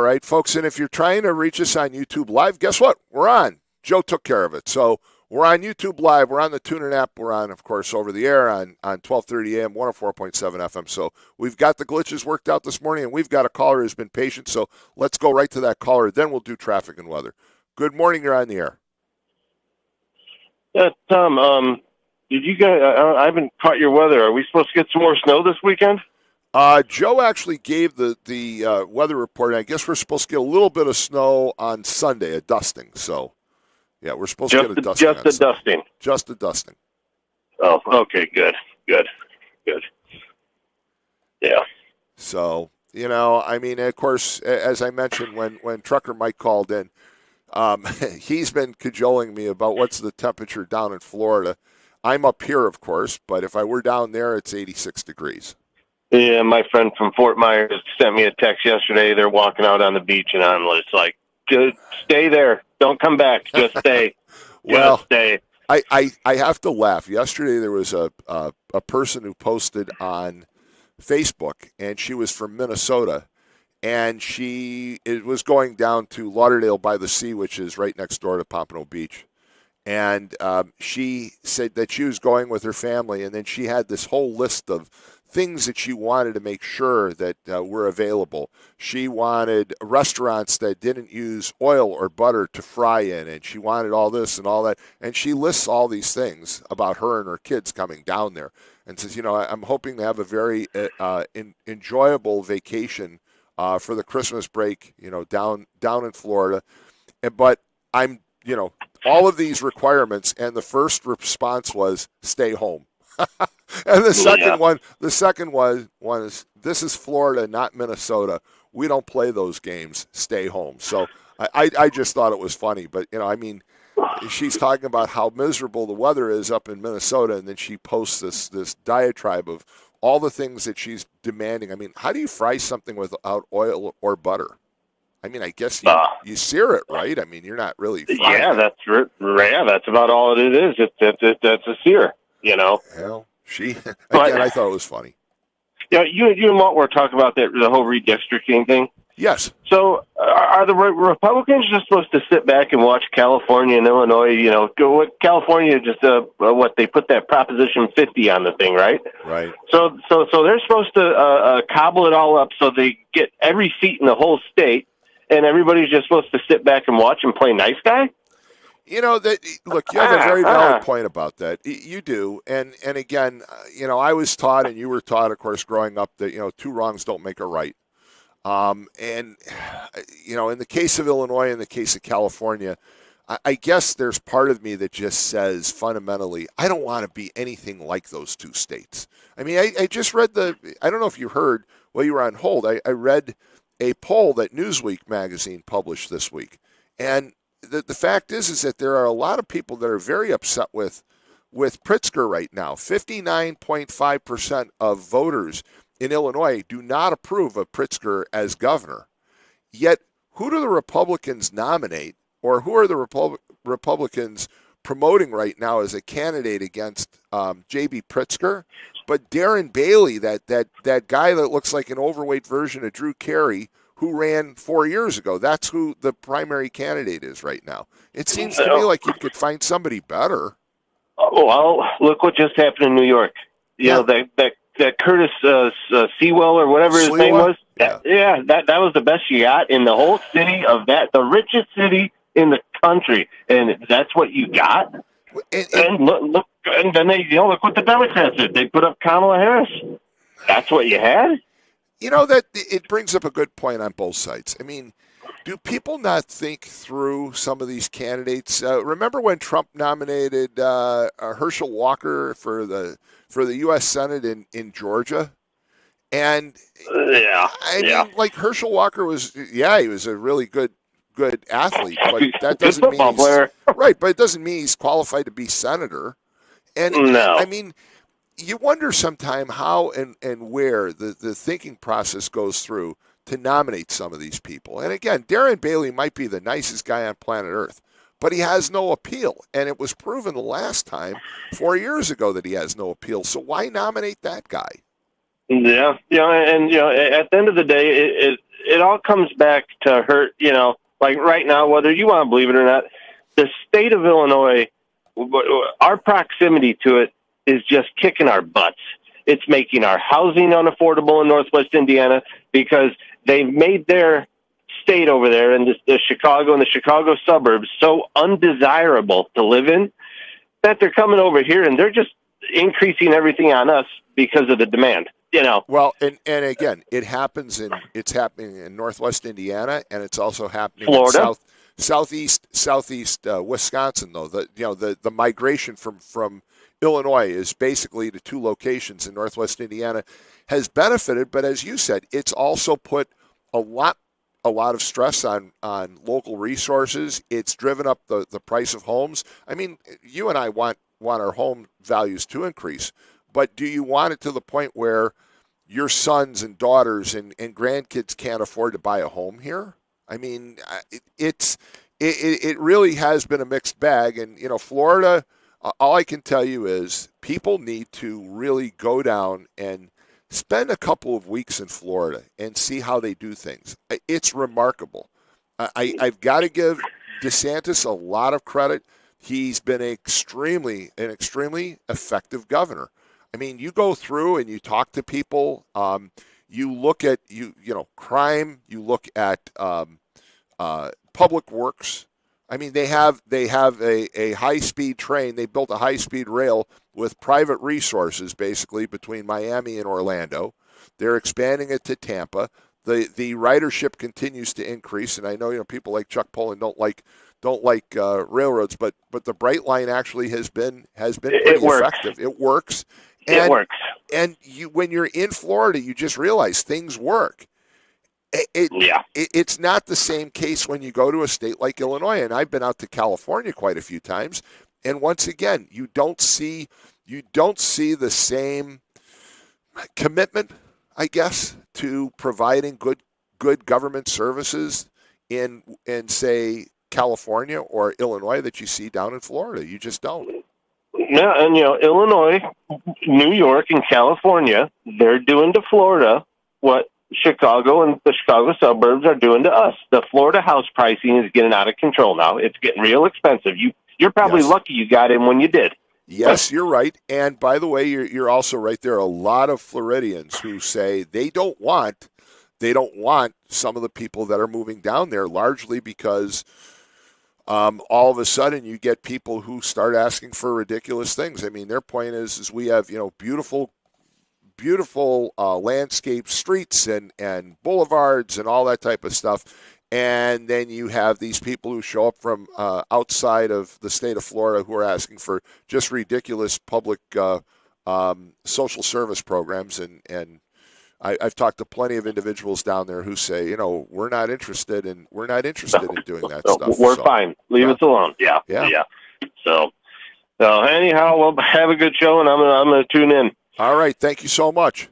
right, folks. And if you're trying to reach us on YouTube Live, guess what? We're on. Joe took care of it. So we're on YouTube Live. We're on the TuneIn app. We're on, of course, over the air on 1230 AM, 104.7 FM. So we've got the glitches worked out this morning, and we've got a caller who's been patient. So let's go right to that caller. Then we'll do traffic and weather. Good morning. You're on the air. Yeah, Tom, did you guys, I haven't caught your weather. Are we supposed to get some more snow this weekend? Joe actually gave the weather report. I guess we're supposed to get a little bit of snow on Sunday, a dusting. So, yeah, we're supposed to get a dusting. Just a dusting. Just a dusting. Oh, okay, good. Yeah. So, I mean, of course, as I mentioned, when Trucker Mike called in, he's been cajoling me about what's the temperature down in Florida. I'm up here, of course, but if I were down there, it's 86 degrees. Yeah, my friend from Fort Myers sent me a text yesterday. They're walking out on the beach, and I'm just like, just stay there. Don't come back. Just stay. Well, just stay. I have to laugh. Yesterday there was a person who posted on Facebook, and she was from Minnesota, and it was going down to Lauderdale by the Sea, which is right next door to Pompano Beach. And she said that she was going with her family, and then she had this whole list of things that she wanted to make sure that were available. She wanted restaurants that didn't use oil or butter to fry in, and she wanted all this and all that. And she lists all these things about her and her kids coming down there and says, I'm hoping to have a very enjoyable vacation for the Christmas break, down in Florida. But I'm, all of these requirements, and the first response was stay home. And the second one is this is Florida, not Minnesota. We don't play those games. Stay home. So I just thought it was funny, but she's talking about how miserable the weather is up in Minnesota, and then she posts this diatribe of all the things that she's demanding. I mean, how do you fry something without oil or butter? I mean, I guess you sear it, right? I mean, you're not really frying. Yeah, that's about all it is. That's a sear. Well, I thought it was funny. Yeah, you and Walt were talking about the whole redistricting thing. Yes. So, are the Republicans just supposed to sit back and watch California and Illinois? California just they put that Proposition 50 on the thing, right? Right. So they're supposed to cobble it all up so they get every seat in the whole state, and everybody's just supposed to sit back and watch and play nice guy. Look, you have a very valid point about that. You do. And again, I was taught, and you were taught, of course, growing up that, two wrongs don't make a right. In the case of Illinois, in the case of California, I guess there's part of me that just says fundamentally, I don't want to be anything like those two states. I mean, I just read I don't know if you heard while you were on hold, I read a poll that Newsweek magazine published this week. And the fact is that there are a lot of people that are very upset with Pritzker right now. 59.5% of voters in Illinois do not approve of Pritzker as governor. Yet, who do the Republicans nominate, or who are the Republicans promoting right now as a candidate against J.B. Pritzker? But Darren Bailey, that guy that looks like an overweight version of Drew Carey, who ran 4 years ago. That's who the primary candidate is right now. It seems to me like you could find somebody better. Oh, well, look what just happened in New York. That Curtis Sewell or whatever his name was. That was the best you got in the whole city the richest city in the country, and that's what you got. And look, and then look what the Democrats did. They put up Kamala Harris. That's what you had. That it brings up a good point on both sides. I mean, do people not think through some of these candidates? Remember when Trump nominated Herschel Walker for the U.S. Senate in Georgia? And I mean, like Herschel Walker was, he was a really good athlete, but that doesn't mean right. But it doesn't mean he's qualified to be senator. And no. I mean, you wonder sometime how and where the thinking process goes through to nominate some of these people. And again, Darren Bailey might be the nicest guy on planet Earth, but he has no appeal. And it was proven the last time 4 years ago that he has no appeal. So why nominate that guy? Yeah, and at the end of the day, it all comes back to hurt. Like right now, whether you want to believe it or not, the state of Illinois, our proximity to it is just kicking our butts. It's making our housing unaffordable in Northwest Indiana because they've made their state over there in the Chicago and the Chicago suburbs so undesirable to live in that they're coming over here and they're just increasing everything on us because of the demand. Well, and again, it's happening in Northwest Indiana, and it's also happening Florida. in southeast Wisconsin. Though the migration from Illinois is basically to two locations in Northwest Indiana has benefited, but as you said, it's also put a lot of stress on local resources. It's driven up the price of homes. I mean, you and I want our home values to increase, but do you want it to the point where your sons and daughters and grandkids can't afford to buy a home here? I mean, it really has been a mixed bag. And, Florida, all I can tell you is people need to really go down and spend a couple of weeks in Florida and see how they do things. It's remarkable. I've got to give DeSantis a lot of credit. He's been an extremely effective governor. I mean, you go through and you talk to people. You look at crime. You look at public works. I mean, they have a high-speed train. They built a high-speed rail with private resources, basically, between Miami and Orlando. They're expanding it to Tampa. The ridership continues to increase, and I know people like Chuck Poland don't like railroads, but the Brightline actually has been pretty effective. It works. It works. And when you're in Florida, you just realize things work. It's not the same case when you go to a state like Illinois, and I've been out to California quite a few times, and once again, you don't see the same commitment, I guess, to providing good government services in say California or Illinois that you see down in Florida. You just don't. No, and Illinois, New York, and California, they're doing to Florida what Chicago and the Chicago suburbs are doing to us. The Florida house pricing is getting out of control now. It's getting real expensive. You're probably lucky you got in when you did. Yes, you're right. And by the way, you're also right. There are a lot of Floridians who say they don't want some of the people that are moving down there, largely because all of a sudden you get people who start asking for ridiculous things. I mean, their point is we have beautiful landscape streets and boulevards and all that type of stuff. And then you have these people who show up from outside of the state of Florida who are asking for just ridiculous public social service programs. And I've talked to plenty of individuals down there who say, we're not interested in doing that stuff. We're fine. Leave us alone. Yeah. So anyhow, well, have a good show, and I'm going to tune in. All right. Thank you so much.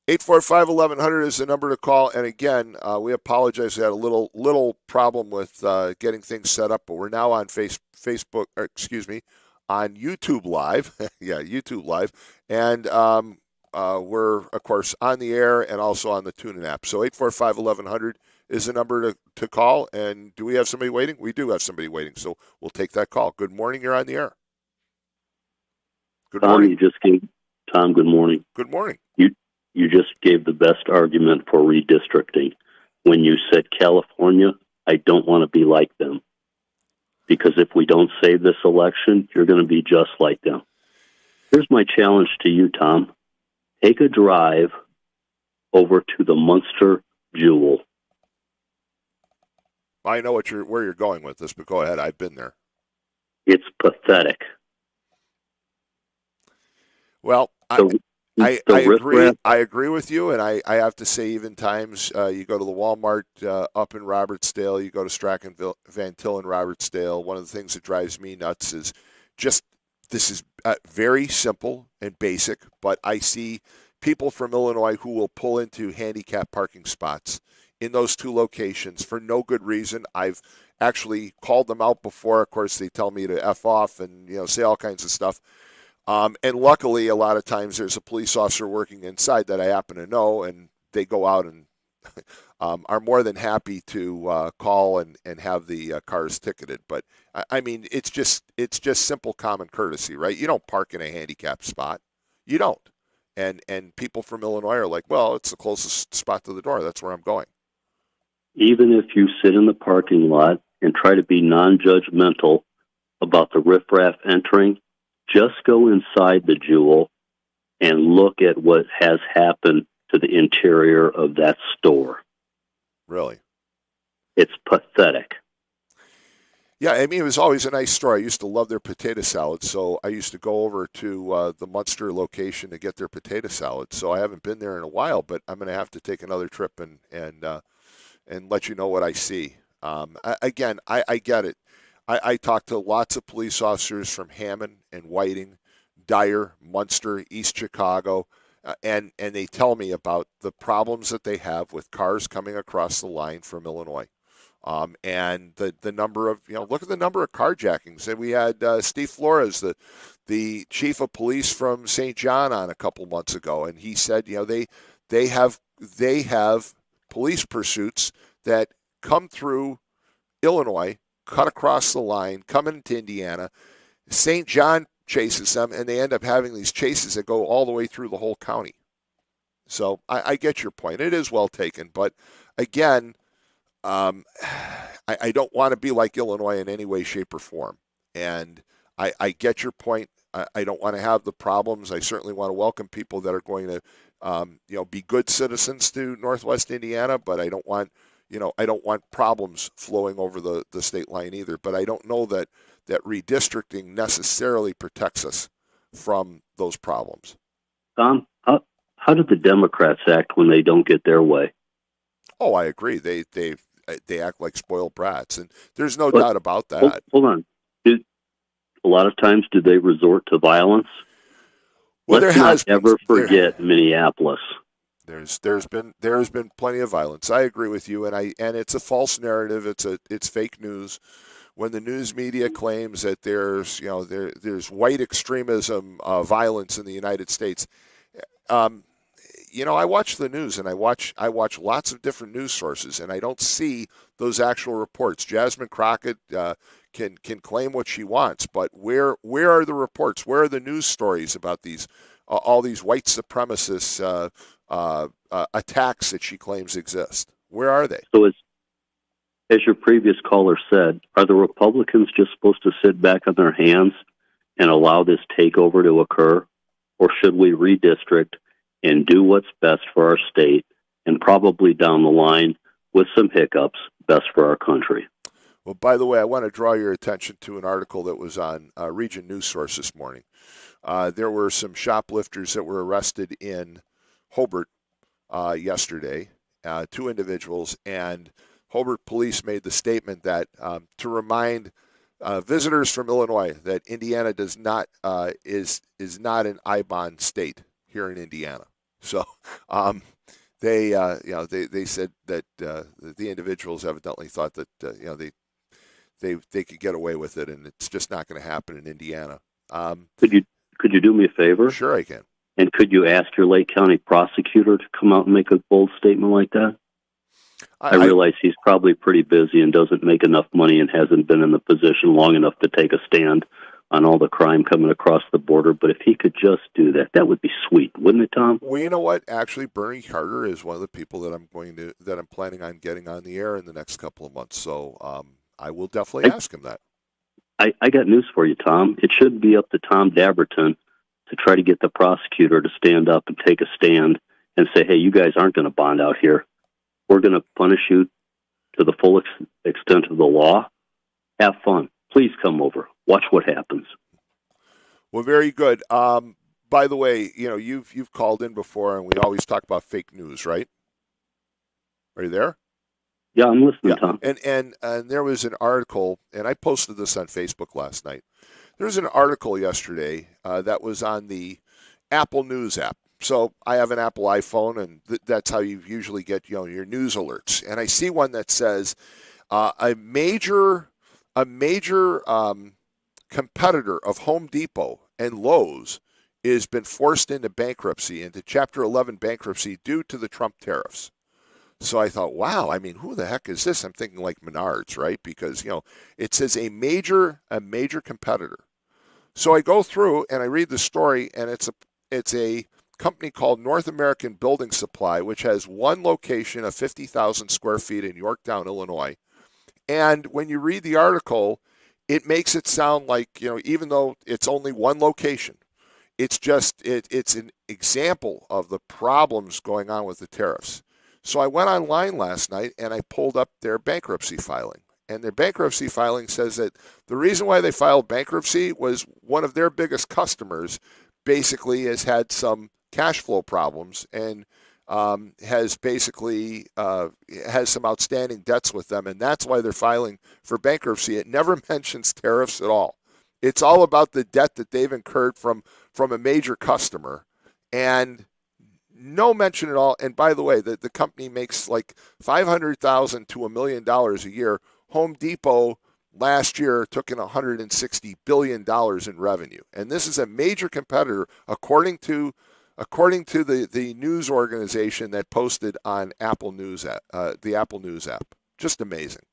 845-1100 is the number to call. And again, we apologize. We had a little problem with getting things set up, but we're now on Facebook, on YouTube Live. Yeah, YouTube Live. And we're, of course, on the air and also on the TuneIn app. So 845-1100 is the number to call. And do we have somebody waiting? We do have somebody waiting, so we'll take that call. Good morning. You're on the air. Good morning. Tom, good morning. Good morning. You just gave the best argument for redistricting. When you said California, I don't want to be like them. Because if we don't save this election, you're going to be just like them. Here's my challenge to you, Tom. Take a drive over to the Munster Jewel. I know where you're going with this, but go ahead. I've been there. It's pathetic. Well, I agree. I agree with you, and I have to say, even times you go to the Walmart up in Robertsdale, you go to Strachan Van Til in Robertsdale. One of the things that drives me nuts is just this is very simple and basic, but I see people from Illinois who will pull into handicap parking spots in those two locations for no good reason. I've actually called them out before. Of course, they tell me to F off and say all kinds of stuff. And luckily, a lot of times there's a police officer working inside that I happen to know, and they go out and are more than happy to call and have the cars ticketed. But I mean, it's just simple common courtesy, right? You don't park in a handicapped spot. You don't. And people from Illinois are like, well, it's the closest spot to the door. That's where I'm going. Even if you sit in the parking lot and try to be non-judgmental about the riffraff entering, just go inside the Jewel and look at what has happened to the interior of that store. Really? It's pathetic. Yeah, I mean, it was always a nice store. I used to love their potato salad, so I used to go over to the Munster location to get their potato salad. So I haven't been there in a while, but I'm going to have to take another trip and let you know what I see. Again, I get it. I talked to lots of police officers from Hammond and Whiting, Dyer, Munster, East Chicago, and they tell me about the problems that they have with cars coming across the line from Illinois. And the number of, look at the number of carjackings. And we had Steve Flores, the chief of police from St. John, on a couple months ago, and he said, they have police pursuits that come through Illinois, cut across the line, come into Indiana. St. John chases them, and they end up having these chases that go all the way through the whole county. So I get your point. It is well taken, but again, I don't want to be like Illinois in any way, shape, or form. And I get your point. I don't want to have the problems. I certainly want to welcome people that are going to, be good citizens to Northwest Indiana, but I don't want problems flowing over the state line either. But I don't know that redistricting necessarily protects us from those problems. Tom, how did the Democrats act when they don't get their way? Oh, I agree. They act like spoiled brats, and there's no doubt about that. Hold on. A lot of times, do they resort to violence? Well, Let's not ever forget Minneapolis. There has been plenty of violence. I agree with you, and it's a false narrative. It's fake news. When the news media claims that there's white extremism, violence in the United States, I watch the news, and I watch lots of different news sources, and I don't see those actual reports. Jasmine Crockett can claim what she wants, but where are the reports? Where are the news stories about all these white supremacist attacks that she claims exist? Where are they? So, as your previous caller said, are the Republicans just supposed to sit back on their hands and allow this takeover to occur, or should we redistrict and do what's best for our state, and probably down the line, with some hiccups, best for our country? Well, by the way, I want to draw your attention to an article that was on Region News Source this morning. There were some shoplifters that were arrested in Hobart yesterday, 2 individuals, and Hobart police made the statement that to remind visitors from Illinois that Indiana is not an I-bond state here in Indiana. So they said that the individuals evidently thought that they could get away with it, and it's just not going to happen in Indiana. Could you do me a favor? Sure, I can. And could you ask your Lake County prosecutor to come out and make a bold statement like that? I realize he's probably pretty busy and doesn't make enough money and hasn't been in the position long enough to take a stand on all the crime coming across the border. But if he could just do that, that would be sweet, wouldn't it, Tom? Well, you know what? Actually, Bernie Carter is one of the people that I'm planning on getting on the air in the next couple of months. So I will definitely ask him that. I got news for you, Tom. It should be up to Tom Dabertin to try to get the prosecutor to stand up and take a stand and say, hey, you guys aren't going to bond out here. We're going to punish you to the full extent of the law. Have fun. Please come over. Watch what happens. Well, very good. By the way, you've called in before, and we always talk about fake news, right? Are you there? Yeah, I'm listening, Tom. And there was an article, and I posted this on Facebook last night. There was an article yesterday that was on the Apple News app. So I have an Apple iPhone, and that's how you usually get your news alerts. And I see one that says a major competitor of Home Depot and Lowe's has been forced into bankruptcy, into Chapter 11 bankruptcy due to the Trump tariffs. So I thought, wow, I mean, who the heck is this? I'm thinking like Menards, right? Because, it says a major competitor. So I go through and I read the story, and it's a company called North American Building Supply, which has one location of 50,000 square feet in Yorktown, Illinois. And when you read the article, it makes it sound like, even though it's only one location, it's an example of the problems going on with the tariffs. So I went online last night and I pulled up their bankruptcy filing. And their bankruptcy filing says that the reason why they filed bankruptcy was one of their biggest customers basically has had some cash flow problems and has basically has some outstanding debts with them, and that's why they're filing for bankruptcy. It never mentions tariffs at all. It's all about the debt that they've incurred from a major customer, and no mention at all. And by the way, the company makes like $500,000 to $1 million a year. Home Depot last year took in $160 billion in revenue. And this is a major competitor, according to the news organization that posted on Apple News the Apple News app. Just amazing.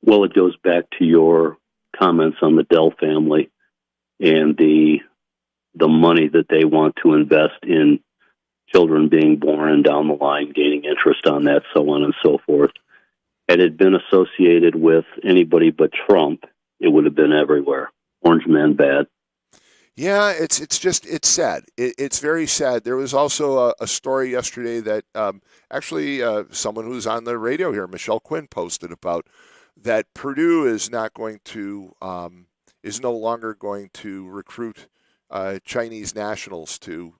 Well, it goes back to your comments on the Dell family and the money that they want to invest in children being born and down the line gaining interest on that, so on and so forth. Had it been associated with anybody but Trump, it would have been everywhere. Orange man bad. Yeah, it's sad. It's very sad. There was also a story yesterday that actually someone who's on the radio here, Michelle Quinn, posted about that Purdue is no longer going to recruit Chinese nationals to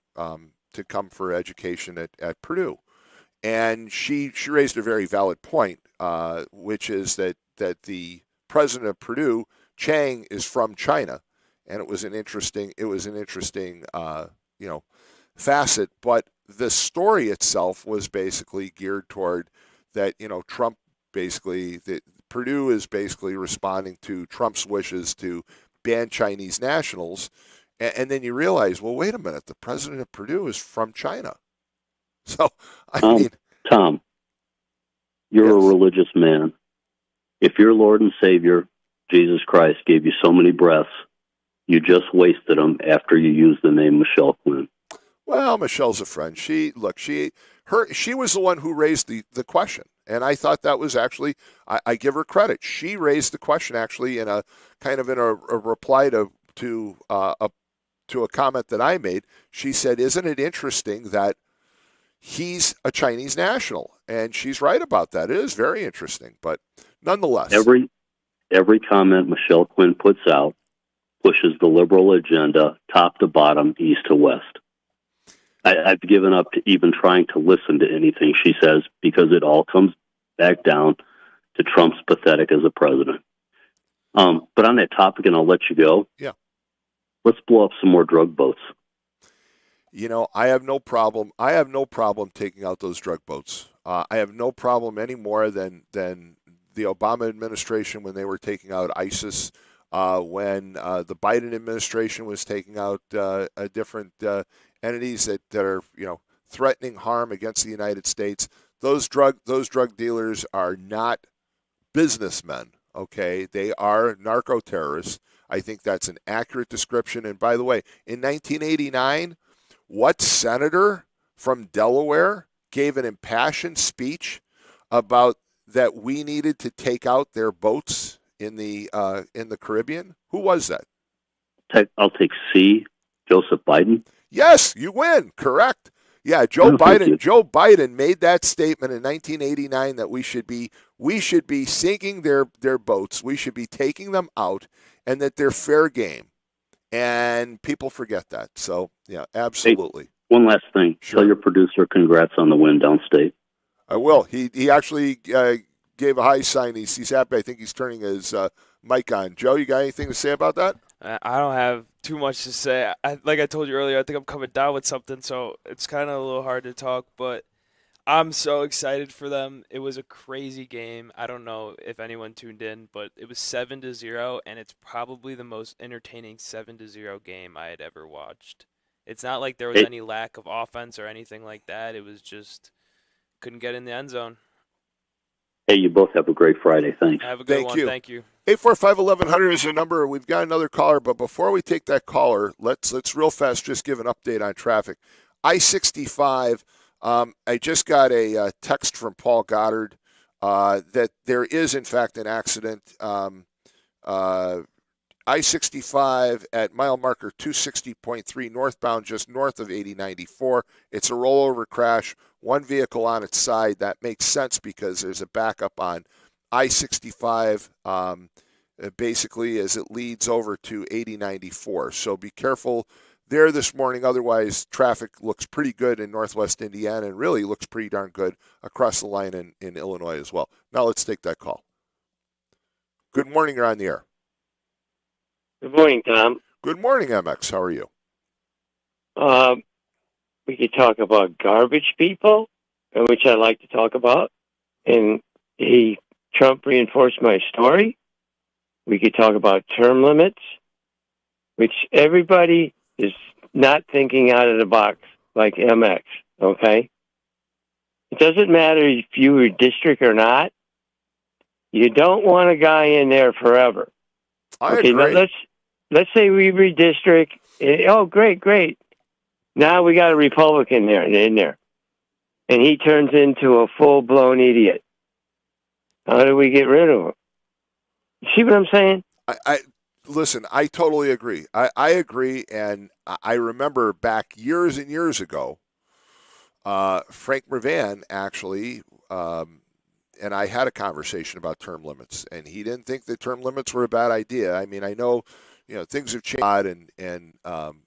come for education at Purdue. And she raised a very valid point, which is that the president of Purdue, Chang, is from China, and it was an interesting facet. But the story itself was basically geared toward that Trump basically that Purdue is basically responding to Trump's wishes to ban Chinese nationals, and then you realize, well, wait a minute, the president of Purdue is from China. So, Tom, you're yes. a religious man. If your Lord and Savior, Jesus Christ, gave you so many breaths, you just wasted them after you used the name Michelle Quinn. Well, Michelle's a friend. She was the one who raised the question, and I thought that was actually I give her credit. She raised the question actually in a reply to a comment that I made. She said, "Isn't it interesting that he's a Chinese national?" And she's right about that. It is very interesting, but nonetheless. Every comment Michelle Quinn puts out pushes the liberal agenda top to bottom, east to west. I've given up to even trying to listen to anything she says because it all comes back down to Trump's pathetic as a president. But on that topic, and I'll let you go. Yeah. Let's blow up some more drug boats. I have no problem. I have no problem taking out those drug boats. I have no problem any more than the Obama administration when they were taking out ISIS, when the Biden administration was taking out different entities that are threatening harm against the United States. Those drug dealers are not businessmen. Okay, they are narco terrorists. I think that's an accurate description. And by the way, in 1989. What senator from Delaware gave an impassioned speech about that we needed to take out their boats in the Caribbean? Who was that? I'll take C. Joseph Biden. Yes, you win. Correct. Yeah, Joe Biden. Joe Biden made that statement in 1989 that we should be sinking their boats. We should be taking them out, and that they're fair game. And people forget that. So, yeah, absolutely. Hey, one last thing. Sure. Tell your producer congrats on the win downstate. I will. He actually gave a high sign. He's happy. I think he's turning his mic on. Joe, you got anything to say about that? I don't have too much to say. Like I told you earlier, I think I'm coming down with something, so it's kind of a little hard to talk, but I'm so excited for them. It was a crazy game. I don't know if anyone tuned in, but it was 7-0, and it's probably the most entertaining 7-0 game I had ever watched. It's not like there was any lack of offense or anything like that. It was just couldn't get in the end zone. Hey, you both have a great Friday. Thanks. Have a good Thank one. you. Thank you. 845-1100 is the number. We've got another caller, but before we take that caller, let's real fast just give an update on traffic. I-65, I just got a text from Paul Goddard that there is, in fact, an accident. I-65 at mile marker 260.3 northbound, just north of 8094. It's a rollover crash, one vehicle on its side. That makes sense because there's a backup on I-65 basically as it leads over to 8094. So be careful there this morning. Otherwise, traffic looks pretty good in northwest Indiana and really looks pretty darn good across the line in Illinois as well. Now let's take that call. Good morning. You're on the air. Good morning, Tom. Good morning, MX. How are you? We could talk about garbage people, which I like to talk about, and Trump reinforced my story. We could talk about term limits, which everybody is not thinking out of the box like MX, okay? It doesn't matter if you were district or not. You don't want a guy in there forever. I agree. Now let's say we redistrict. Oh, great. Now we got a Republican in there, and he turns into a full-blown idiot. How do we get rid of him? You see what I'm saying? Listen, I totally agree. I agree, and I remember back years and years ago, Frank Mervan actually, and I had a conversation about term limits, and he didn't think that term limits were a bad idea. I mean, I know, things have changed and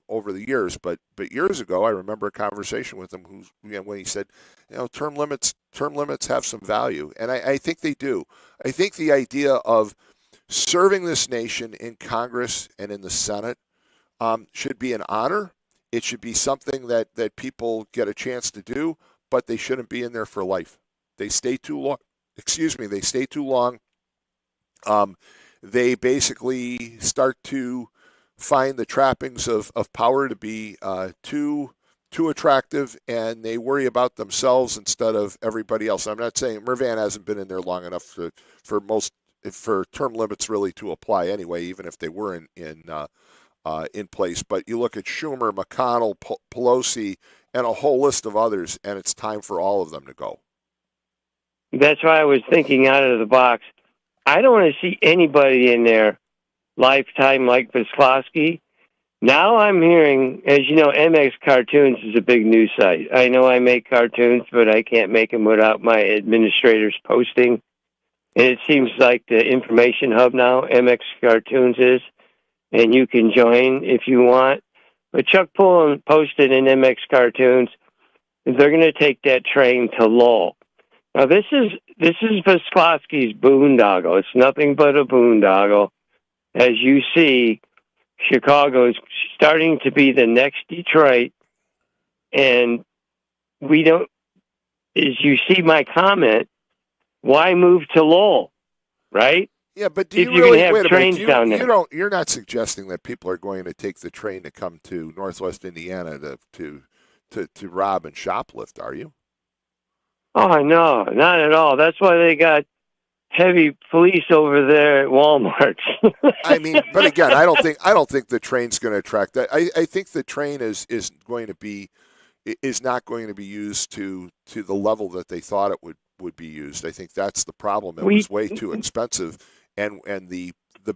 over the years, but years ago, I remember a conversation with him when he said, term limits have some value, and I think they do. I think the idea of serving this nation in Congress and in the Senate should be an honor. It should be something that people get a chance to do, but they shouldn't be in there for life. They stay too long. They stay too long. They basically start to find the trappings of power to be too attractive, and they worry about themselves instead of everybody else. I'm not saying Mervan hasn't been in there long enough for term limits really to apply anyway, even if they were in place. But you look at Schumer, McConnell, Pelosi, and a whole list of others, and it's time for all of them to go. That's why I was thinking out of the box. I don't want to see anybody in there lifetime like Vislavsky. Now I'm hearing, as you know, MX Cartoons is a big news site. I know I make cartoons, but I can't make them without my administrators posting. And it seems like the information hub now, MX Cartoons is, and you can join if you want. But Chuck Pullen posted in MX Cartoons, they're going to take that train to Lowell. Now, this is Vislavsky's boondoggle. It's nothing but a boondoggle. As you see, Chicago is starting to be the next Detroit, and we don't, as you see my comment, why move to Lowell, right? Yeah, but do you really have trains down there? You're not suggesting that people are going to take the train to come to Northwest Indiana to rob and shoplift, are you? Oh no, not at all. That's why they got heavy police over there at Walmart. I mean, but again, I don't think the train's going to attract that. I think the train is not going to be used to the level that they thought it would be used. I think that's the problem. It was way too expensive, and the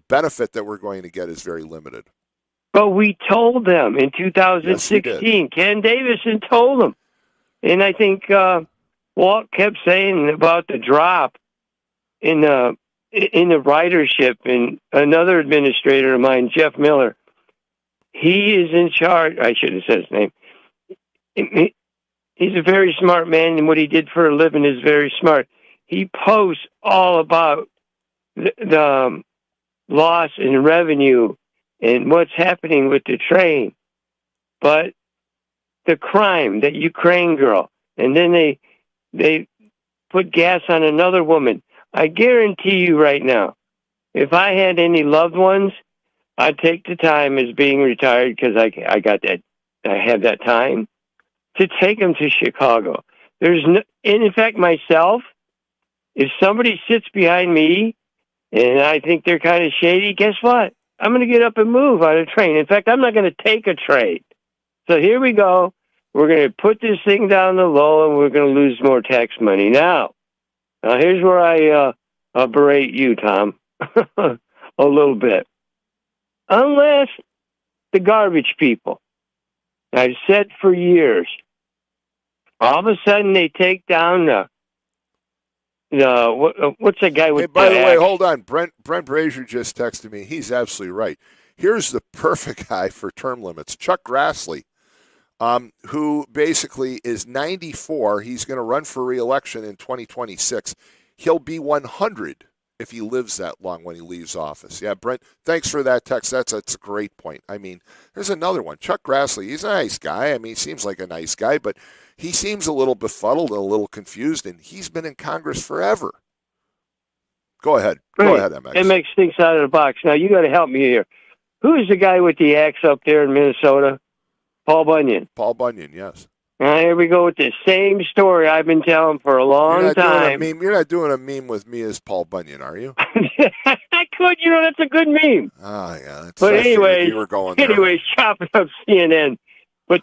benefit that we're going to get is very limited. But we told them in 2016. Yes, Ken Davison told them, and I think Walt kept saying about the drop in the ridership. And another administrator of mine, Jeff Miller, he is in charge. I should have said his name. He's a very smart man, and what he did for a living is very smart. He posts all about the loss in revenue and what's happening with the train. But the crime, that Ukraine girl, and then they put gas on another woman. I guarantee you right now, if I had any loved ones, I'd take the time as being retired, because I got that, I have that time, to take them to Chicago. There's no, and in fact, myself, if somebody sits behind me and I think they're kind of shady, guess what? I'm going to get up and move on a train. In fact, I'm not going to take a trade. So here we go. We're going to put this thing down the low, and we're going to lose more tax money. Now here's where I berate you, Tom, a little bit. Unless the garbage people, I've said for years, all of a sudden they take down what's that guy with? Hey, by the way, axe? hold on. Brent Brazier just texted me. He's absolutely right. Here's the perfect guy for term limits: Chuck Grassley, who basically is 94. He's going to run for re-election in 2026. He'll be 100 if he lives that long when he leaves office. Yeah, Brent, thanks for that text. That's a great point. I mean, there's another one. Chuck Grassley, he's a nice guy. I mean, he seems like a nice guy, but he seems a little befuddled and a little confused, and he's been in Congress forever. Go ahead. Right. Go ahead, MX. MX thinks out of the box. Now, you got to help me here. Who is the guy with the axe up there in Minnesota? Paul Bunyan. Paul Bunyan, yes. Now, here we go with the same story I've been telling for a long time. You're not doing a meme with me as Paul Bunyan, are you? I could. That's a good meme. Oh, yeah. But anyways, you were going there. chopping up CNN. But,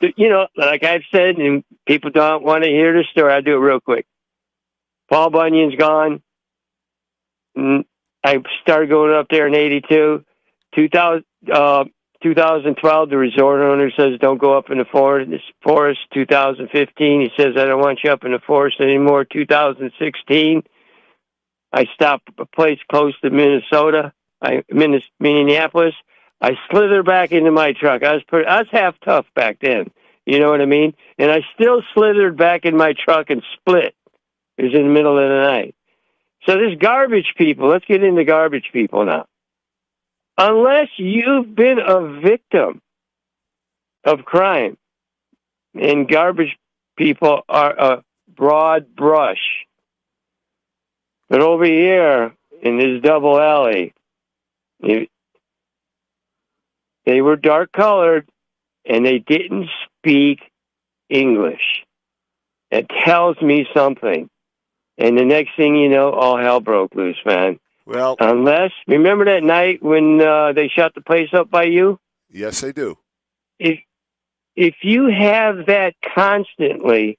like I've said, and people don't want to hear the story, I'll do it real quick. Paul Bunyan's gone. I started going up there in 82. 2012, the resort owner says, don't go up in the forest. 2015, he says, I don't want you up in the forest anymore. 2016, I stopped a place close to Minnesota, Minneapolis. I slithered back into my truck. I was half tough back then. You know what I mean? And I still slithered back in my truck and split. It was in the middle of the night. So this garbage people, let's get into garbage people now. Unless you've been a victim of crime, and garbage people are a broad brush. But over here in this double alley, they were dark colored and they didn't speak English. It tells me something. And the next thing you know, all hell broke loose, man. Well, Remember that night when they shut the place up by you? Yes, I do. If you have that constantly,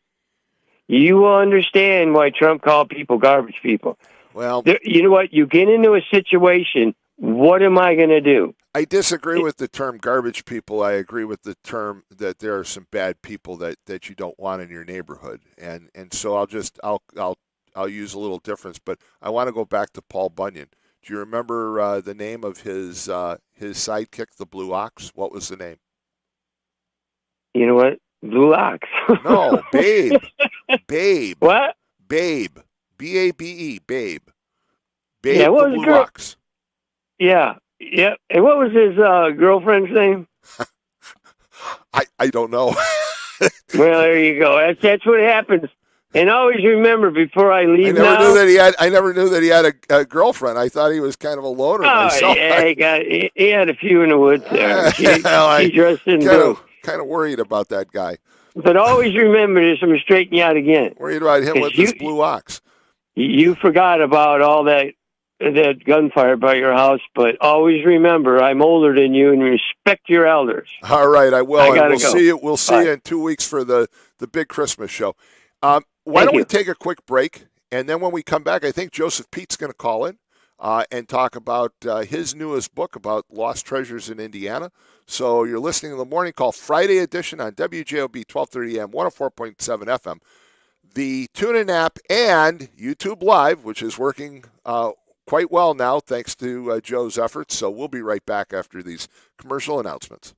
you will understand why Trump called people garbage people. Well, you know what? You get into a situation, what am I going to do? I disagree with the term garbage people. I agree with the term that there are some bad people that you don't want in your neighborhood. And so I'll use a little difference, but I want to go back to Paul Bunyan. Do you remember the name of his sidekick, the Blue Ox? What was the name? You know what? Blue Ox. No, Babe. Babe. What? Babe. B-A-B-E. Babe. Babe, yeah, what the was Blue Ox. Yeah. Yeah. And what was his girlfriend's name? I don't know. Well, there you go. That's what happens. And always remember, before I leave I never knew that he had a girlfriend. I thought he was kind of a loner myself. Yeah, he had a few in the woods there. She dressed in blue. Kind of worried about that guy. But always remember this. I'm going to straighten you out again. Worried about him with this Blue Ox. You forgot about all that gunfire by your house, but always remember, I'm older than you, and respect your elders. All right, I will. We'll see you. We'll see you in 2 weeks for the big Christmas show. Why don't we take a quick break, and then when we come back, I think Joseph Pete's going to call in and talk about his newest book about lost treasures in Indiana. So you're listening to the Morning Call Friday edition on WJOB 1230 AM, 104.7 FM, the TuneIn app, and YouTube Live, which is working quite well now thanks to Joe's efforts. So we'll be right back after these commercial announcements.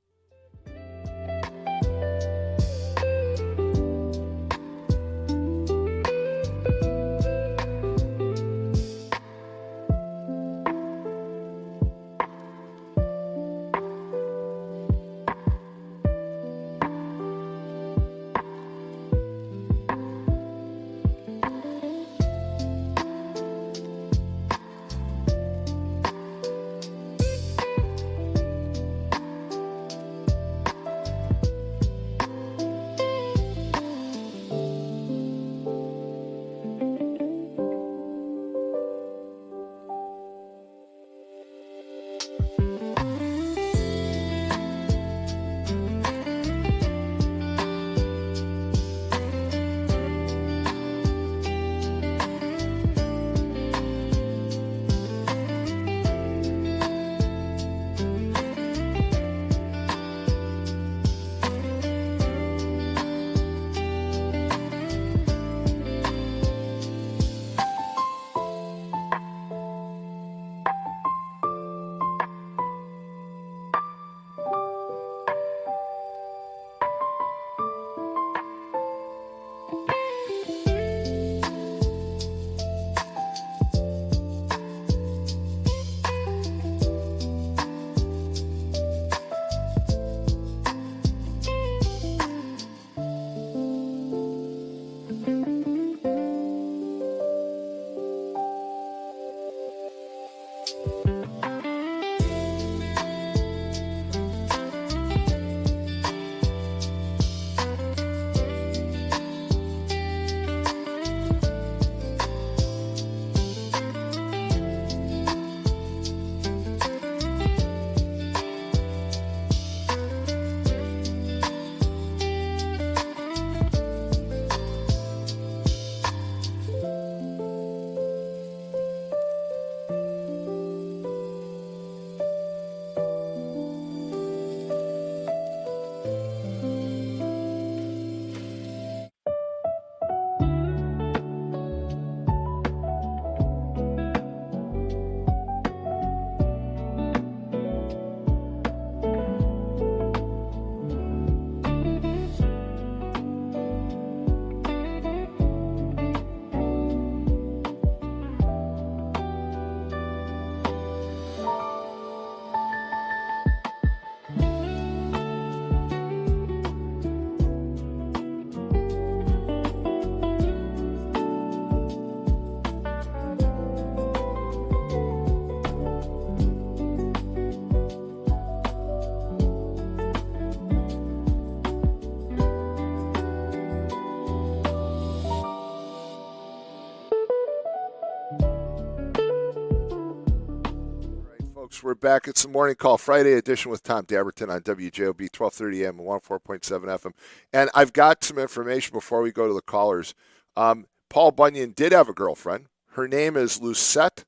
folks. We're back. It's the Morning Call Friday edition with Tom Dabertin on WJOB 1230 AM and 104.7 FM. And I've got some information before we go to the callers. Paul Bunyan did have a girlfriend. Her name is Lucette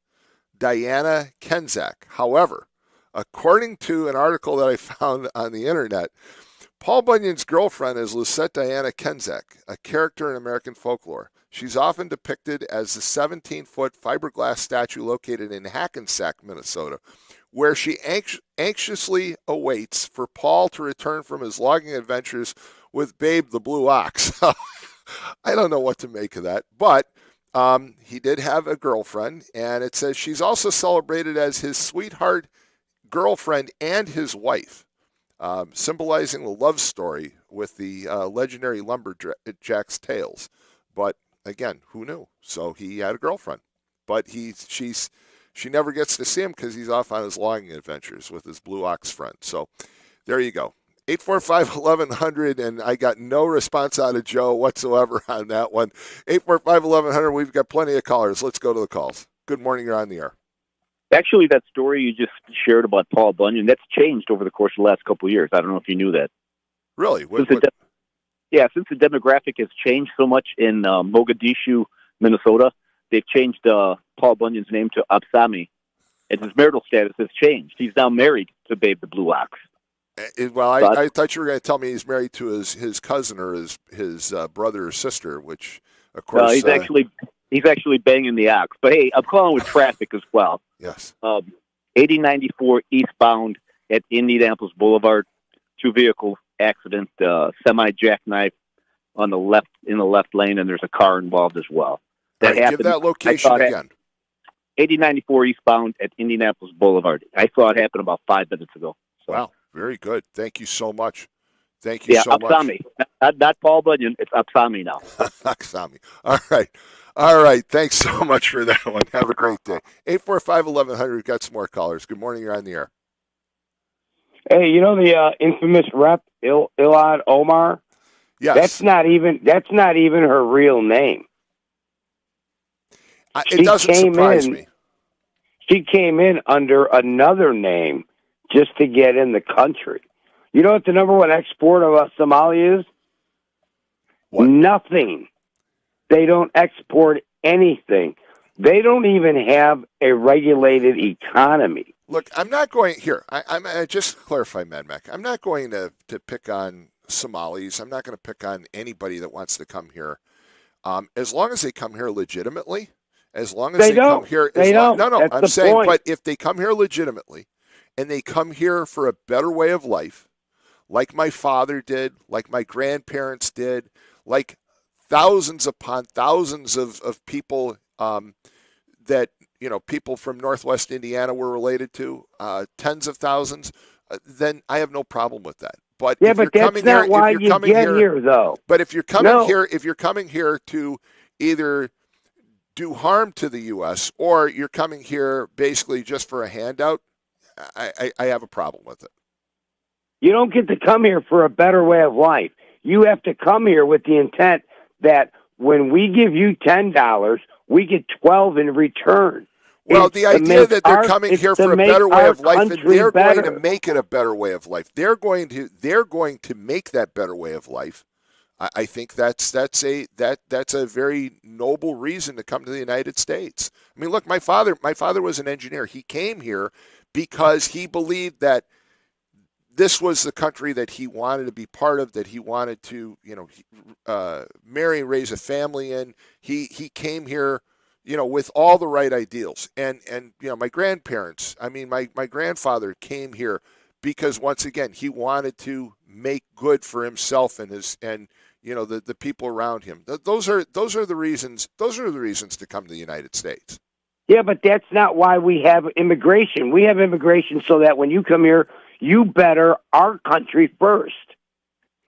Diana Kenzak. However, according to an article that I found on the internet, Paul Bunyan's girlfriend is Lucette Diana Kenzak, a character in American folklore. She's often depicted as the 17-foot fiberglass statue located in Hackensack, Minnesota, where she anxiously awaits for Paul to return from his logging adventures with Babe the Blue Ox. I don't know what to make of that, but he did have a girlfriend, and it says she's also celebrated as his sweetheart, girlfriend, and his wife, symbolizing the love story with the legendary lumberjack's tales. But again, who knew? So he had a girlfriend, but she never gets to see him because he's off on his logging adventures with his Blue Ox friend. So there you go. 845-1100, and I got no response out of Joe whatsoever on that one. 845-1100, we've got plenty of callers. Let's go to the calls. Good morning, you're on the air. Actually, that story you just shared about Paul Bunyan, that's changed over the course of the last couple of years. I don't know if you knew that. Really? Since the demographic has changed so much in Mogadishu, Minnesota, they've changed Paul Bunyan's name to Absami, and his marital status has changed. He's now married to Babe the Blue Ox. Well, I thought you were going to tell me he's married to his cousin or his brother or sister, which, of course... he's actually banging the ox. But, hey, I'm calling with traffic as well. Yes. 8094 eastbound at Indianapolis Boulevard, two-vehicle accident, semi-jackknife in the left lane, and there's a car involved as well. That happened. Give that location again. 8094 eastbound at Indianapolis Boulevard. I saw it happen about 5 minutes ago. So. Wow, very good. Thank you so much. Thank you so Apsami. much. Not Paul Bunyan. It's Apsami now. Apsami. All right. Thanks so much for that one. Have a great day. 845-1100. We've got some more callers. Good morning. You're on the air. Hey, you know the infamous rep Ilhan Omar? Yes. That's not even her real name. It doesn't surprise me. She came in under another name just to get in the country. You know what the number one export of Somalia is? What? Nothing. They don't export anything. They don't even have a regulated economy. Look, I'm not going here. I just clarify, Mad Mac. I'm not going to pick on Somalis. I'm not going to pick on anybody that wants to come here. As long as they come here legitimately, as long as they come here. No, That's I'm the saying, point. But if they come here legitimately, and they come here for a better way of life, like my father did, like my grandparents did, like thousands upon thousands of people that, people from Northwest Indiana were related to, tens of thousands, then I have no problem with that. But yeah, if but you're that's coming not here, why if you you're coming get here, here, though. But if you're coming here to either do harm to the U.S. or you're coming here basically just for a handout, I have a problem with it. You don't get to come here for a better way of life. You have to come here with the intent that when we give you $10, we get 12 in return. Well, the idea that they're coming here for a better way of life, and they're going to make it a better way of life. They're going to make that better way of life. I think that's a very noble reason to come to the United States. I mean, look, my father was an engineer. He came here because he believed that this was the country that he wanted to be part of, that he wanted to, marry, raise a family in. He came here, with all the right ideals. And my grandparents, my grandfather came here because, once again, he wanted to make good for himself and the people around him. Those are the reasons to come to the United States. Yeah, but that's not why we have immigration. We have immigration so that when you come here, you better our country first.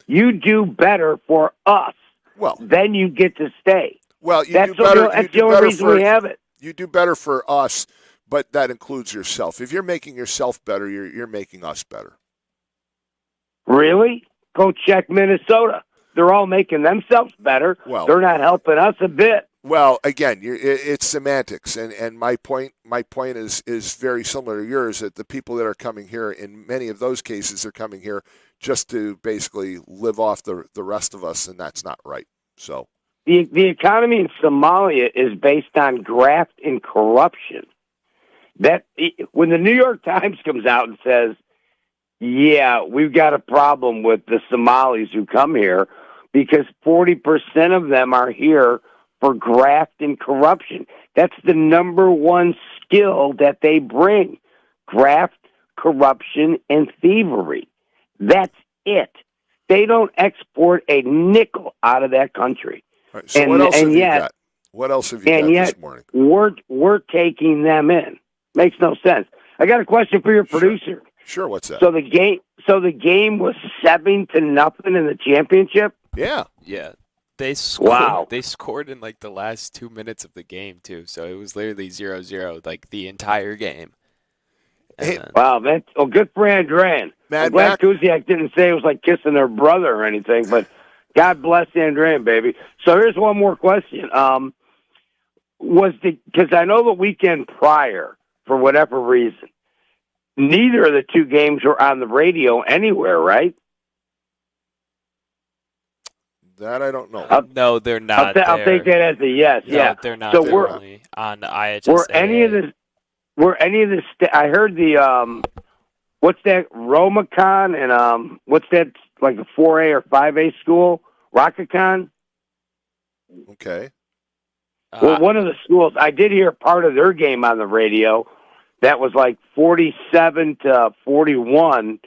You do better for us. Well, then you get to stay. Well, that's the only reason we have it. You do better for us, but that includes yourself. If you're making yourself better, you're making us better. Really? Go check Minnesota. They're all making themselves better. Well, they're not helping us a bit. Well, again, it's semantics, and my point is very similar to yours. That the people that are coming here, in many of those cases, are coming here just to basically live off the rest of us, and that's not right. So the economy in Somalia is based on graft and corruption. That when the New York Times comes out and says, "Yeah, we've got a problem with the Somalis who come here because 40% of them are here for graft and corruption." That's the number one skill that they bring: graft, corruption, and thievery. That's it. They don't export a nickel out of that country. all right, so what else have you got? What else have you got this morning? We're taking them in. Makes no sense. I got a question for your producer. Sure, what's that? So the game was 7-0 in the championship. Yeah. Yeah. They scored, Wow. They scored in like the last 2 minutes of the game too, so it was literally 0-0 like the entire game. Hey, Wow, man! Oh, good for Andran. I'm glad Kuziak didn't say it was like kissing their brother or anything, but God bless Andran, baby. So here's one more question: because I know the weekend prior, for whatever reason, neither of the two games were on the radio anywhere, right? That I don't know. No, they're not. I'll take that as a yes. No, yeah, they're not. So They're only on IHSA. Were any of the? I heard the what's that? Romacon and what's that? Like a 4A or 5A school? Rockacon. Okay. Well, one of the schools, I did hear part of their game on the radio. That was like 47-41,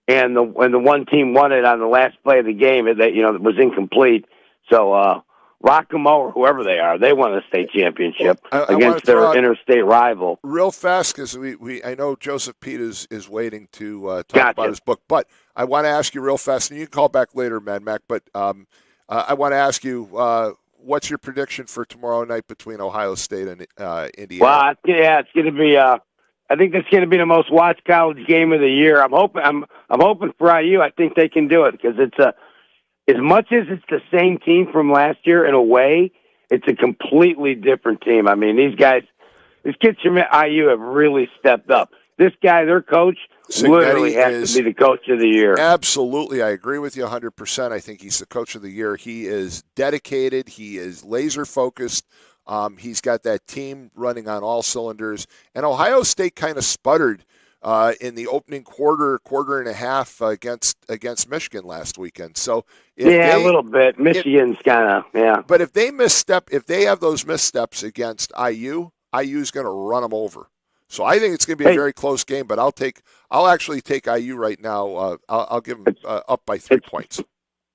and the one team won it on the last play of the game. That it was incomplete. So Rockamo or whoever they are, they won the state championship against their interstate rival. Real fast, because I know Joseph Pete is waiting to talk about his book, but I want to ask you real fast, and you can call back later, Mad Mac. But I want to ask you. What's your prediction for tomorrow night between Ohio State and Indiana? Well, it's going to be. I think that's going to be the most watched college game of the year. I'm hoping for IU. I think they can do it because it's as much as it's the same team from last year in a way, it's a completely different team. I mean, these kids from IU have really stepped up. This guy, their coach, literally has to be the coach of the year. Absolutely. I agree with you 100%. I think he's the coach of the year. He is dedicated. He is laser focused. He's got that team running on all cylinders. And Ohio State kind of sputtered in the opening quarter and a half against Michigan last weekend. So a little bit. Michigan's kind of, yeah. But if they have those missteps against IU's going to run them over. So I think it's going to be a very close game, but I'll actually take IU right now. I'll give them up by 3 points.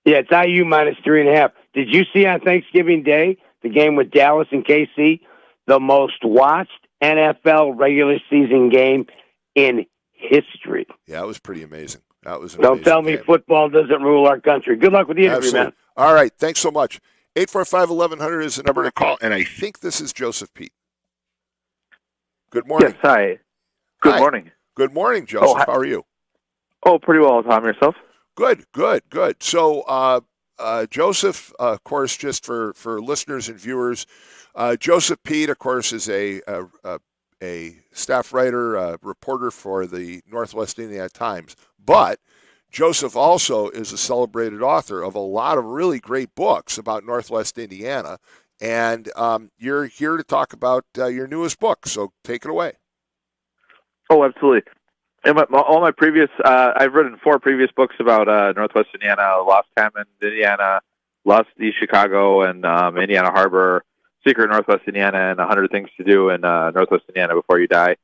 Yeah, it's IU minus 3.5. Did you see on Thanksgiving Day the game with Dallas and KC, the most watched NFL regular season game in history? Yeah, it was pretty amazing. That was an Don't tell me football doesn't rule our country. Good luck with the interview, man. All right, thanks so much. 845-1100 is the number to call, and I think this is Joseph Pete. Good morning. Yes, hi. Good morning. Good morning, Joseph. How are you? Oh, pretty well, Tom. Yourself? Good. So, Joseph, of course, just for listeners and viewers, Joseph Pete, of course, is a staff writer, reporter for the Northwest Indiana Times. But Joseph also is a celebrated author of a lot of really great books about Northwest Indiana. And you're here to talk about your newest book, so take it away. Oh, absolutely. And all my previous, I've written 4 previous books about Northwest Indiana: Lost Hammond, Indiana, Lost East Chicago, and Indiana Harbor, Secret Northwest Indiana, and 100 Things to Do in Northwest Indiana Before You Die.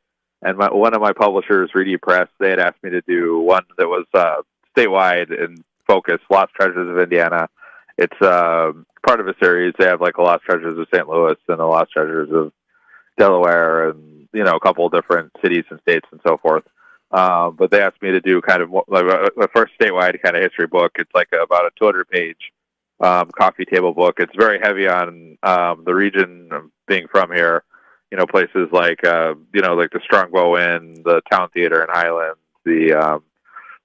And one of my publishers, Reedy Press, they had asked me to do one that was statewide in focus, Lost Treasures of Indiana. It's part of a series. They have like the Lost Treasures of St. Louis and the Lost Treasures of Delaware, and a couple of different cities and states and so forth. But they asked me to do kind of like the first statewide kind of history book. It's like about a 200-page coffee table book. It's very heavy on the region of being from here. Places like like the Strongbow Inn, the Town Theater in Highlands, the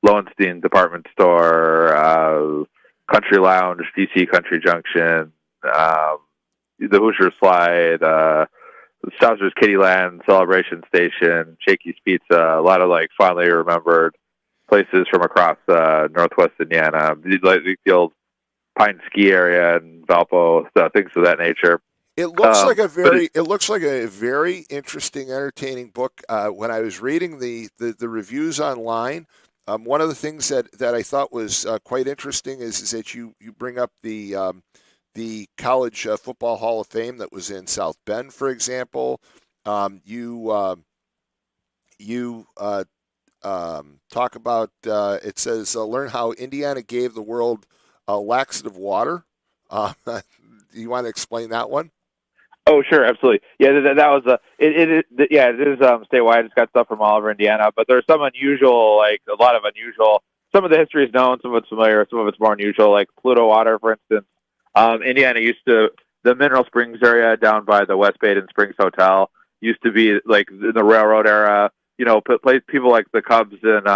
Lowenstein Department Store, Country Lounge, DC Country Junction, the Hoosier Slide, Souser's Kittyland, Celebration Station, Shakey's Pizza, a lot of like fondly remembered places from across Northwest Indiana, like the old Pine Ski area and Valpo, things of that nature. It looks like a very interesting, entertaining book. When I was reading the reviews online, one of the things that I thought was quite interesting is that you bring up the College Football Hall of Fame that was in South Bend, for example. You talk about it says learn how Indiana gave the world laxative water. Do you want to explain that one? Oh, sure, absolutely. Yeah, that was it is statewide. It's got stuff from all over Indiana, but there's some unusual, like a lot of unusual. Some of the history is known, some of it's familiar, some of it's more unusual, like Pluto water, for instance. Indiana the Mineral Springs area down by the West Baden Springs Hotel used to be like in the railroad era. You know, people like the Cubs and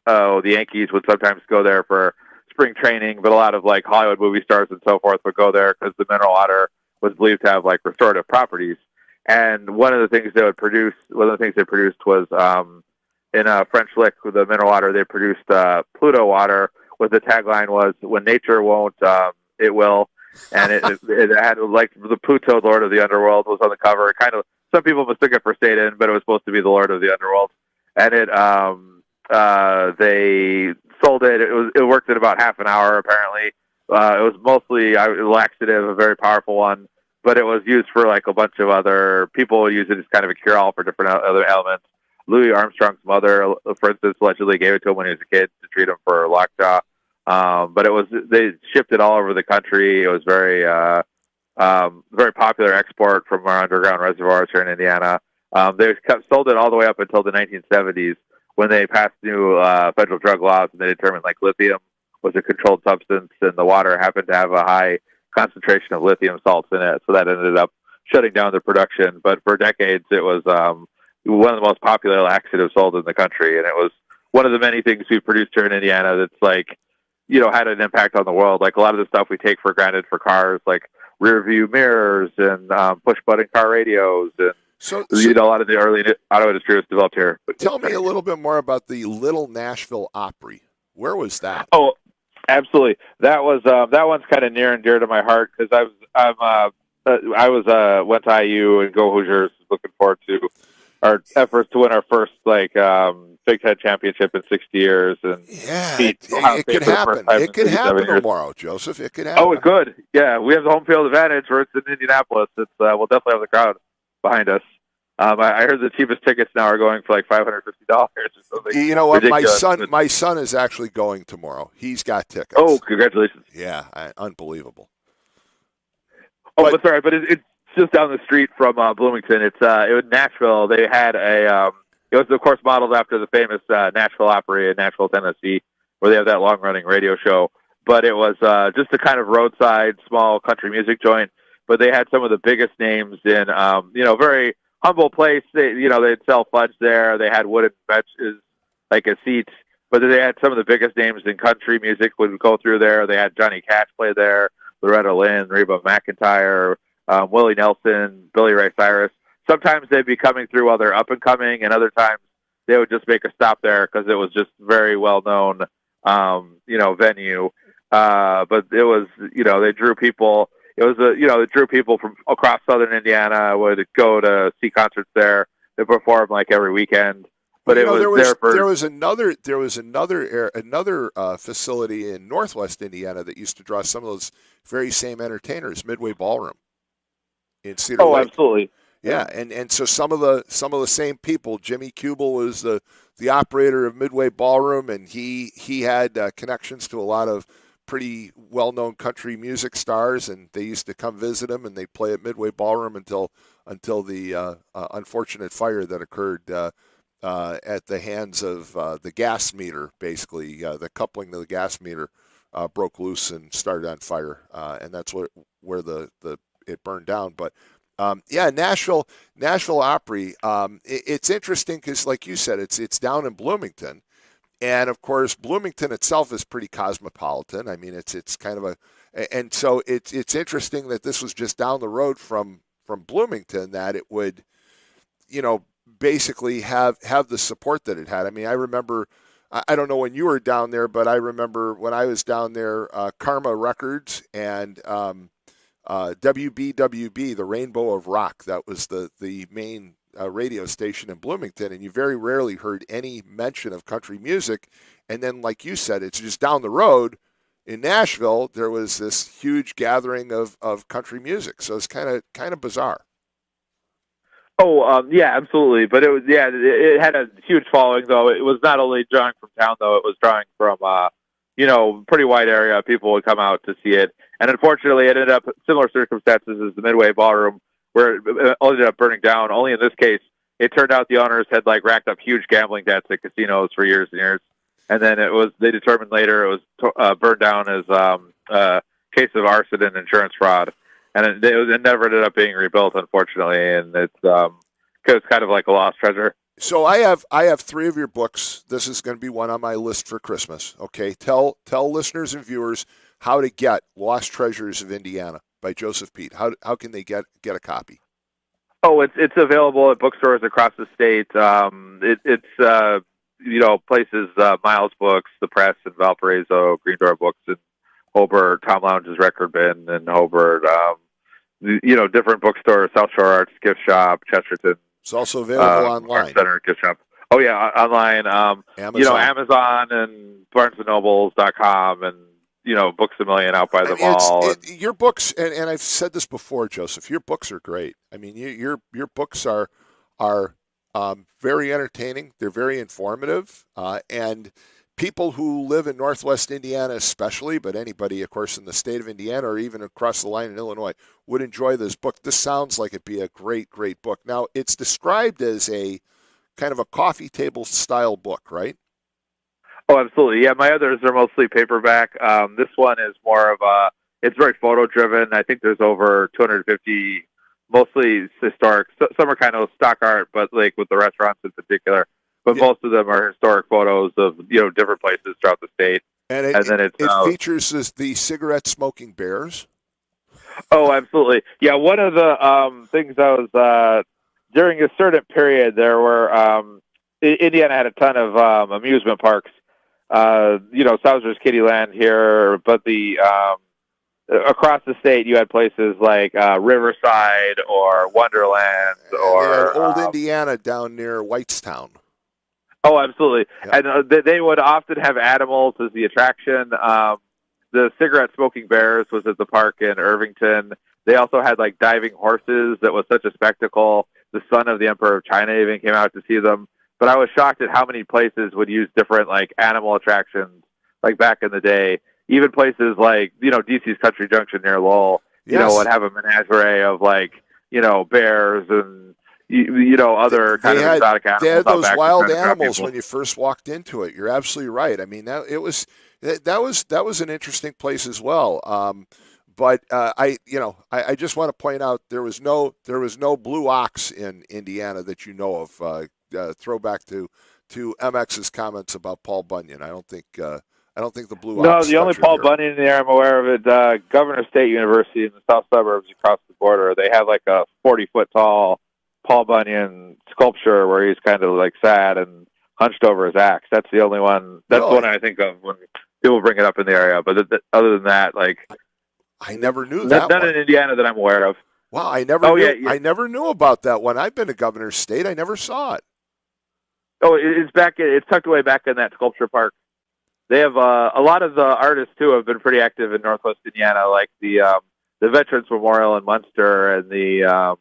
the Yankees would sometimes go there for spring training, but a lot of like Hollywood movie stars and so forth would go there because the mineral water was believed to have like restorative properties. And one of the things they produced was in a French lick with the mineral water, they produced Pluto water, where the tagline was, "When nature won't, it will." And it had like the Pluto, Lord of the Underworld, was on the cover. It kind of, some people mistook it for Satan, but it was supposed to be the Lord of the Underworld. And they sold it. It worked in about half an hour, apparently. It was mostly laxative, a very powerful one, but it was used for like a bunch of other people would use it as kind of a cure-all for different other ailments. Louis Armstrong's mother, for instance, allegedly gave it to him when he was a kid to treat him for lockjaw. But they shipped it all over the country. It was very popular export from our underground reservoirs here in Indiana. They sold it all the way up until the 1970s when they passed new federal drug laws, and they determined like lithium was a controlled substance, and the water happened to have a high concentration of lithium salts in it, so that ended up shutting down the production. But for decades, it was one of the most popular laxatives sold in the country, and it was one of the many things we produced here in Indiana that's like, you know, had an impact on the world. Like a lot of the stuff we take for granted for cars, like rear view mirrors and push button car radios, and a lot of the early auto industry was developed here. But tell me a little bit more about the Little Nashville Opry. Where was that? Oh, absolutely. That was that one's kind of near and dear to my heart because went to IU and Go Hoosiers. Looking forward to our efforts to win our first Big Ten championship in 60 years. And it could happen. It could happen tomorrow, Joseph. It could happen. Oh, it could. Yeah, we have the home field advantage. Where it's in Indianapolis. We'll definitely have the crowd behind us. I heard the cheapest tickets now are going for like $550 or something. You know what? Ridiculous. My son is actually going tomorrow. He's got tickets. Oh, congratulations! Yeah, unbelievable. Oh, but sorry, but it's just down the street from Bloomington. It was Nashville. They had it was of course modeled after the famous Nashville Opry in Nashville, Tennessee, where they have that long-running radio show. But it was just a kind of roadside, small country music joint. But they had some of the biggest names in, very humble place. They'd sell fudge there. They had wooden benches, like a seat. But they had some of the biggest names in country music would go through there. They had Johnny Cash play there, Loretta Lynn, Reba McEntire, Willie Nelson, Billy Ray Cyrus. Sometimes they'd be coming through while they're up and coming, and other times they would just make a stop there because it was just very well known, venue. But it was, they drew people. It was it drew people from across southern Indiana would go to see concerts there. They perform like every weekend. But there was another facility in Northwest Indiana that used to draw some of those very same entertainers, Midway Ballroom in Cedar Lake. Oh, absolutely. Yeah, and so some of the same people. Jimmy Kubel was the operator of Midway Ballroom, and he had connections to a lot of pretty well-known country music stars, and they used to come visit him, and they play at Midway Ballroom until the unfortunate fire that occurred at the hands of the gas meter. Basically, the coupling to the gas meter broke loose and started on fire, and that's where it burned down. But Nashville Opry. It's interesting because, like you said, it's down in Bloomington. And of course, Bloomington itself is pretty cosmopolitan. I mean, it's kind of and so it's interesting that this was just down the road from Bloomington, that it would, basically have the support that it had. I mean, I remember, I don't know when you were down there, but I remember when I was down there, Karma Records and WBWB, the Rainbow of Rock, that was the main radio station in Bloomington, and you very rarely heard any mention of country music. And then, like you said, it's just down the road in Nashville, there was this huge gathering of country music. So it's kind of bizarre. Oh, yeah, absolutely. But it had a huge following, though. It was not only drawing from town, though. It was drawing from, pretty wide area. People would come out to see it. And unfortunately, it ended up similar circumstances as the Midway Ballroom, where it ended up burning down. Only in this case, it turned out the owners had racked up huge gambling debts at casinos for years and years. And then they determined later it was burned down as a case of arson and insurance fraud. And it never ended up being rebuilt, unfortunately. And it's kind of like a lost treasure. So I have 3 of your books. This is going to be one on my list for Christmas. Okay, tell listeners and viewers how to get Lost Treasures of Indiana by Joseph Pete. How can they get a copy? Oh, it's available at bookstores across the state. It's places, Miles Books, The Press in Valparaiso, Green Door Books in Hobart, Tom Lounge's Record Bin in Hobart. Different bookstores, South Shore Arts Gift Shop, Chesterton. It's also available online. Arts Center Gift Shop. Oh yeah, online. Amazon. Amazon and BarnesandNobles.com and Books A Million out by the mall. Your books, and I've said this before, Joseph. Your books are great. I mean, your books are very entertaining. They're very informative, and people who live in Northwest Indiana, especially, but anybody, of course, in the state of Indiana or even across the line in Illinois, would enjoy this book. This sounds like it'd be a great, great book. Now, it's described as a kind of a coffee table style book, right? Oh, absolutely. Yeah, my others are mostly paperback. This one is more of it's very photo driven. I think there's over 250, mostly historic. Some are kind of stock art, but with the restaurants in particular. But most of them are historic photos of different places throughout the state. And then it features the cigarette smoking bears. Oh, absolutely. Yeah, one of the things I was during a certain period, there were Indiana had a ton of amusement parks. Souser's Kittyland here, but the across the state you had places like Riverside or Wonderland or Old Indiana down near Whitestown. Oh, absolutely. Yep. And they would often have animals as the attraction. The cigarette smoking bears was at the park in Irvington. They also had diving horses that was such a spectacle. The son of the Emperor of China even came out to see them. But I was shocked at how many places would use different animal attractions back in the day. Even places like DC's Country Junction near Lowell, would have a menagerie of bears and other kind of exotic animals. They had those wild animals when you first walked into it. You're absolutely right. I mean, that was an interesting place as well. But I just want to point out there was no blue ox in Indiana that you know of. Throwback to MX's comments about Paul Bunyan. I don't think the blue ox. No, the only Paul Bunyan there I'm aware of it. Governor State University in the south suburbs across the border. They have a 40-foot tall Paul Bunyan sculpture where he's kind of sad and hunched over his axe. That's the only one. That's the one I think of when people bring it up in the area. But other than that, I never knew that. None in Indiana that I'm aware of. Wow, I never knew about that one. I've been to Governor's State. I never saw it. Oh, it's tucked away back in that sculpture park. They have a lot of the artists too have been pretty active in Northwest Indiana, like the Veterans Memorial in Munster and a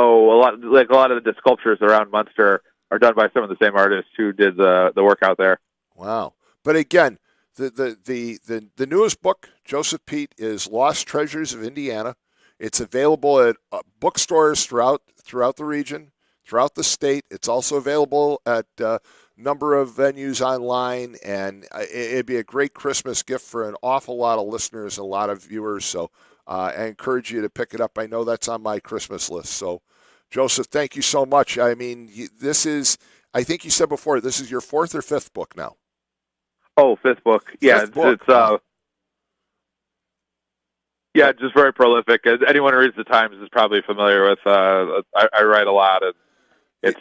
lot of the sculptures around Munster are done by some of the same artists who did the work out there. Wow! But again, the newest book, Joseph Pete, is Lost Treasures of Indiana. It's available at bookstores throughout the region, throughout the state. It's also available at a number of venues online, and it'd be a great Christmas gift for an awful lot of listeners, a lot of viewers. So I encourage you to pick it up. I know that's on my Christmas list. So, Joseph, thank you so much. I mean, I think you said before, this is your 4th or 5th book now. Oh, fifth book. Yeah, Fifth book. Yeah, just very prolific. Anyone who reads the Times is probably familiar with. I write a lot, and it's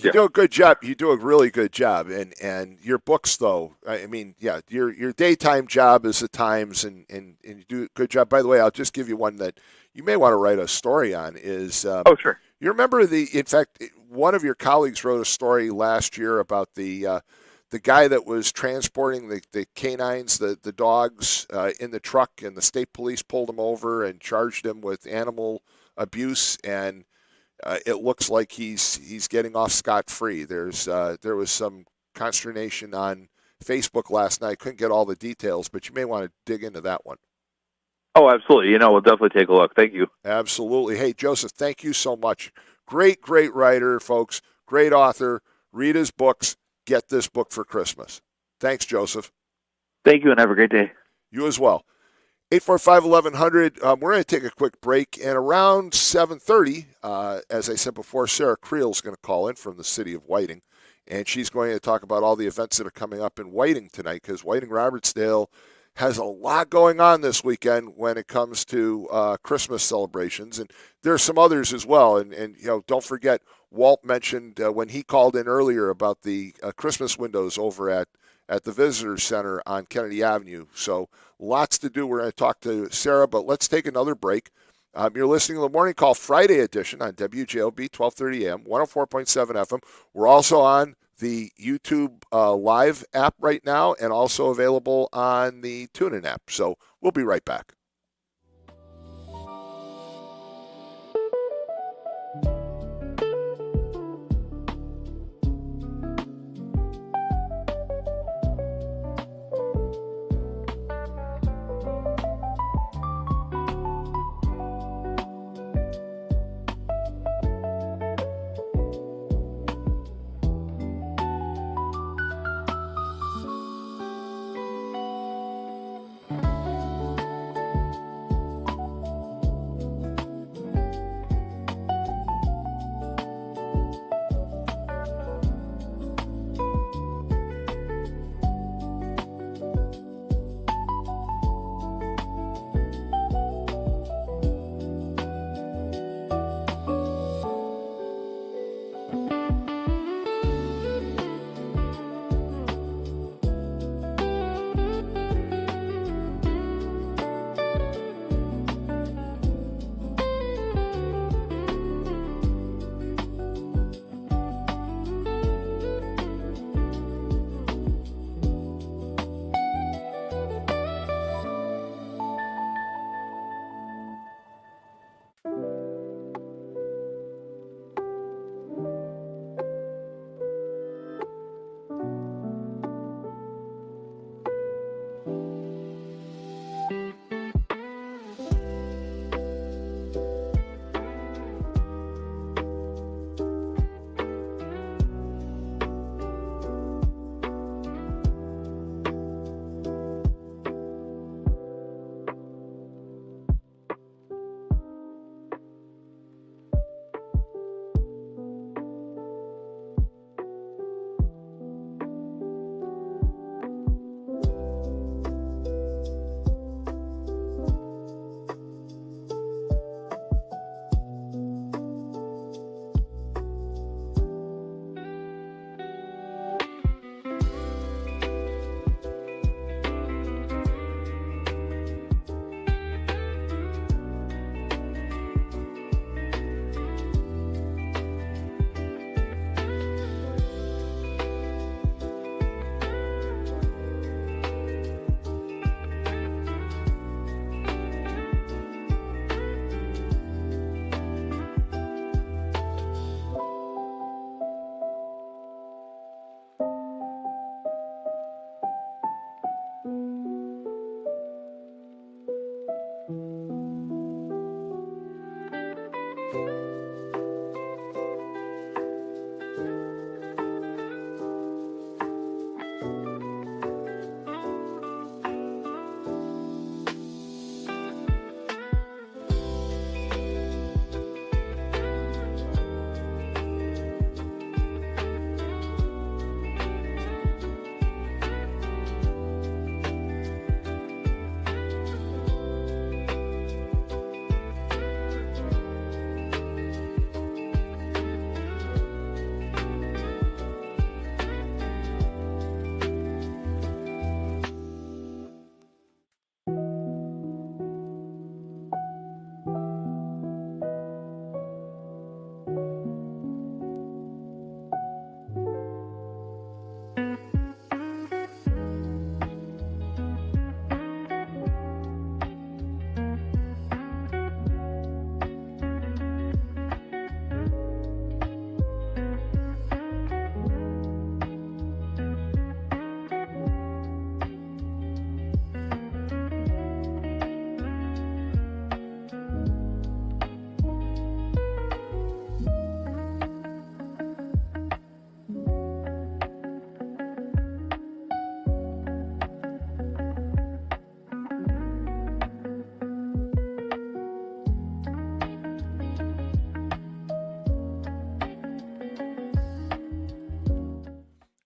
You do a good job. You do a really good job, and your books, though. I mean, yeah, your daytime job is the Times, and you do a good job. By the way, I'll just give you one that you may want to write a story on. Is oh, sure. You remember in fact, one of your colleagues wrote a story last year about the guy that was transporting the canines, the dogs, in the truck, and the state police pulled him over and charged him with animal abuse, and it looks like he's getting off scot-free. There was some consternation on Facebook last night. Couldn't get all the details, but you may want to dig into that one. Oh, absolutely. We'll definitely take a look. Thank you. Absolutely. Hey, Joseph, thank you so much. Great writer, folks. Great author. Read his books. Get this book for Christmas. Thanks, Joseph. Thank you, and have a great day. You as well. 845-1100. We're going to take a quick break, and around 7:30, as I said before, Sarah Creel is going to call in from the city of Whiting, and she's going to talk about all the events that are coming up in Whiting tonight, because Whiting-Robertsdale has a lot going on this weekend when it comes to Christmas celebrations, and there are some others as well. And don't forget, Walt mentioned when he called in earlier about the Christmas windows over at the Visitor Center on Kennedy Avenue. So lots to do. We're going to talk to Sarah, but let's take another break. You're listening to the Morning Call Friday edition on WJOB 1230 AM, 104.7 FM. We're also on the YouTube Live app right now, and also available on the TuneIn app. So we'll be right back.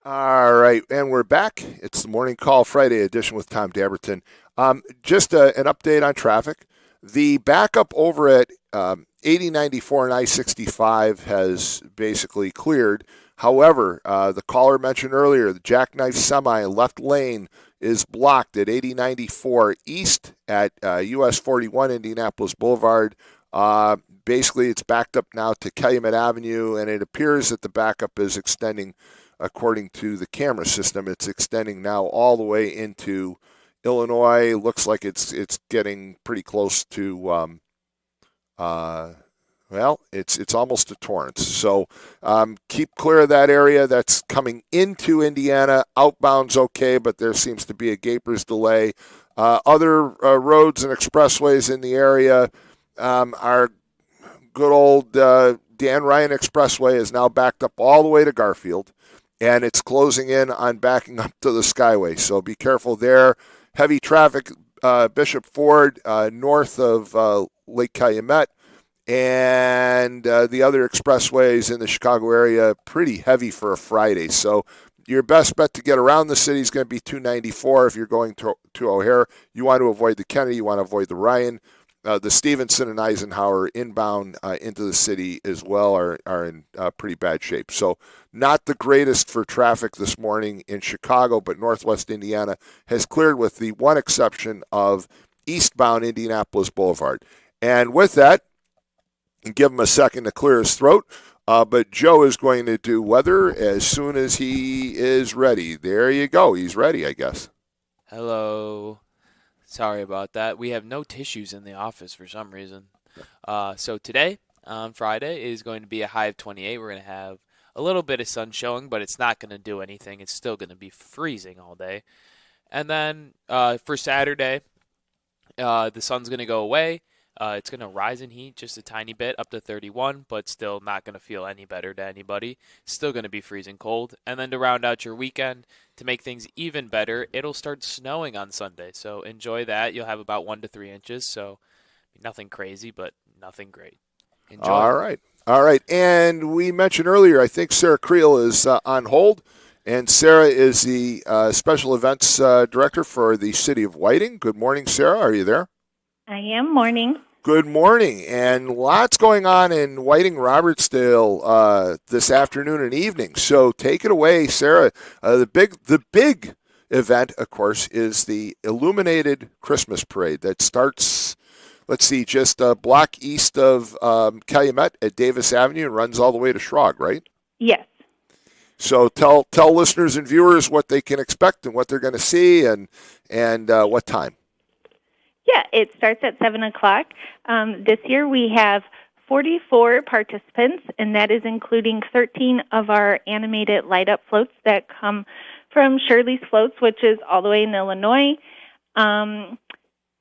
All right, and we're back. It's the Morning Call Friday edition with Tom Dabertin. Just an update on traffic. The backup over at 8094 and I-65 has basically cleared. However, the caller mentioned earlier, the jackknife semi left lane is blocked at 8094 east at US 41 Indianapolis Boulevard. Basically, it's backed up now to Calumet Avenue, and it appears that the backup is extending. According to the camera system, it's extending now all the way into Illinois. Looks like it's getting pretty close to, it's almost to Torrance. So keep clear of that area. That's coming into Indiana. Outbound's okay, but there seems to be a gaper's delay. Other roads and expressways in the area, our good old Dan Ryan Expressway is now backed up all the way to Garfield. And it's closing in on backing up to the Skyway. So be careful there. Heavy traffic, Bishop Ford, north of Lake Calumet, and the other expressways in the Chicago area, pretty heavy for a Friday. So your best bet to get around the city is going to be 294 if you're going to O'Hare. You want to avoid the Kennedy. You want to avoid the Ryan. The Stevenson and Eisenhower inbound into the city as well are in pretty bad shape. So not the greatest for traffic this morning in Chicago, but Northwest Indiana has cleared with the one exception of eastbound Indianapolis Boulevard. And with that, give him a second to clear his throat, but Joe is going to do weather as soon as he is ready. There you go. He's ready, I guess. Hello. Sorry about that. We have no tissues in the office for some reason. So today, on Friday, is going to be a high of 28. We're going to have a little bit of sun showing, but it's not going to do anything. It's still going to be freezing all day. And then for Saturday, the sun's going to go away. It's going to rise in heat just a tiny bit, up to 31, but still not going to feel any better to anybody. Still going to be freezing cold. And then to round out your weekend, to make things even better, it'll start snowing on Sunday. So enjoy that. You'll have about 1 to 3 inches. So nothing crazy, but nothing great. Enjoy. All right. And we mentioned earlier, I think Sarah Creel is on hold. And Sarah is the special events director for the city of Whiting. Good morning, Sarah. Are you there? I am. Morning. Good morning, and lots going on in Whiting Robertsdale this afternoon and evening. So take it away, Sarah. The big event, of course, is the Illuminated Christmas Parade that starts, just a block east of Calumet at Davis Avenue and runs all the way to Schrog, right? Yes. So tell listeners and viewers what they can expect and what they're going to see and what time. Yeah, it starts at 7 o'clock. This year we have 44 participants, and that is including 13 of our animated light-up floats that come from Shirley's Floats, which is all the way in Illinois.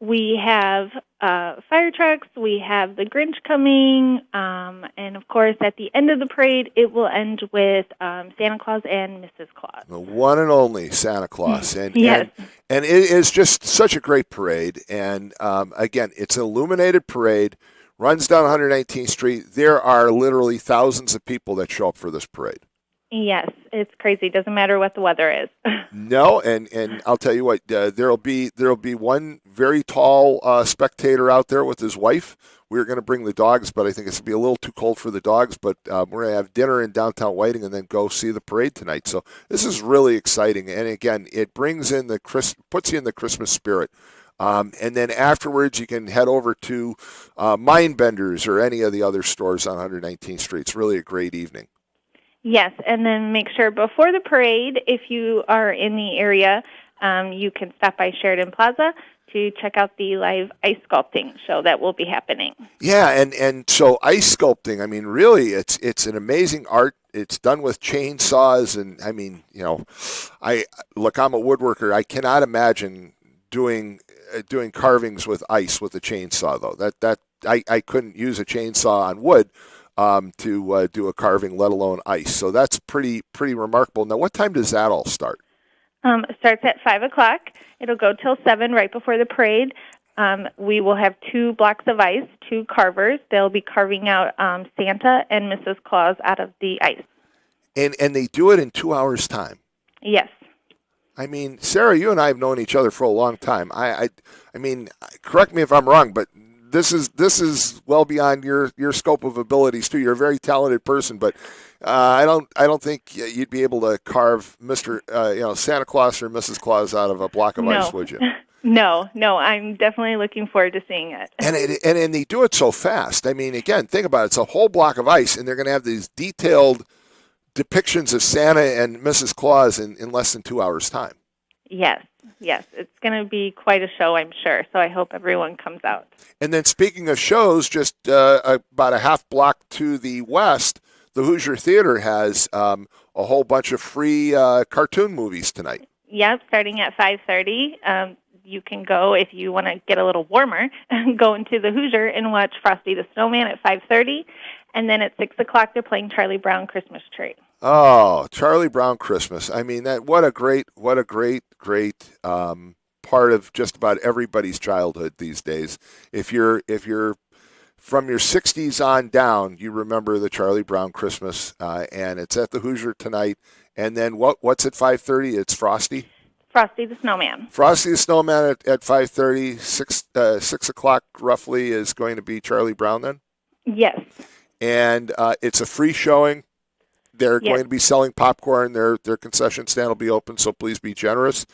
We have fire trucks. We have the Grinch coming. And, of course, at the end of the parade, it will end with Santa Claus and Mrs. Claus. The one and only Santa Claus. And, yes. And it is just such a great parade. And, again, it's an illuminated parade, runs down 119th Street. There are literally thousands of people that show up for this parade. Yes, it's crazy. Doesn't matter what the weather is. No, and I'll tell you what, there'll be one very tall spectator out there with his wife. We're going to bring the dogs, but I think it's going to be a little too cold for the dogs. But we're going to have dinner in downtown Whiting and then go see the parade tonight. So this is really exciting. And again, it brings in puts you in the Christmas spirit. And then afterwards, you can head over to Mindbenders or any of the other stores on 119th Street. It's really a great evening. Yes, and then make sure before the parade, if you are in the area, you can stop by Sheridan Plaza to check out the live ice sculpting show that will be happening. Yeah, and so ice sculpting, I mean, really, it's an amazing art. It's done with chainsaws, and I mean, I'm a woodworker. I cannot imagine doing carvings with ice with a chainsaw, though. That I couldn't use a chainsaw on wood. To do a carving, let alone ice. So that's pretty remarkable. Now, what time does that all start? It starts at 5 o'clock. It'll go till 7 right before the parade. We will have 2 blocks of ice, 2 carvers. They'll be carving out Santa and Mrs. Claus out of the ice. And they do it in 2 hours' time. Yes. I mean, Sarah, you and I have known each other for a long time. I mean, correct me if I'm wrong, but this is well beyond your scope of abilities too. You're a very talented person, but I don't think you'd be able to carve Santa Claus or Mrs. Claus out of a block of ice, would you? No, I'm definitely looking forward to seeing it. And they do it so fast. I mean, again, think about it. It's a whole block of ice, and they're going to have these detailed depictions of Santa and Mrs. Claus in less than 2 hours' time. Yes. It's going to be quite a show, I'm sure. So I hope everyone comes out. And then speaking of shows, just about a half block to the west, the Hoosier Theater has a whole bunch of free cartoon movies tonight. Yep, starting at 5:30. You can go, if you want to get a little warmer, go into the Hoosier and watch Frosty the Snowman at 5:30. And then at 6 o'clock, they're playing Charlie Brown Christmas Tree. Oh, Charlie Brown Christmas. I mean, what a great part of just about everybody's childhood these days. If you're from your 60s on down, you remember the Charlie Brown Christmas, and it's at the Hoosier tonight. And then what's at 5:30? It's Frosty the Snowman. Frosty the Snowman at 5:30. 6 o'clock roughly is going to be Charlie Brown then? Yes. And it's a free showing. They're going to be selling popcorn. Their concession stand will be open, so please be generous.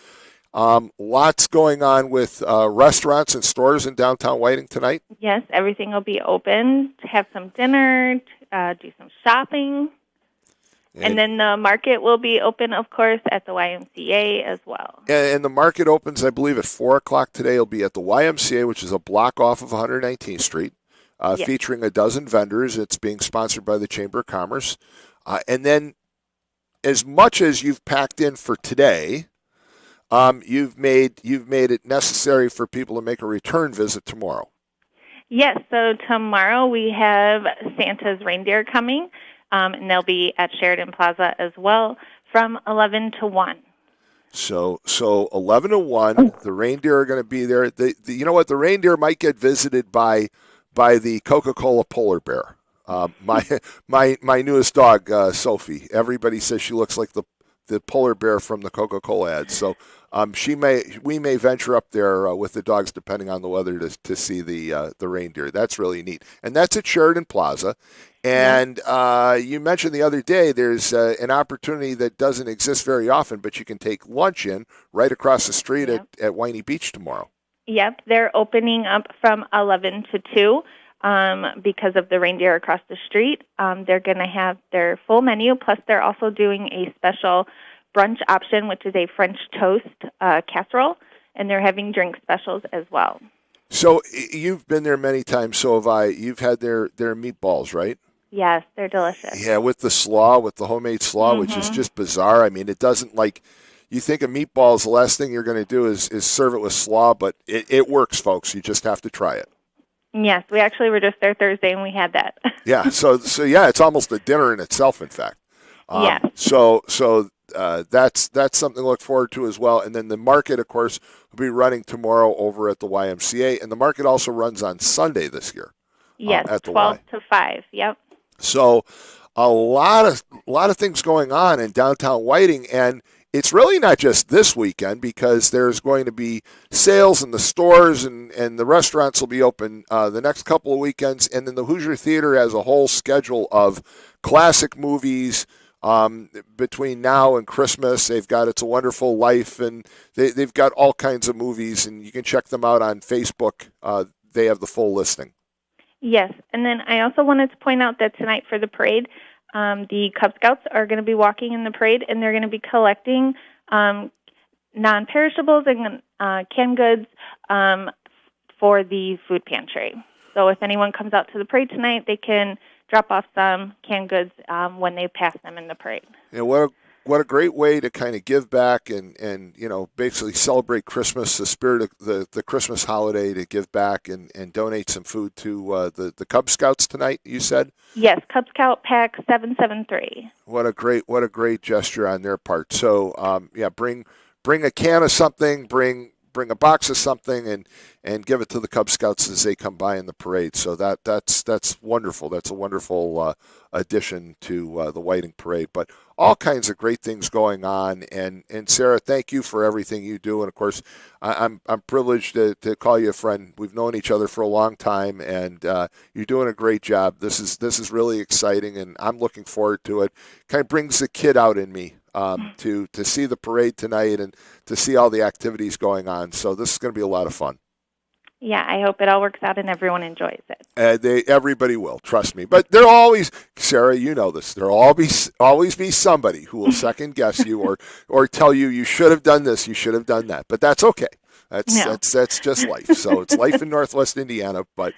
Lots going on with restaurants and stores in downtown Whiting tonight. Yes, everything will be open to have some dinner, do some shopping. And then the market will be open, of course, at the YMCA as well. And the market opens, I believe, at 4 o'clock today. It'll be at the YMCA, which is a block off of 119th Street, featuring a dozen vendors. It's being sponsored by the Chamber of Commerce. And then as much as you've packed in for today, you've made it necessary for people to make a return visit tomorrow. Yes, so tomorrow we have Santa's reindeer coming. And they'll be at Sheridan Plaza as well from 11 to 1. So 11 to 1, the reindeer are going to be there. You know what? The reindeer might get visited by the Coca-Cola polar bear. My newest dog, Sophie. Everybody says she looks like the polar bear from the Coca-Cola ads. So we may venture up there with the dogs, depending on the weather, to see the reindeer. That's really neat. And that's at Sheridan Plaza. And you mentioned the other day there's an opportunity that doesn't exist very often, but you can take lunch in right across the street at Whitney Beach tomorrow. Yep, they're opening up from 11 to 2 because of the reindeer across the street. They're going to have their full menu, plus they're also doing a special brunch option, which is a French toast casserole, and they're having drink specials as well. So you've been there many times, so have I. You've had their meatballs, right? Yes, they're delicious. Yeah, with the homemade slaw, which is just bizarre. I mean, it doesn't you think of meatballs, the last thing you're going to do is serve it with slaw, but it works, folks. You just have to try it. Yes, we actually were just there Thursday, and we had that. Yeah, so yeah, it's almost a dinner in itself, in fact. Yeah. So that's something to look forward to as well. And then the market, of course, will be running tomorrow over at the YMCA, and the market also runs on Sunday this year. Yes, at the 12 to 5. Yep. So a lot of things going on in downtown Whiting, and it's really not just this weekend because there's going to be sales in the stores and the restaurants will be open the next couple of weekends, and then the Hoosier Theater has a whole schedule of classic movies between now and Christmas. They've got It's a Wonderful Life, and they've got all kinds of movies, and you can check them out on Facebook. They have the full listing. Yes, and then I also wanted to point out that tonight for the parade, the Cub Scouts are going to be walking in the parade, and they're going to be collecting non-perishables and canned goods for the food pantry. So if anyone comes out to the parade tonight, they can drop off some canned goods when they pass them in the parade. Yeah, what a great way to kind of give back and basically celebrate Christmas, the spirit of the Christmas holiday, to give back and donate some food to the Cub Scouts tonight, you said? Yes, Cub Scout Pack 773. What a great gesture on their part. So bring a can of something, bring bring a box of something and give it to the Cub Scouts as they come by in the parade. So that's wonderful. That's a wonderful addition to the Whiting Parade. But all kinds of great things going on. And Sarah, thank you for everything you do. And of course, I'm privileged to call you a friend. We've known each other for a long time, and you're doing a great job. This is really exciting, and I'm looking forward to it. Kind of brings the kid out in me to see the parade tonight and to see all the activities going on. So this is going to be a lot of fun. Yeah, I hope it all works out and everyone enjoys it. Everybody will, trust me. But there'll always, Sarah, you know this. There'll always be somebody who will second guess you or tell you should have done this, you should have done that. But that's okay. That's just life. So it's life in Northwest Indiana. But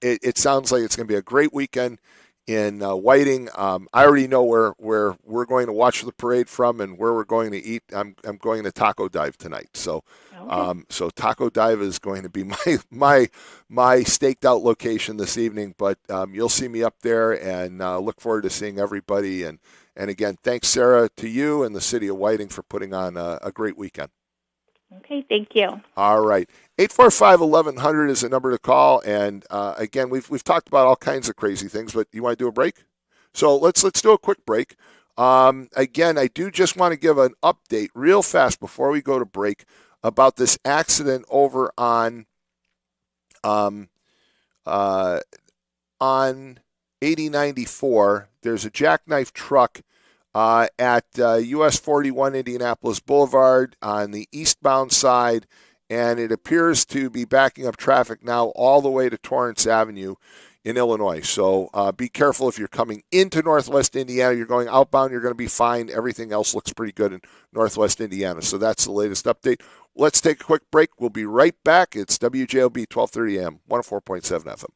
it sounds like it's going to be a great weekend in Whiting. I already know where we're going to watch the parade from and where we're going to eat. I'm going to Taco Dive tonight. So so Taco Dive is going to be my staked out location this evening. But you'll see me up there, and look forward to seeing everybody. And again, thanks, Sarah, to you and the city of Whiting for putting on a great weekend. Okay, thank you. All right. 845-1100 is the number to call. And again, we've talked about all kinds of crazy things, but you want to do a break? So let's do a quick break. Again, I do just want to give an update real fast before we go to break about this accident over on 8094. There's a jackknife truck at US 41 Indianapolis Boulevard on the eastbound side, and it appears to be backing up traffic now all the way to Torrance Avenue in Illinois. So be careful if you're coming into Northwest Indiana. You're going outbound, you're going to be fine. Everything else looks pretty good in Northwest Indiana. So that's the latest update. Let's take a quick break. We'll be right back. It's WJLB 1230 AM, 104.7 FM.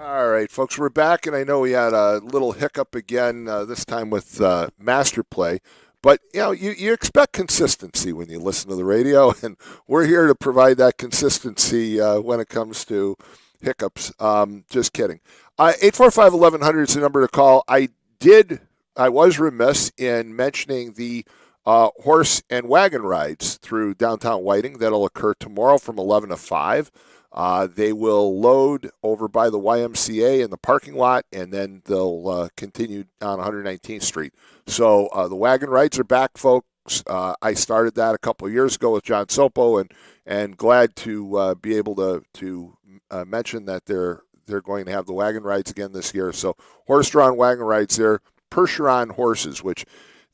All right, folks, we're back, and I know we had a little hiccup again this time with Master Play. But, you expect consistency when you listen to the radio, and we're here to provide that consistency when it comes to hiccups. Just kidding. 845-1100 is the number to call. I was remiss in mentioning the horse and wagon rides through downtown Whiting that'll occur tomorrow from 11 to 5. They will load over by the YMCA in the parking lot, and then they'll continue on 119th Street. So the wagon rides are back, folks. I started that a couple of years ago with John Sopo, and glad to be able to mention that they're going to have the wagon rides again this year. So horse-drawn wagon rides there, Percheron horses, which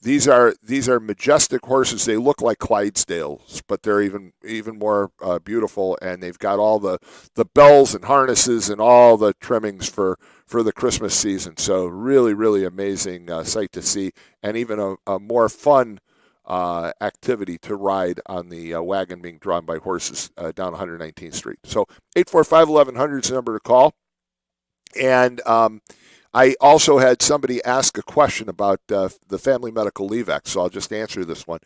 these are majestic horses. They look like Clydesdales, but they're even more beautiful, and they've got all the bells and harnesses and all the trimmings for the Christmas season. So really, really amazing sight to see, and even a more fun activity to ride on the wagon being drawn by horses down 119th Street. So 845-1100 is the number to call. And I also had somebody ask a question about the Family Medical Leave Act, so I'll just answer this one.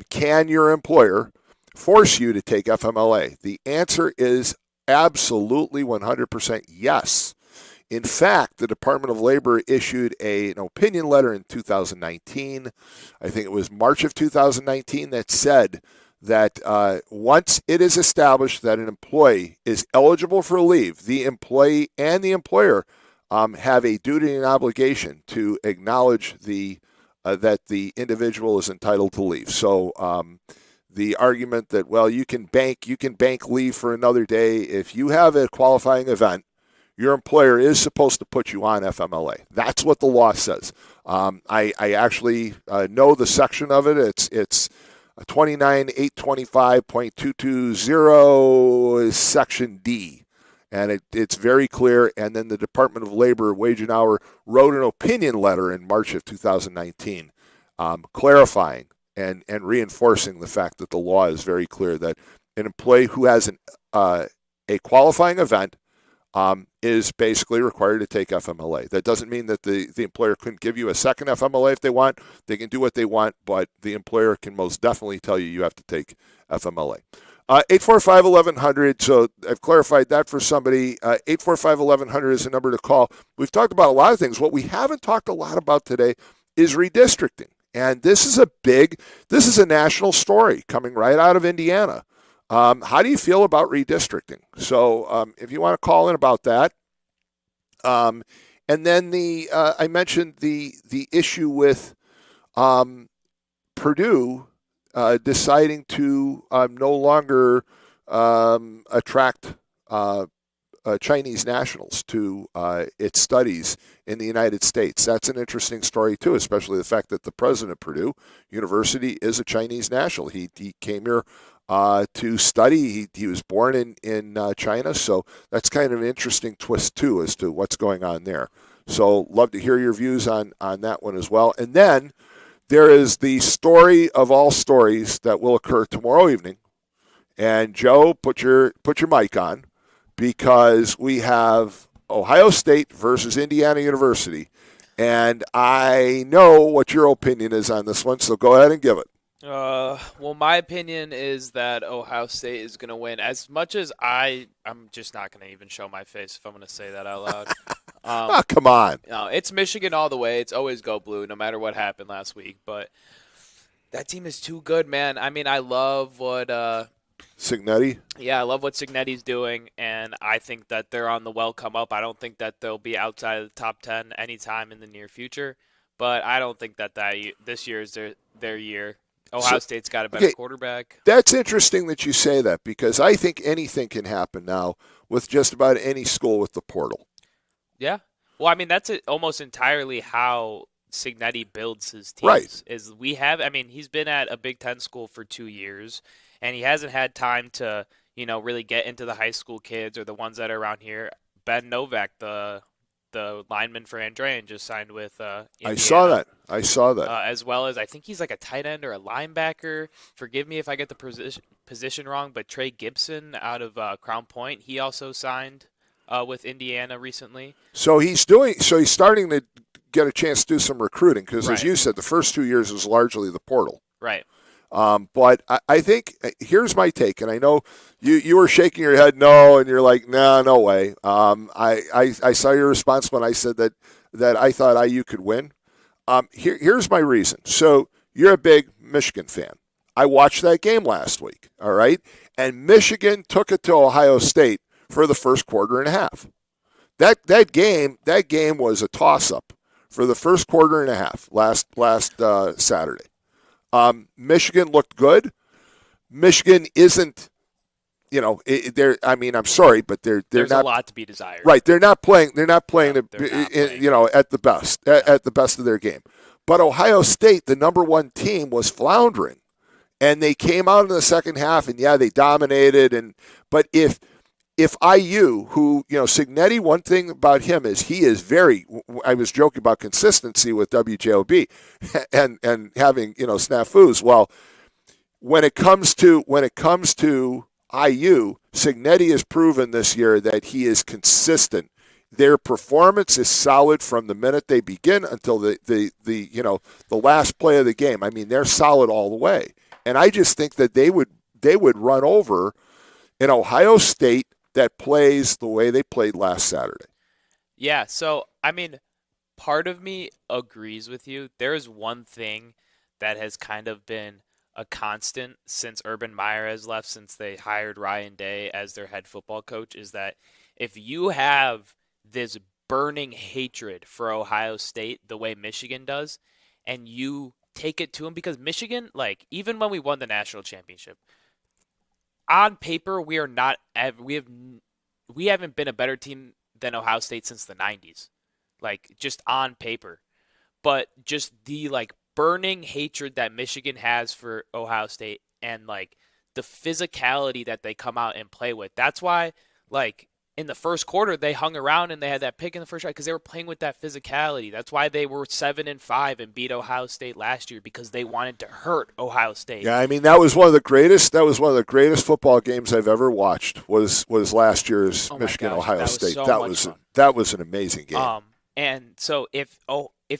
Can your employer force you to take FMLA? The answer is absolutely 100% yes. In fact, the Department of Labor issued an opinion letter in 2019, I think it was March of 2019, that said that once it is established that an employee is eligible for leave, the employee and the employer have a duty and obligation to acknowledge that the individual is entitled to leave. So the argument that, well, you can bank leave for another day, if you have a qualifying event, your employer is supposed to put you on FMLA. That's what the law says. I actually know the section of it. It's 29825.220 is Section D. And it's very clear. And then the Department of Labor, Wage and Hour, wrote an opinion letter in March of 2019 clarifying and reinforcing the fact that the law is very clear that an employee who has a qualifying event is basically required to take FMLA. That doesn't mean that the employer couldn't give you a second FMLA if they want. They can do what they want, but the employer can most definitely tell you have to take FMLA. 845-1100, so I've clarified that for somebody. 845-1100 is the number to call. We've talked about a lot of things. What we haven't talked a lot about today is redistricting. And this is a national story coming right out of Indiana. How do you feel about redistricting? So if you want to call in about that. And then I mentioned the issue with Purdue deciding to no longer attract Chinese nationals to its studies in the United States. That's an interesting story, too, especially the fact that the president of Purdue University is a Chinese national. He came here to study. He was born in China, so that's kind of an interesting twist, too, as to what's going on there. So love to hear your views on that one as well. And then there is the story of all stories that will occur tomorrow evening. And Joe, put your mic on, because we have Ohio State versus Indiana University. And I know what your opinion is on this one, so go ahead and give it. Well, my opinion is that Ohio State is going to win. As much as I'm just not going to even show my face if I'm going to say that out loud. Come on. No, it's Michigan all the way. It's always go blue, no matter what happened last week. But that team is too good, man. I mean, I love what Cignetti? Yeah, I love what Cignetti's doing, and I think that they're on the well come up. I don't think that they'll be outside of the top 10 anytime in the near future, but I don't think that this year is their year. Ohio State's got a better quarterback. That's interesting that you say that, because I think anything can happen now with just about any school with the portal. Yeah. Well, I mean, that's almost entirely how Cignetti builds his teams. Right. He's been at a Big Ten school for 2 years, and he hasn't had time to, really get into the high school kids or the ones that are around here. Ben Novak, the lineman for Andrean, just signed with Indiana. I saw that. As well as, I think he's like a tight end or a linebacker. Forgive me if I get the position wrong, but Trey Gibson out of Crown Point, he also signed with Indiana recently. So he's starting to get a chance to do some recruiting because, as you said, the first 2 years was largely the portal. Right. But I think here's my take, and I know you were shaking your head no, and you're like, nah, no way. I saw your response when I said that I thought IU could win. Here's my reason. So you're a big Michigan fan. I watched that game last week, all right? And Michigan took it to Ohio State for the first quarter and a half. That game was a toss-up for the first quarter and a half last Saturday. Michigan looked good. Michigan isn't, I'm sorry, but there's not a lot to be desired. Right, they're not playing at the best of their game. But Ohio State, the number one team, was floundering, and they came out in the second half, and they dominated. But if IU, who Signetti, one thing about him is he is very. I was joking about consistency with WJOB, and having snafus. Well, when it comes to IU, Signetti has proven this year that he is consistent. Their performance is solid from the minute they begin until the last play of the game. I mean, they're solid all the way, and I just think that they would run over an Ohio State that plays the way they played last Saturday. Yeah, so I mean, part of me agrees with you. There is one thing that has kind of been a constant since Urban Meyer has left, since they hired Ryan Day as their head football coach, is that if you have this burning hatred for Ohio State the way Michigan does, and you take it to them, because Michigan, like, even when we won the national championship, on paper we haven't been a better team than Ohio State since the 90s, like, just on paper. But just the burning hatred that Michigan has for Ohio State, and the physicality that they come out and play with, that's why in the first quarter, they hung around and they had that pick in the first round because they were playing with that physicality. That's why they were 7-5 and beat Ohio State last year, because they wanted to hurt Ohio State. Yeah, I mean, that was one of the greatest football games I've ever watched. Was last year's Michigan Ohio State. That was an amazing game. And so if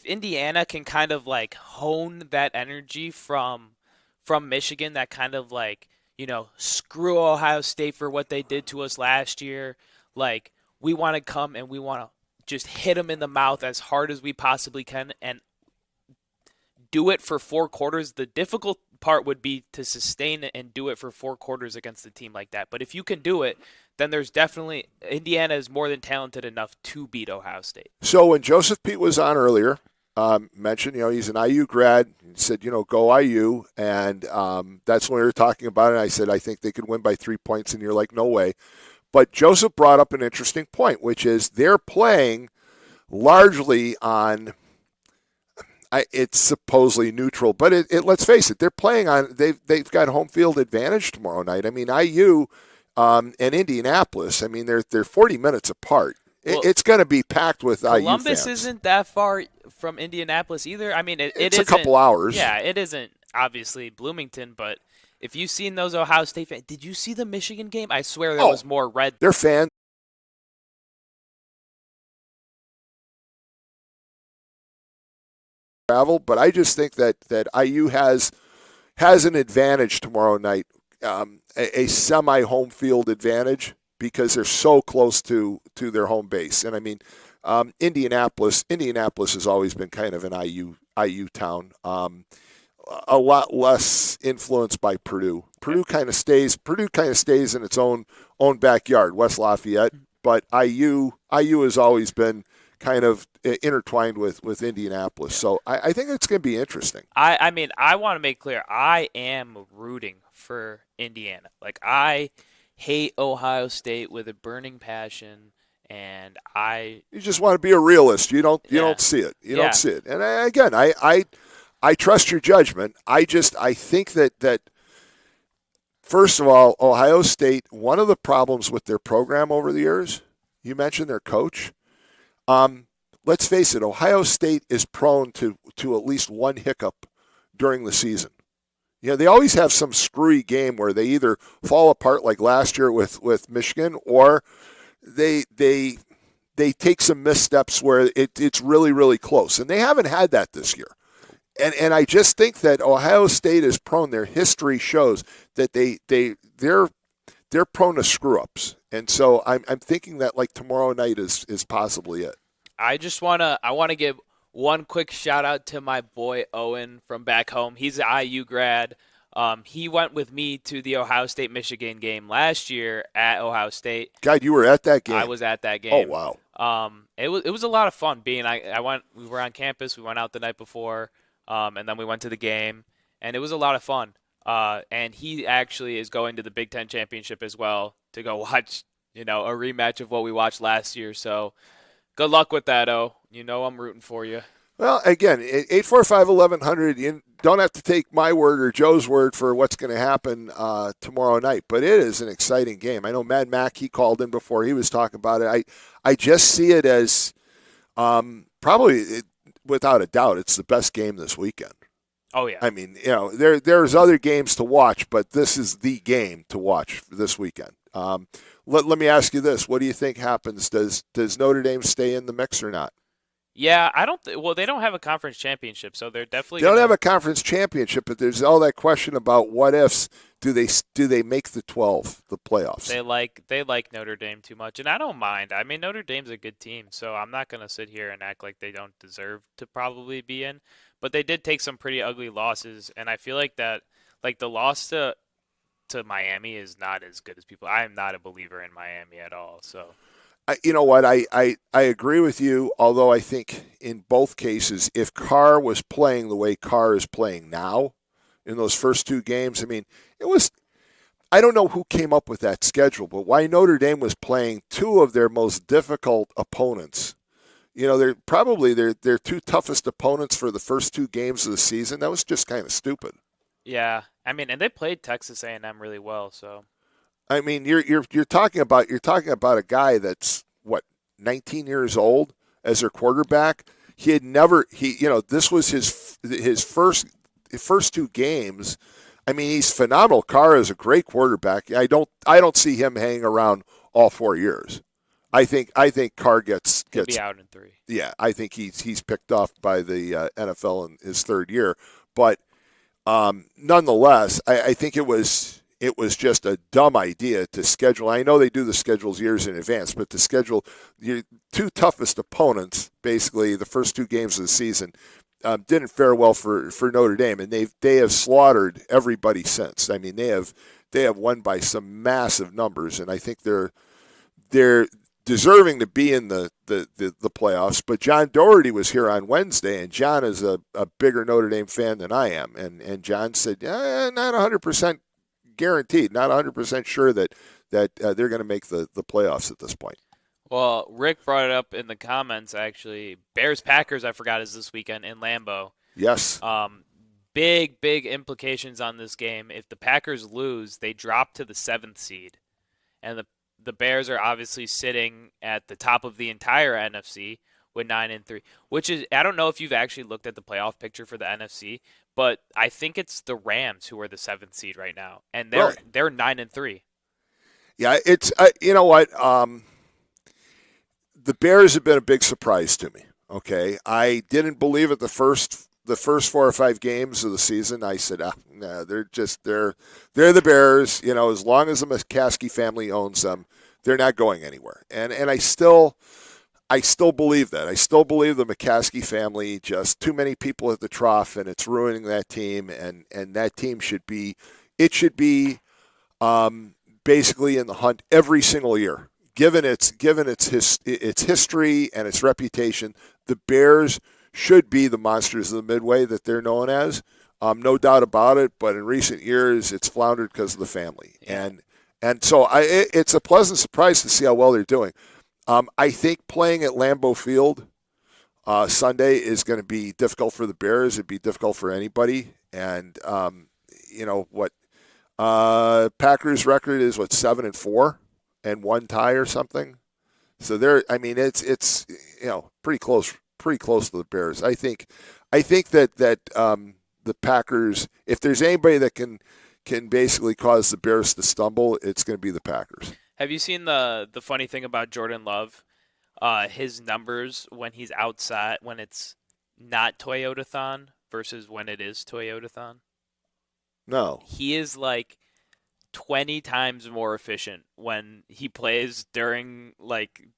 Indiana can kind of hone that energy from Michigan, that kind of screw Ohio State for what they did to us last year. We want to come and we want to just hit them in the mouth as hard as we possibly can and do it for 4 quarters. The difficult part would be to sustain it and do it for 4 quarters against a team like that. But if you can do it, then there's definitely – Indiana is more than talented enough to beat Ohio State. So when Joseph Pete was on earlier, mentioned, he's an IU grad. He said, go IU. And that's when we were talking about it. I said, I think they could win by 3 points. And you're like, no way. But Joseph brought up an interesting point, which is they're playing largely on it's supposedly neutral, but let's face it, they're playing on they've got home field advantage tomorrow night. I mean, IU and Indianapolis, I mean, they're 40 minutes apart. Well, it's going to be packed with IU fans. Columbus isn't that far from Indianapolis either. I mean, it's a couple hours. Yeah, it isn't obviously Bloomington, but if you've seen those Ohio State fans, did you see the Michigan game? I swear there was more red. They're fans. Travel, but I just think that IU has an advantage tomorrow night, a semi-home field advantage, because they're so close to their home base. And I mean, Indianapolis has always been kind of an IU town. A lot less influenced by Purdue. Purdue kind of stays in its own backyard, West Lafayette. But IU has always been kind of intertwined with Indianapolis. So I think it's going to be interesting. I mean, I want to make clear, I am rooting for Indiana. I hate Ohio State with a burning passion, and you just want to be a realist. You don't see it. You don't see it. And I trust your judgment. I think that first of all, Ohio State, one of the problems with their program over the years, you mentioned their coach. Let's face it, Ohio State is prone to at least one hiccup during the season. They always have some screwy game where they either fall apart like last year with Michigan, or they take some missteps where it's really, really close. And they haven't had that this year. And I just think that Ohio State is prone. Their history shows that they're prone to screw ups. And so I'm thinking that like tomorrow night is possibly it. I want to give one quick shout out to my boy Owen from back home. He's an IU grad. He went with me to the Ohio State-Michigan game last year at Ohio State. God, you were at that game. I was at that game. Oh wow. It was a lot of fun being. We were on campus. We went out the night before, and then we went to the game, and it was a lot of fun. And he actually is going to the Big Ten Championship as well to go watch, a rematch of what we watched last year. So good luck with that, O. I'm rooting for you. Well, again, 845-1100, you don't have to take my word or Joe's word for what's going to happen tomorrow night, but it is an exciting game. I know Mad Mac, he called in before. He was talking about it. I just see it as without a doubt, it's the best game this weekend. Oh, yeah. I mean, there's other games to watch, but this is the game to watch this weekend. Let me ask you this. What do you think happens? Does Notre Dame stay in the mix or not? Yeah, I don't. Well, they don't have a conference championship, so they're definitely. They don't have a conference championship, but there's all that question about what ifs. Do they make the 12, the playoffs? They like Notre Dame too much, and I don't mind. I mean, Notre Dame's a good team, so I'm not going to sit here and act like they don't deserve to probably be in. But they did take some pretty ugly losses, and I feel like that, like the loss to Miami is not as good as people. I am not a believer in Miami at all. So. You know what? I agree with you, although I think in both cases, if Carr was playing the way Carr is playing now in those first two games, I mean, I don't know who came up with that schedule, but why Notre Dame was playing two of their most difficult opponents. They're probably their two toughest opponents for the first two games of the season. That was just kind of stupid. Yeah, I mean, and they played Texas A&M really well, so. I mean, you're talking about a guy that's 19 years old as their quarterback. He had never this was his first two games. I mean, he's phenomenal. Carr is a great quarterback. I don't see him hanging around all 4 years. I think Carr gets be out in 3. Yeah, I think he's picked off by the NFL in his third year, but nonetheless, I think it was just a dumb idea to schedule. I know they do the schedules years in advance, but to schedule your two toughest opponents, basically the first two games of the season, didn't fare well for Notre Dame, and they have slaughtered everybody since. I mean, they have won by some massive numbers, and I think they're deserving to be in the playoffs. But John Doherty was here on Wednesday, and John is a bigger Notre Dame fan than I am, and John said, not 100% guaranteed, not 100% sure that they're going to make the playoffs at this point. Well, Rick brought it up in the comments, actually. Bears-Packers, I forgot, is this weekend in Lambeau. Yes. Big implications on this game. If the Packers lose, they drop to the 7th seed. And the Bears are obviously sitting at the top of the entire NFC with 9-3, which is, I don't know if you've actually looked at the playoff picture for the NFC, but I think it's the Rams who are the 7th seed right now, and they're 9-3. Yeah, it's you know what, the Bears have been a big surprise to me. Okay, I didn't believe it the first 4 or 5 games of the season. I said, no, they're the Bears. As long as the McCaskey family owns them, they're not going anywhere. And I still believe that. I still believe the McCaskey family, just too many people at the trough, and it's ruining that team. And that team should be basically in the hunt every single year. Given its history and its reputation, the Bears should be the monsters of the Midway that they're known as. No doubt about it. But in recent years, it's floundered because of the family. Yeah. And so it's a pleasant surprise to see how well they're doing. I think playing at Lambeau Field Sunday is going to be difficult for the Bears. It'd be difficult for anybody. And Packers' record is 7-4 and 1 tie or something. So it's pretty close to the Bears. I think that the Packers, if there's anybody that can basically cause the Bears to stumble, it's going to be the Packers. Have you seen the funny thing about Jordan Love? His numbers when he's outside, when it's not Toyotathon versus when it is Toyotathon. No. He is like 20 times more efficient when he plays during like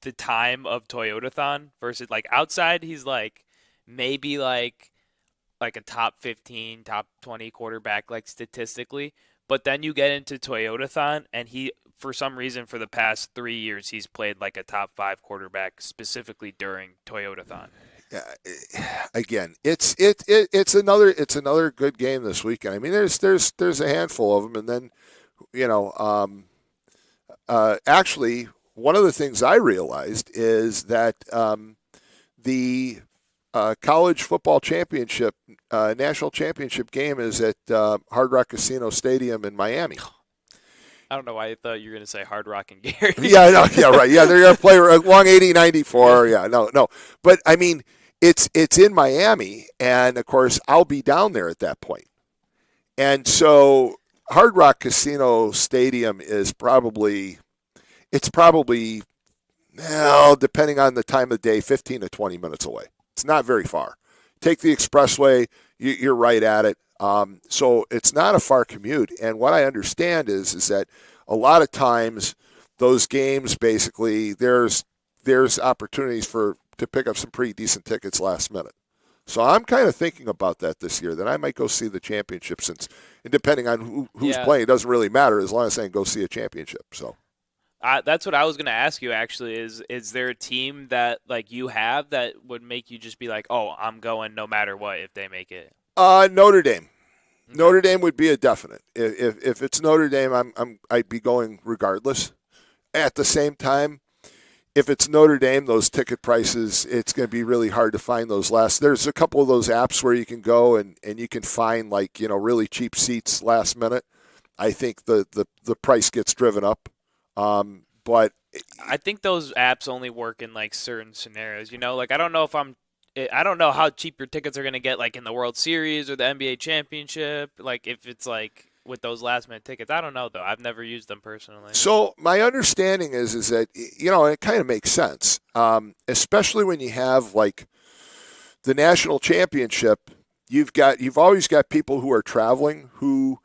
the time of Toyotathon versus like outside he's like maybe like a top 15, top 20 quarterback like statistically, but then you get into Toyotathon and he for some reason for the past 3 years he's played like a top 5 quarterback specifically during Toyotathon. Again, it's another good game this weekend. I mean, there's a handful of them, and then actually one of the things I realized is that the college football championship, national championship game is at Hard Rock Casino Stadium in Miami. I don't know why I thought you were going to say Hard Rock and Gary. Yeah, I know. Yeah, right. Yeah, they're going to play along 80-94. Yeah, no. But, I mean, it's in Miami, and, of course, I'll be down there at that point. And so Hard Rock Casino Stadium is probably, well, depending on the time of day, 15 to 20 minutes away. It's not very far. Take the expressway, you're right at it. So it's not a far commute. And what I understand is that a lot of times those games basically there's opportunities to pick up some pretty decent tickets last minute. So I'm kind of thinking about that this year, that I might go see the championship and depending on who's playing, it doesn't really matter as long as I can go see a championship. So. That's what I was going to ask you, actually, is there a team that like you have that would make you just be like, oh, I'm going no matter what if they make it? Notre Dame. Okay. Notre Dame would be a definite. If it's Notre Dame, I'd be going regardless. At the same time, if it's Notre Dame, those ticket prices, it's going to be really hard to find those last. There's a couple of those apps where you can go and you can find really cheap seats last minute. I think the price gets driven up. But I think those apps only work in like certain scenarios. Like I don't know how cheap your tickets are going to get like in the World Series or the NBA championship. Like if it's like with those last minute tickets, I don't know though. I've never used them personally. So my understanding is that, it kind of makes sense. Especially when you have like the national championship, you've always got people who are traveling who,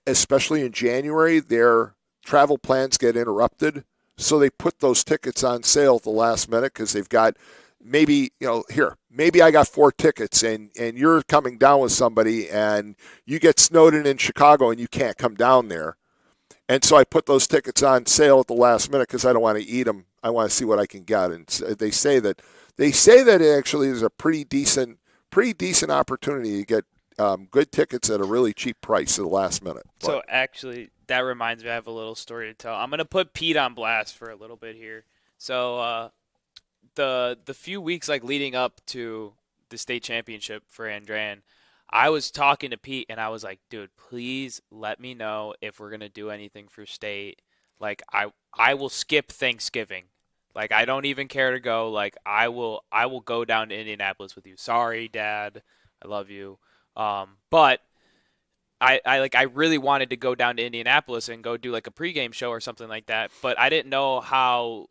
especially in January, their travel plans get interrupted. So they put those tickets on sale at the last minute because they've got maybe I got 4 tickets and you're coming down with somebody and you get snowed in Chicago and you can't come down there. And so I put those tickets on sale at the last minute because I don't want to eat them. I want to see what I can get. And they say that it actually is a pretty decent opportunity to get good tickets at a really cheap price at the last minute. But. So actually, that reminds me, I have a little story to tell. I'm going to put Pete on blast for a little bit here. So the few weeks like leading up to the state championship for Andran, I was talking to Pete and I was like, dude, please let me know if we're going to do anything for state. Like I will skip Thanksgiving. Like I don't even care to go. Like I will go down to Indianapolis with you. Sorry, Dad. I love you. But I really wanted to go down to Indianapolis and go do like a pregame show or something like that, but I didn't know how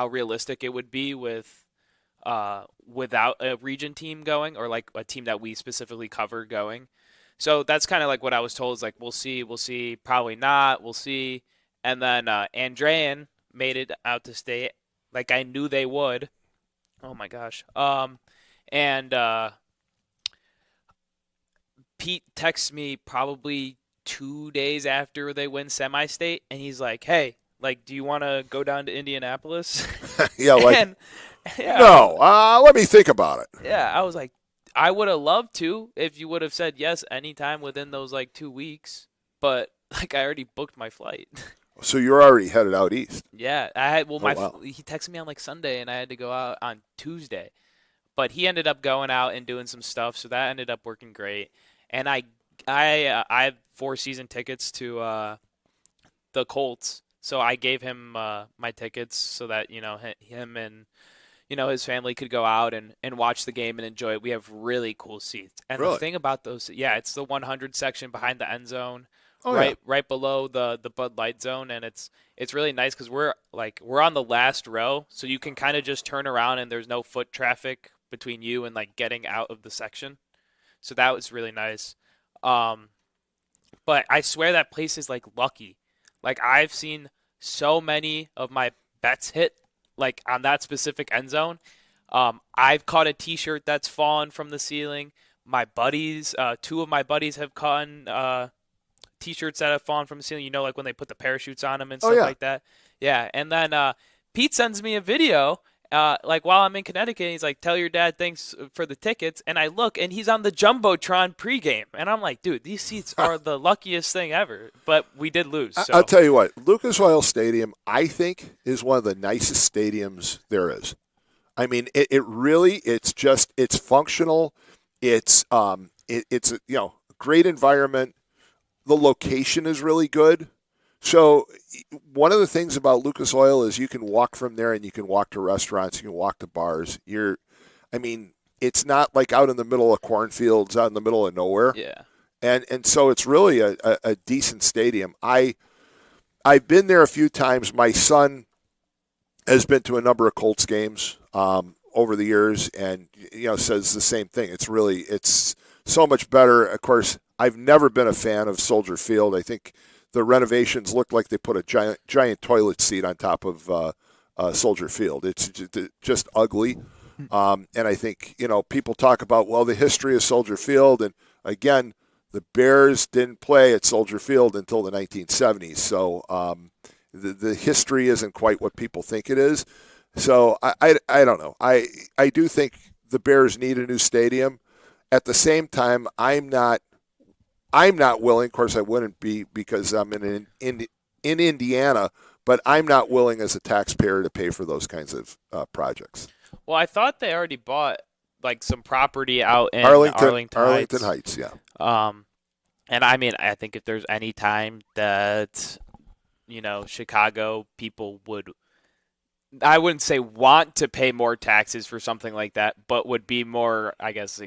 realistic it would be with without a region team going or like a team that we specifically cover going. So that's kind of like what I was told is like we'll see, probably not, we'll see. And then Andrean made it out to state like I knew they would. Oh my gosh. And Pete texts me probably 2 days after they win semi-state, and he's like, "Hey, like, do you want to go down to Indianapolis?" Yeah, like, no. Let me think about it. Yeah, I was like, I would have loved to if you would have said yes anytime within those like 2 weeks, but like I already booked my flight. So you're already headed out east. Yeah, I had. Well, wow. He texted me on like Sunday, and I had to go out on Tuesday, but he ended up going out and doing some stuff, so that ended up working great. And I have 4 season tickets to the Colts, so I gave him my tickets so that him and his family could go out and watch the game and enjoy it. We have really cool seats, and really? The thing about those, it's the 100 section behind the end zone. right below the Bud Light zone, and it's really nice because we're on the last row, so you can kind of just turn around and there's no foot traffic between you and like getting out of the section. So that was really nice. But I swear that place is like lucky. Like I've seen so many of my bets hit like on that specific end zone. I've caught a T-shirt that's fallen from the ceiling. My buddies, two of my buddies have caught T-shirts that have fallen from the ceiling. You know, like when they put the parachutes on them and stuff like that. Yeah, and then Pete sends me a video. Like while I'm in Connecticut, he's like, "Tell your dad thanks for the tickets." And I look, and he's on the jumbotron pregame, and I'm like, "Dude, these seats are the luckiest thing ever." But we did lose. So. I'll tell you what, Lucas Oil Stadium, I think, is one of the nicest stadiums there is. I mean, it really, it's functional. It's a great environment. The location is really good. So one of the things about Lucas Oil is you can walk from there and you can walk to restaurants, you can walk to bars. It's not like out in the middle of cornfields, out in the middle of nowhere. Yeah. And so it's really a decent stadium. I've been there a few times. My son has been to a number of Colts games over the years, and says the same thing. It's so much better. Of course, I've never been a fan of Soldier Field. I think the renovations look like they put a giant toilet seat on top of Soldier Field. It's just ugly. And I think people talk about the history of Soldier Field, and again, the Bears didn't play at Soldier Field until the 1970s. So the history isn't quite what people think it is. So I don't know. I do think the Bears need a new stadium. At the same time, I'm not willing. Of course, I wouldn't be because I'm in Indiana, but I'm not willing as a taxpayer to pay for those kinds of projects. Well, I thought they already bought like some property out in Arlington Heights. Yeah. And I mean, I think if there's any time that Chicago people would, I wouldn't say want to pay more taxes for something like that, but would be more, I guess,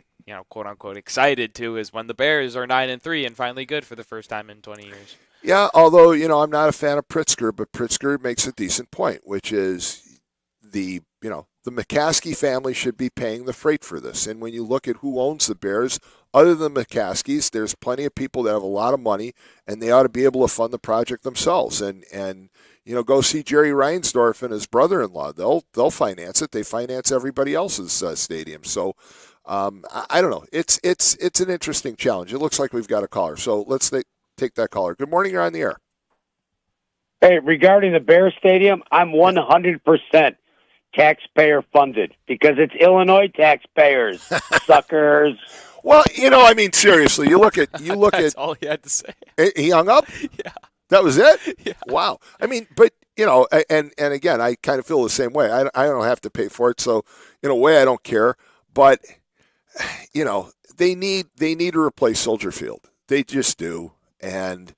quote unquote, excited to, is when the Bears are 9-3 and finally good for the first time in 20 years. Yeah, although I'm not a fan of Pritzker, but Pritzker makes a decent point, which is the McCaskey family should be paying the freight for this. And when you look at who owns the Bears, other than McCaskies, there's plenty of people that have a lot of money, and they ought to be able to fund the project themselves. And go see Jerry Reinsdorf and his brother-in-law. They'll finance it. They finance everybody else's stadium. So I don't know. It's an interesting challenge. It looks like we've got a caller. So let's take that caller. Good morning. You're on the air. Hey, regarding the Bear Stadium, I'm 100% taxpayer funded because it's Illinois taxpayers, suckers. Well, seriously, you look That's all he had to say. He hung up? Yeah. That was it? Yeah. Wow. But and again, I kind of feel the same way. I don't have to pay for it, so in a way I don't care. But they need to replace Soldier Field. They just do. And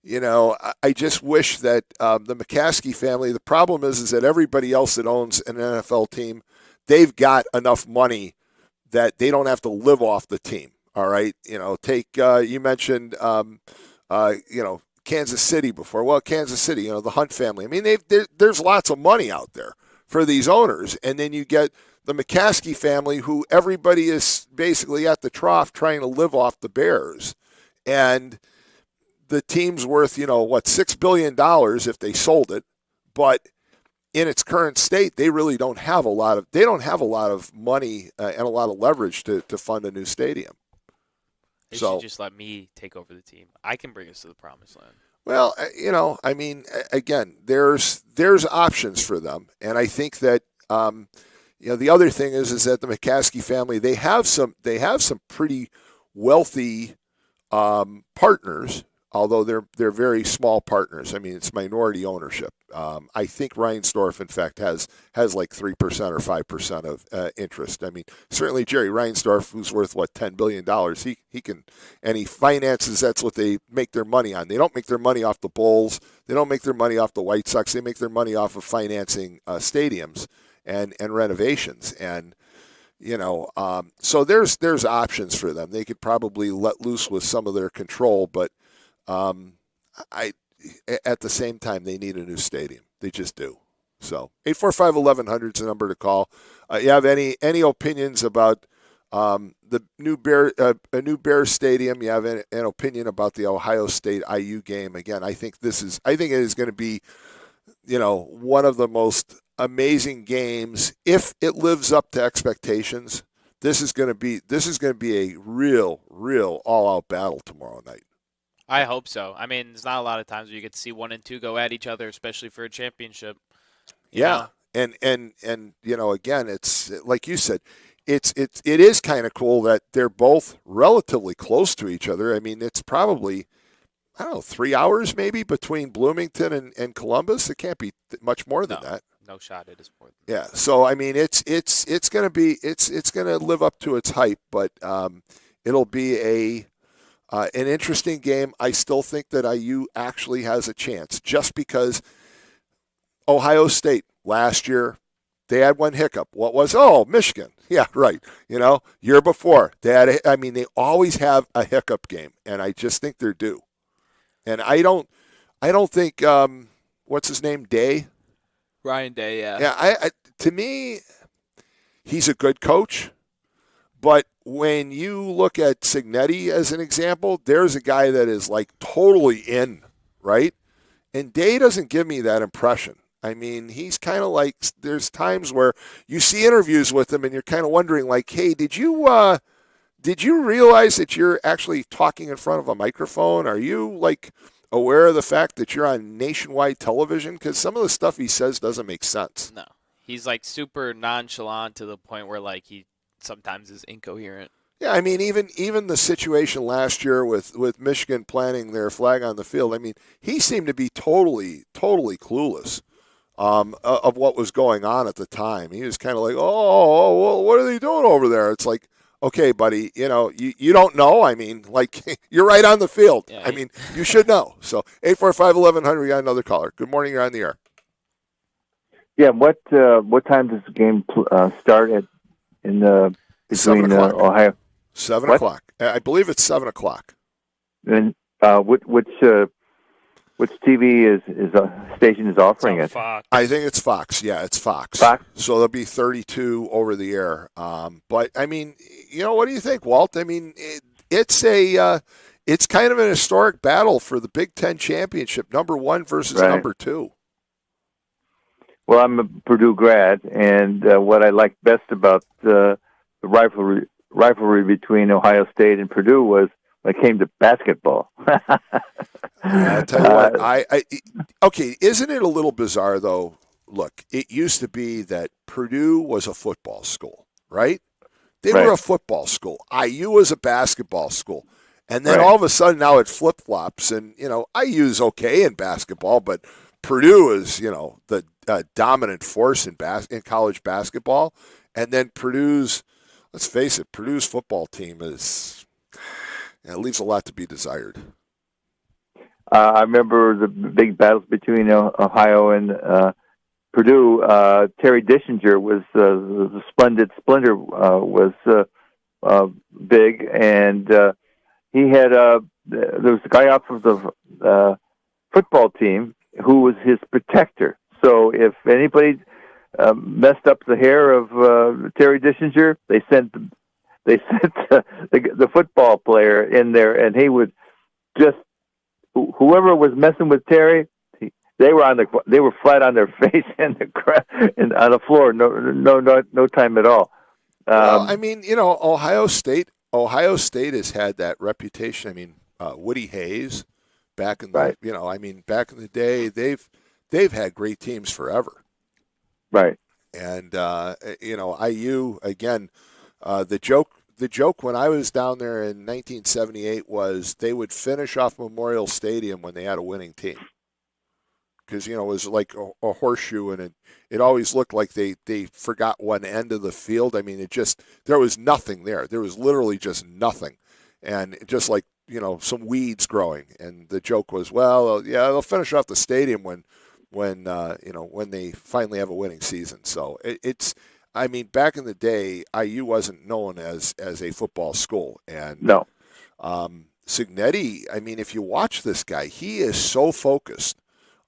I just wish that the McCaskey family, the problem is that everybody else that owns an NFL team, they've got enough money that they don't have to live off the team. All right. Take, you mentioned, Kansas City before. Well, Kansas City, the Hunt family. I mean, there's lots of money out there for these owners. And then you get the McCaskey family, who everybody is basically at the trough trying to live off the Bears. And the team's worth, $6 billion if they sold it. But in its current state, they really don't have a lot of money and a lot of leverage to fund a new stadium. They should just let me take over the team. I can bring us to the promised land. Well, again, there's options for them. And I think that, the other thing is that the McCaskey family, they have some pretty wealthy partners, although they're very small partners. I mean, it's minority ownership. I think Reinsdorf, in fact, has like 3% or 5% of interest. I mean, certainly Jerry Reinsdorf, who's worth $10 billion, he can, and he finances. That's what they make their money on. They don't make their money off the Bulls. They don't make their money off the White Sox. They make their money off of financing stadiums and renovations. And so there's options for them. They could probably let loose with some of their control, but I at the same time they need a new stadium. They just do. So 845-1100 is the number to call. You have any opinions about the new Bear Stadium? You have an opinion about the Ohio State IU game? Again, I think it is going to be, one of the most amazing games if it lives up to expectations. This is going to be a real all-out battle tomorrow night. I hope so. I mean, there's not a lot of times where you get to see 1 and 2 go at each other, especially for a championship. Yeah. And again, it's like you said, it is kind of cool that they're both relatively close to each other. I mean, it's probably, 3 hours maybe between Bloomington and Columbus. It can't be much more than that. No shot. It is more than that. Yeah. So I mean, it's going to live up to its hype, but it'll be an interesting game. I still think that IU actually has a chance, just because Ohio State last year, they had one hiccup. What was? Oh, Michigan. Yeah, right. Year before they always have a hiccup game, and I just think they're due. And I don't think what's his name, Day. Ryan Day, yeah. Yeah, to me, he's a good coach, but when you look at Signetti as an example, there's a guy that is like totally in, right? And Day doesn't give me that impression. I mean, he's kind of like, there's times where you see interviews with him and you're kind of wondering, like, hey, did you realize that you're actually talking in front of a microphone? Are you like aware of the fact that you're on nationwide television? Because some of the stuff he says doesn't make sense. No, he's like super nonchalant to the point where like he sometimes is incoherent. Yeah, I mean, even the situation last year with Michigan planting their flag on the field, I mean, he seemed to be totally clueless of what was going on at the time. He was kind of like, oh, well, what are they doing over there? It's like, okay, buddy, you don't know. I mean, like, you're right on the field. Yeah, I mean, you should know. So 845-1100, we got another caller. Good morning, you're on the air. Yeah, what time does the game start at between Ohio? 7 o'clock. I believe it's 7 o'clock. And which TV station is offering it? Fox. I think it's Fox. Yeah, it's Fox. Fox. So there'll be 32 over the air. But I mean, what do you think, Walt? I mean, it's kind of an historic battle for the Big Ten championship, number 1 versus number 2. Well, I'm a Purdue grad, and what I liked best about the rivalry between Ohio State and Purdue was when it came to basketball. I'll tell you what, okay, isn't it a little bizarre, though? Look, it used to be that Purdue was a football school, right? They were a football school. IU was a basketball school. And then all of a sudden now it flip-flops, and, IU's okay in basketball, but Purdue is, the dominant force in college basketball. And then let's face it, Purdue's football team leaves a lot to be desired. I remember the big battles between Ohio and Purdue. Terry Dischinger was the Splendor was big, and he had there was a guy off of the football team who was his protector. So if anybody messed up the hair of Terry Dischinger, they sent the football player in there, and he would just, whoever was messing with Terry, they were flat on their face and on the floor, no time at all. Well, I mean, Ohio State has had that reputation. I mean, Woody Hayes, back in the back in the day, they've had great teams forever. Right. And IU again. The joke when I was down there in 1978 was they would finish off Memorial Stadium when they had a winning team, because it was like a horseshoe, and it always looked like they forgot one end of the field. I mean, there was nothing there. There was literally just nothing, and just like some weeds growing. And the joke was, well, yeah, they'll finish off the stadium when they finally have a winning season. So it's. I mean, back in the day, IU wasn't known as a football school, and no. Cignetti, I mean, if you watch this guy, he is so focused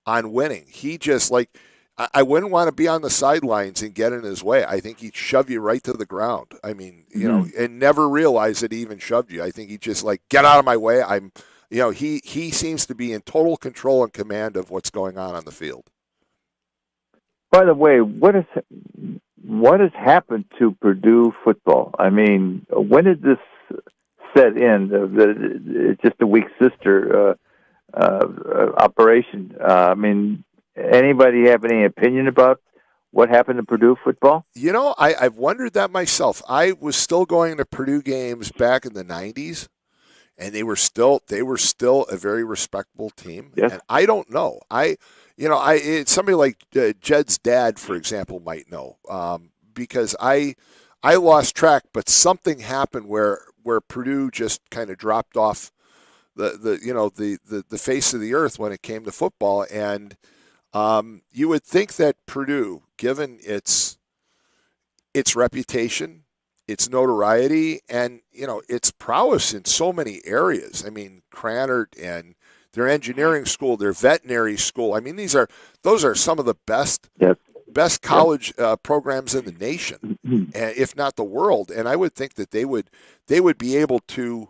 on winning. He just I wouldn't want to be on the sidelines and get in his way. I think he'd shove you right to the ground. I mean, and never realize that he even shoved you. I think he just get out of my way. He seems to be in total control and command of what's going on the field. By the way, what has happened to Purdue football? I mean, when did this set in? It's just a weak sister operation. I mean, anybody have any opinion about what happened to Purdue football? I've wondered that myself. I was still going to Purdue games back in the 90s, and they were still a very respectable team. Yes. And I don't know. Somebody like Jed's dad, for example, might know, because I lost track, but something happened where Purdue just kind of dropped off the face of the earth when it came to football. And you would think that Purdue, given its reputation, its notoriety, and its prowess in so many areas. I mean, Krannert and their engineering school, their veterinary school. I mean, those are some of the best college programs in the nation, if not the world. And I would think that they would be able to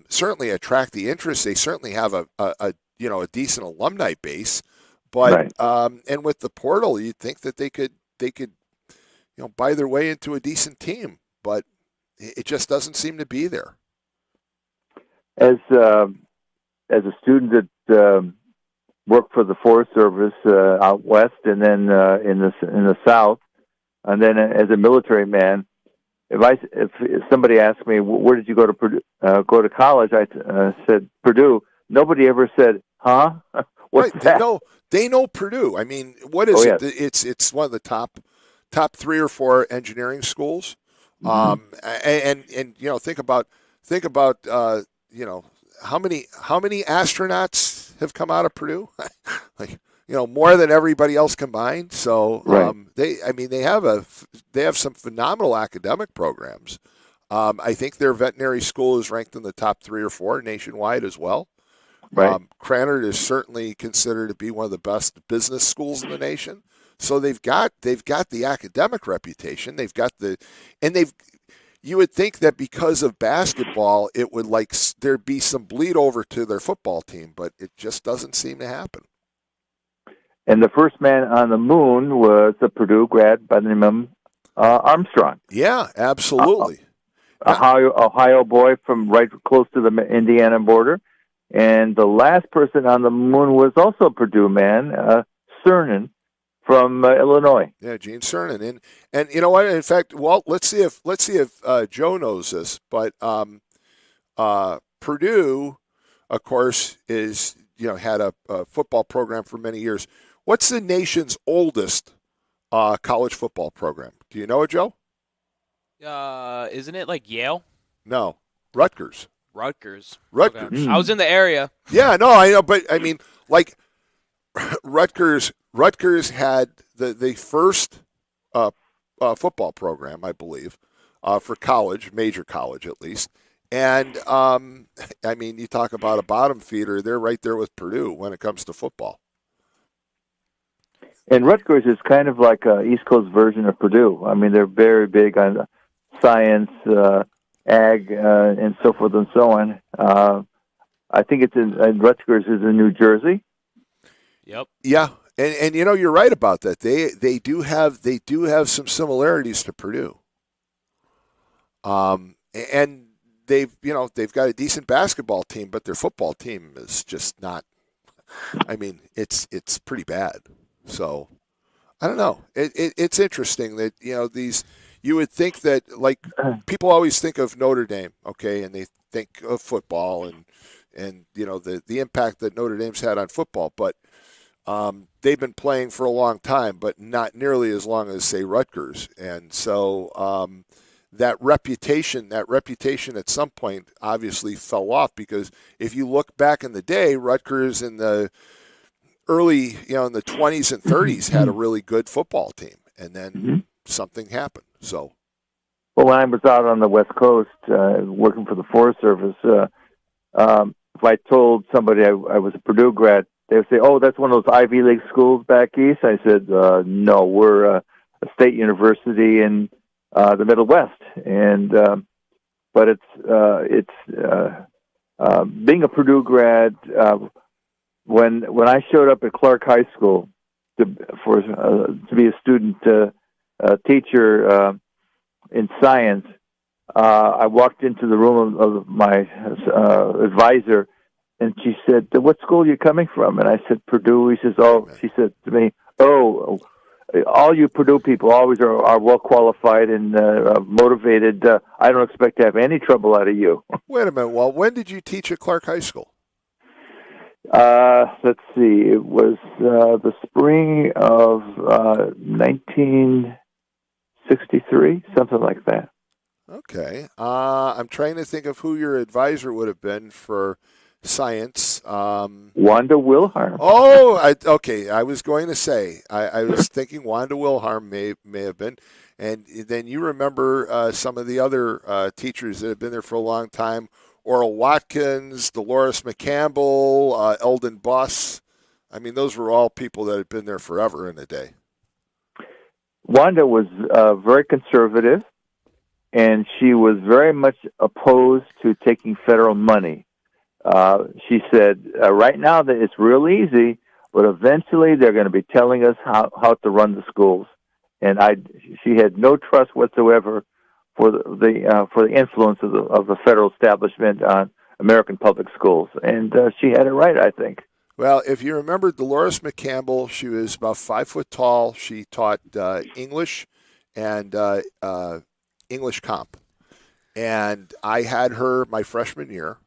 certainly attract the interest. They certainly have a decent alumni base, but and with the portal, you'd think that they could buy their way into a decent team, but it just doesn't seem to be there. As a student that worked for the Forest Service out west, and then in the South, and then as a military man, if somebody asked me where did you go to Purdue, go to college, I said Purdue. Nobody ever said, "Huh? What's that?" They know Purdue. I mean, what is it? It's one of the top 3 or 4 engineering schools. And think about how many astronauts have come out of Purdue? More than everybody else combined. So they have some phenomenal academic programs. I think their veterinary school is ranked in the top 3 or 4 nationwide as well. Right. Krannert is certainly considered to be one of the best business schools in the nation. So they've got the academic reputation. You would think that because of basketball, it would there'd be some bleed over to their football team, but it just doesn't seem to happen. And the first man on the moon was a Purdue grad by the name of Armstrong. Yeah, absolutely. Ohio boy from right close to the Indiana border. And the last person on the moon was also a Purdue man, Cernan from Illinois. Yeah, Gene Cernan. And you know what? In fact, let's see if Joe knows this. But Purdue, of course, had a football program for many years. What's the nation's oldest college football program? Do you know it, Joe? Isn't it like Yale? No, Rutgers. Rutgers. Okay. I was in the area. Yeah, no, I know, but I mean, Rutgers had the first football program, I believe, for college, major college at least. And I mean, you talk about a bottom feeder; they're right there with Purdue when it comes to football. And Rutgers is kind of like an East Coast version of Purdue. I mean, they're very big on science, ag, and so forth and so on. I think it's Rutgers is in New Jersey. Yep. Yeah, and you're right about that. They do have some similarities to Purdue. And they've got a decent basketball team, but their football team is just not. I mean, it's pretty bad. So I don't know. It's interesting that these. You would think that people always think of Notre Dame, okay, and they think of football and the impact that Notre Dame's had on football, but they've been playing for a long time, but not nearly as long as say Rutgers, and so that reputation at some point obviously fell off because if you look back in the day, Rutgers in the early in the 20s and 30s had a really good football team, and then something happened. So, well, when I was out on the West Coast working for the Forest Service, if I told somebody I was a Purdue grad, they would say, "Oh, that's one of those Ivy League schools back east." I said, "No, we're a state university in the Middle West." And but it's being a Purdue grad. When I showed up at Clark High School to be a student teacher in science, I walked into the room of my advisor, and she said, "What school are you coming from?" And I said, "Purdue." He says, "Oh," she said to me, "Oh, all you Purdue people always are well qualified and motivated. I don't expect to have any trouble out of you." Wait a minute. Well, when did you teach at Clark High School? Let's see. It was the spring of 1963, something like that. Okay. I'm trying to think of who your advisor would have been for science. Wanda Wilharm. Oh, okay. I was going to say, I was thinking Wanda Wilharm may have been. And then you remember some of the other teachers that have been there for a long time. Oral Watkins, Dolores McCampbell, Eldon Buss. I mean, those were all people that had been there forever in a day. Wanda was very conservative, and she was very much opposed to taking federal money. She said, right now that it's real easy, but eventually they're going to be telling us how to run the schools. And she had no trust whatsoever for the influence of the federal establishment on American public schools. And she had it right, I think. Well, if you remember Dolores McCampbell, she was about 5 foot tall. She taught English and English comp. And I had her my freshman year,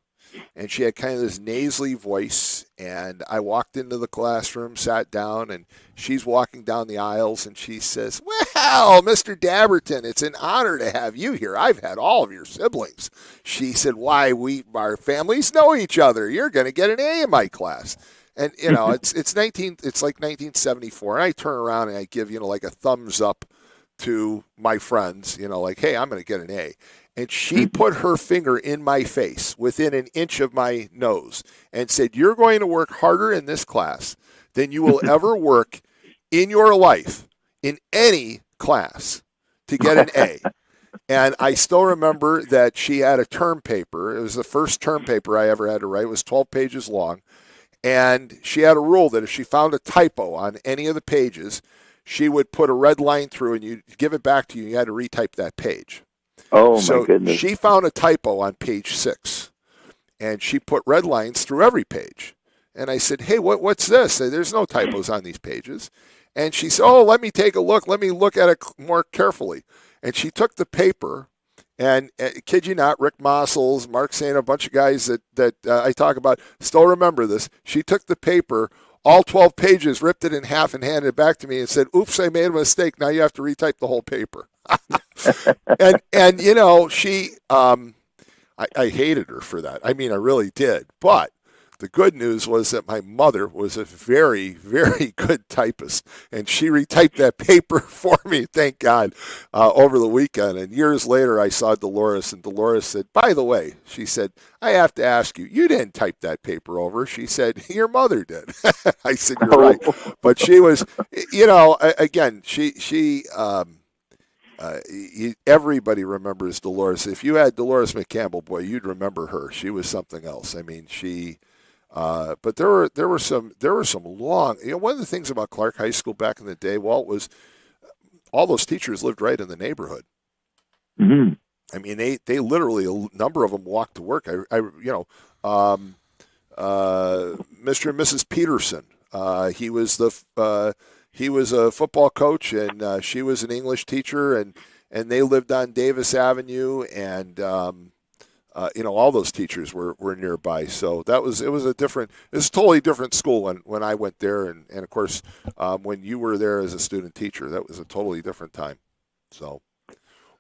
and she had kind of this nasally voice. And I walked into the classroom, sat down, and she's walking down the aisles, and she says, "Well, Mr. Dabertin, it's an honor to have you here. I've had all of your siblings." She said, "Why, our families know each other. You're going to get an A in my class." And it's like 1974, and I turn around and I give like a thumbs up to my friends, like, "Hey, I'm going to get an A." And she put her finger in my face within an inch of my nose and said, "You're going to work harder in this class than you will ever work in your life in any class to get an A." And I still remember that she had a term paper. It was the first term paper I ever had to write. It was 12 pages long. And she had a rule that if she found a typo on any of the pages, she would put a red line through and you'd give it back to you. And you had to retype that page. Oh, so my goodness. She found a typo on page 6, and she put red lines through every page. And I said, "Hey, what's this? There's no typos on these pages." And she said, "Oh, let me take a look. Let me look at it more carefully." And she took the paper, and kid you not, Rick Mossels, Mark Sain, a bunch of guys that I talk about still remember this. She took the paper, all 12 pages, ripped it in half and handed it back to me and said, "Oops, I made a mistake. Now you have to retype the whole paper." and she I hated her for that. I mean, I really did. But the good news was that my mother was a very, very good typist, and she retyped that paper for me, thank God, over the weekend. And years later, I saw Dolores, and Dolores said, "By the way," she said, "I have to ask you, you didn't type that paper over." She said, "Your mother did." I said, "You're right." But she was, again, everybody remembers Dolores. If you had Dolores McCampbell, boy, you'd remember her. She was something else. I mean, but there were some long. One of the things about Clark High School back in the day, Walt, was all those teachers lived right in the neighborhood. Mm-hmm. I mean, they literally, a number of them walked to work. Mr. and Mrs. Peterson. He was a football coach, and she was an English teacher, and they lived on Davis Avenue, and all those teachers were nearby. So it was a totally different school when I went there, and of course when you were there as a student teacher, that was a totally different time. So,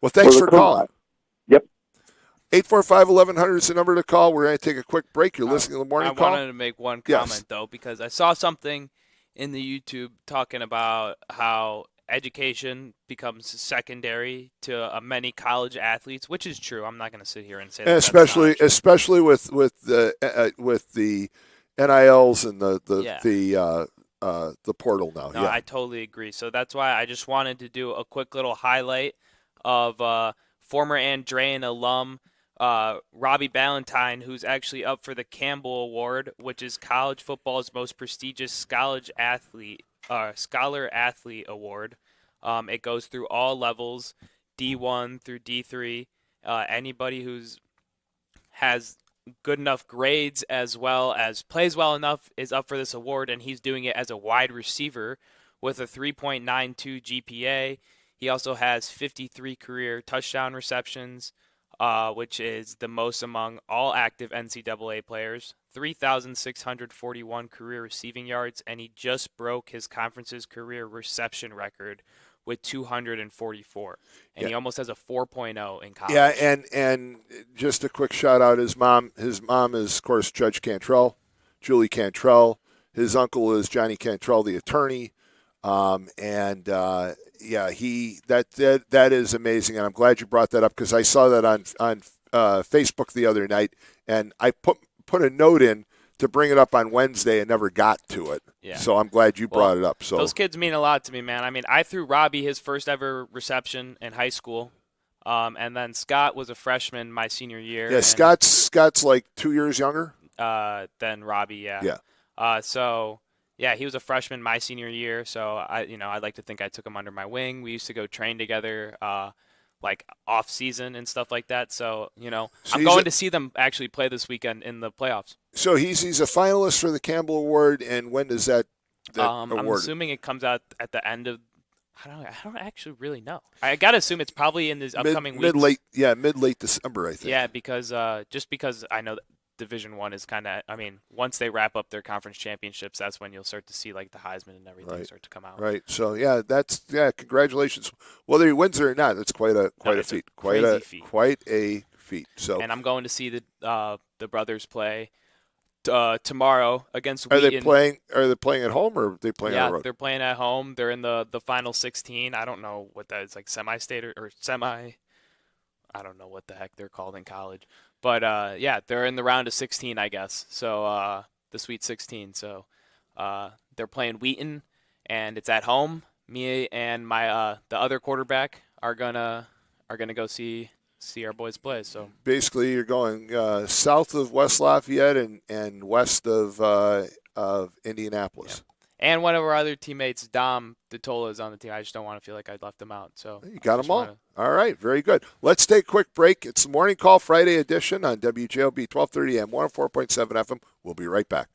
well, thanks for calling. Yep. 845-1100 is the number to call. We're going to take a quick break. You're listening to the morning call. I wanted to make one comment, though, because I saw something in the YouTube talking about how education becomes secondary to many college athletes, which is true. I'm not going to sit here and say And that especially that's not true. with the NILs and Yeah. the portal now. No, Yeah. I totally agree. So that's why I just wanted to do a quick little highlight of former Andrean alum Robbie Ballantyne, who's actually up for the Campbell Award, which is college football's most prestigious scholar athlete award. It goes through all levels, D1 through D3. Anybody who's has good enough grades as well as plays well enough is up for this award, and he's doing it as a wide receiver with a 3.92 GPA. He also has 53 career touchdown receptions, which is the most among all active NCAA players, 3,641 career receiving yards, and he just broke his conference's career reception record with 244, and he almost has a 4.0 in college. Yeah, and just a quick shout out, his mom is, of course, Judge Cantrell, Julie Cantrell. His uncle is Johnny Cantrell, the attorney. That is amazing, and I'm glad you brought that up because I saw that on Facebook the other night, and I put a note in to bring it up on Wednesday and never got to it. Yeah. So I'm glad you brought it up. So those kids mean a lot to me, man. I mean, I threw Robbie his first ever reception in high school, and then Scott was a freshman my senior year. Yeah, Scott's like 2 years younger than Robbie. Yeah. Yeah. Yeah, he was a freshman my senior year, so I'd like to think I took him under my wing. We used to go train together, like off season and stuff like that. So I'm going to see them actually play this weekend in the playoffs. So he's a finalist for the Campbell Award, and when does that I'm award? assuming it comes out at the end of. I don't actually really know. I gotta assume it's probably in this upcoming weeks. Mid-late December, I think. Yeah, because just because I know that Division I is kind of. I mean, once they wrap up their conference championships, that's when you'll start to see like the Heisman and everything start to come out. Right. So congratulations. Whether he wins it or not, it's quite a feat. Quite a feat. So. And I'm going to see the brothers play tomorrow against Wheaton. Are they playing at home or are they playing on the road? Yeah, they're playing at home. They're in the final 16. I don't know what that is, like semi-state or semi. I don't know what the heck they're called in college. But, they're in the round of 16, I guess. So the Sweet 16. So they're playing Wheaton, and it's at home. Me and my the other quarterback are gonna go see our boys play. So basically, you're going south of West Lafayette and west of Indianapolis. Yeah. And one of our other teammates, Dom Detola, is on the team. I just don't want to feel like I left him out. So you got them all. All right, very good. Let's take a quick break. It's the Morning Call Friday edition on WJLB 1230 AM 104.7 FM. We'll be right back.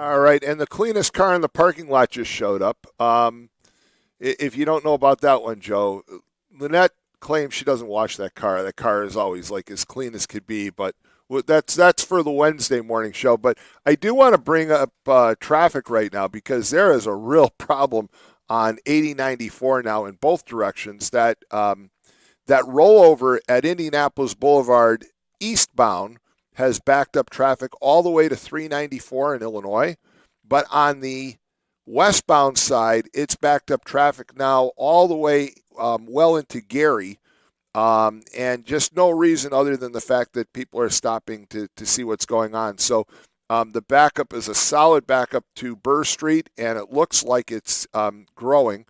All right, and the cleanest car in the parking lot just showed up. If you don't know about that one, Joe, Lynette claims she doesn't wash that car. That car is always like as clean as could be, but that's for the Wednesday morning show. But I do want to bring up traffic right now because there is a real problem on 8094 now in both directions. That rollover at Indianapolis Boulevard eastbound has backed up traffic all the way to 394 in Illinois. But on the westbound side, it's backed up traffic now all the way well into Gary. And just no reason other than the fact that people are stopping to see what's going on. So the backup is a solid backup to Burr Street, and it looks like it's growing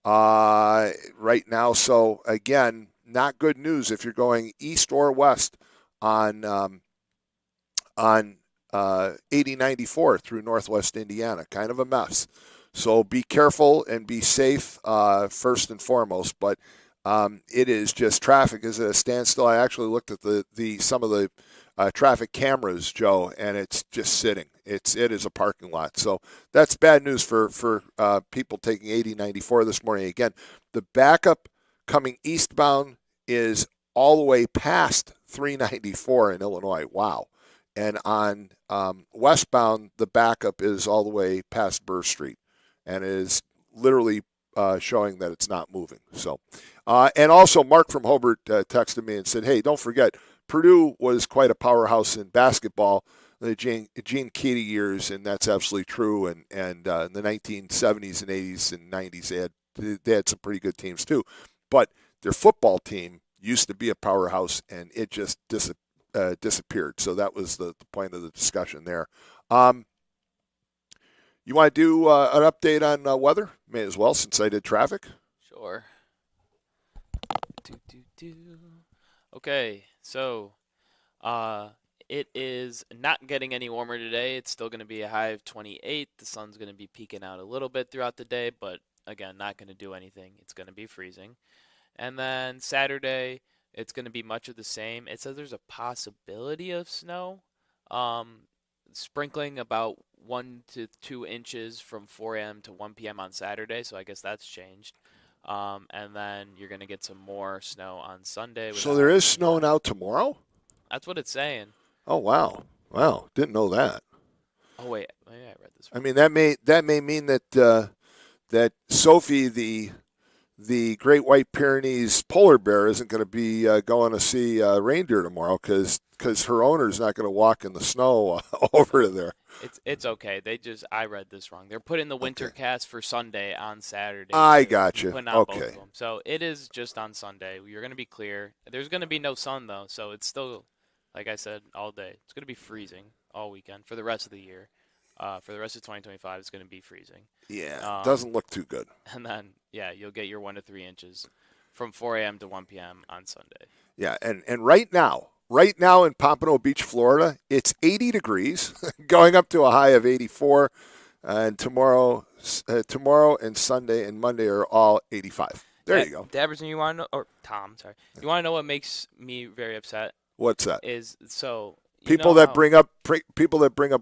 right now. So, again, not good news if you're going east or west on 8094 through northwest Indiana. Kind of a mess. So be careful and be safe first and foremost. But it is just traffic is at a standstill. I actually looked at some of the traffic cameras, Joe, and it's just sitting. It is a parking lot. So that's bad news for people taking 8094 this morning. Again, the backup coming eastbound is all the way past 394 in Illinois. Wow. And on westbound, the backup is all the way past Burr Street and is literally showing that it's not moving. So, and also Mark from Hobart texted me and said, hey, don't forget, Purdue was quite a powerhouse in basketball in the Gene Keady years, and that's absolutely true. And in the 1970s and 80s and 90s, they had some pretty good teams too. But their football team used to be a powerhouse, and it just disappeared. So that was the point of the discussion there. You want to do an update on weather? May as well, since I did traffic. Sure. Okay, so it is not getting any warmer today. It's still going to be a high of 28. The sun's going to be peeking out a little bit throughout the day, but again, not going to do anything. It's going to be freezing. And then Saturday, it's going to be much of the same. It says there's a possibility of snow, sprinkling about 1 to 2 inches from 4 a.m. to 1 p.m. on Saturday, so I guess that's changed. And then you're going to get some more snow on Sunday. So there is snow now tomorrow? That's what it's saying. Oh, wow. Wow, didn't know that. Oh, wait. Maybe I read this wrong. I mean, that may mean that that Sophie, the Great White Pyrenees polar bear, isn't going to be going to see reindeer tomorrow because her owner's not going to walk in the snow over there. It's okay. I read this wrong. They're putting the winter cast for Sunday on Saturday. I got you. Okay. Both of them. So it is just on Sunday. You're going to be clear. There's going to be no sun, though, so it's still, like I said, all day. It's going to be freezing all weekend for the rest of the year. For the rest of 2025, it's going to be freezing. Yeah, doesn't look too good. And then, you'll get your 1 to 3 inches from 4 a.m. to 1 p.m. on Sunday. Yeah, and right now in Pompano Beach, Florida, it's 80 degrees, going up to a high of 84. And tomorrow and Sunday and Monday are all 85. There you go. Dabertin, you want to know, or Tom, sorry. You want to know what makes me very upset? What's that? Is so people that bring up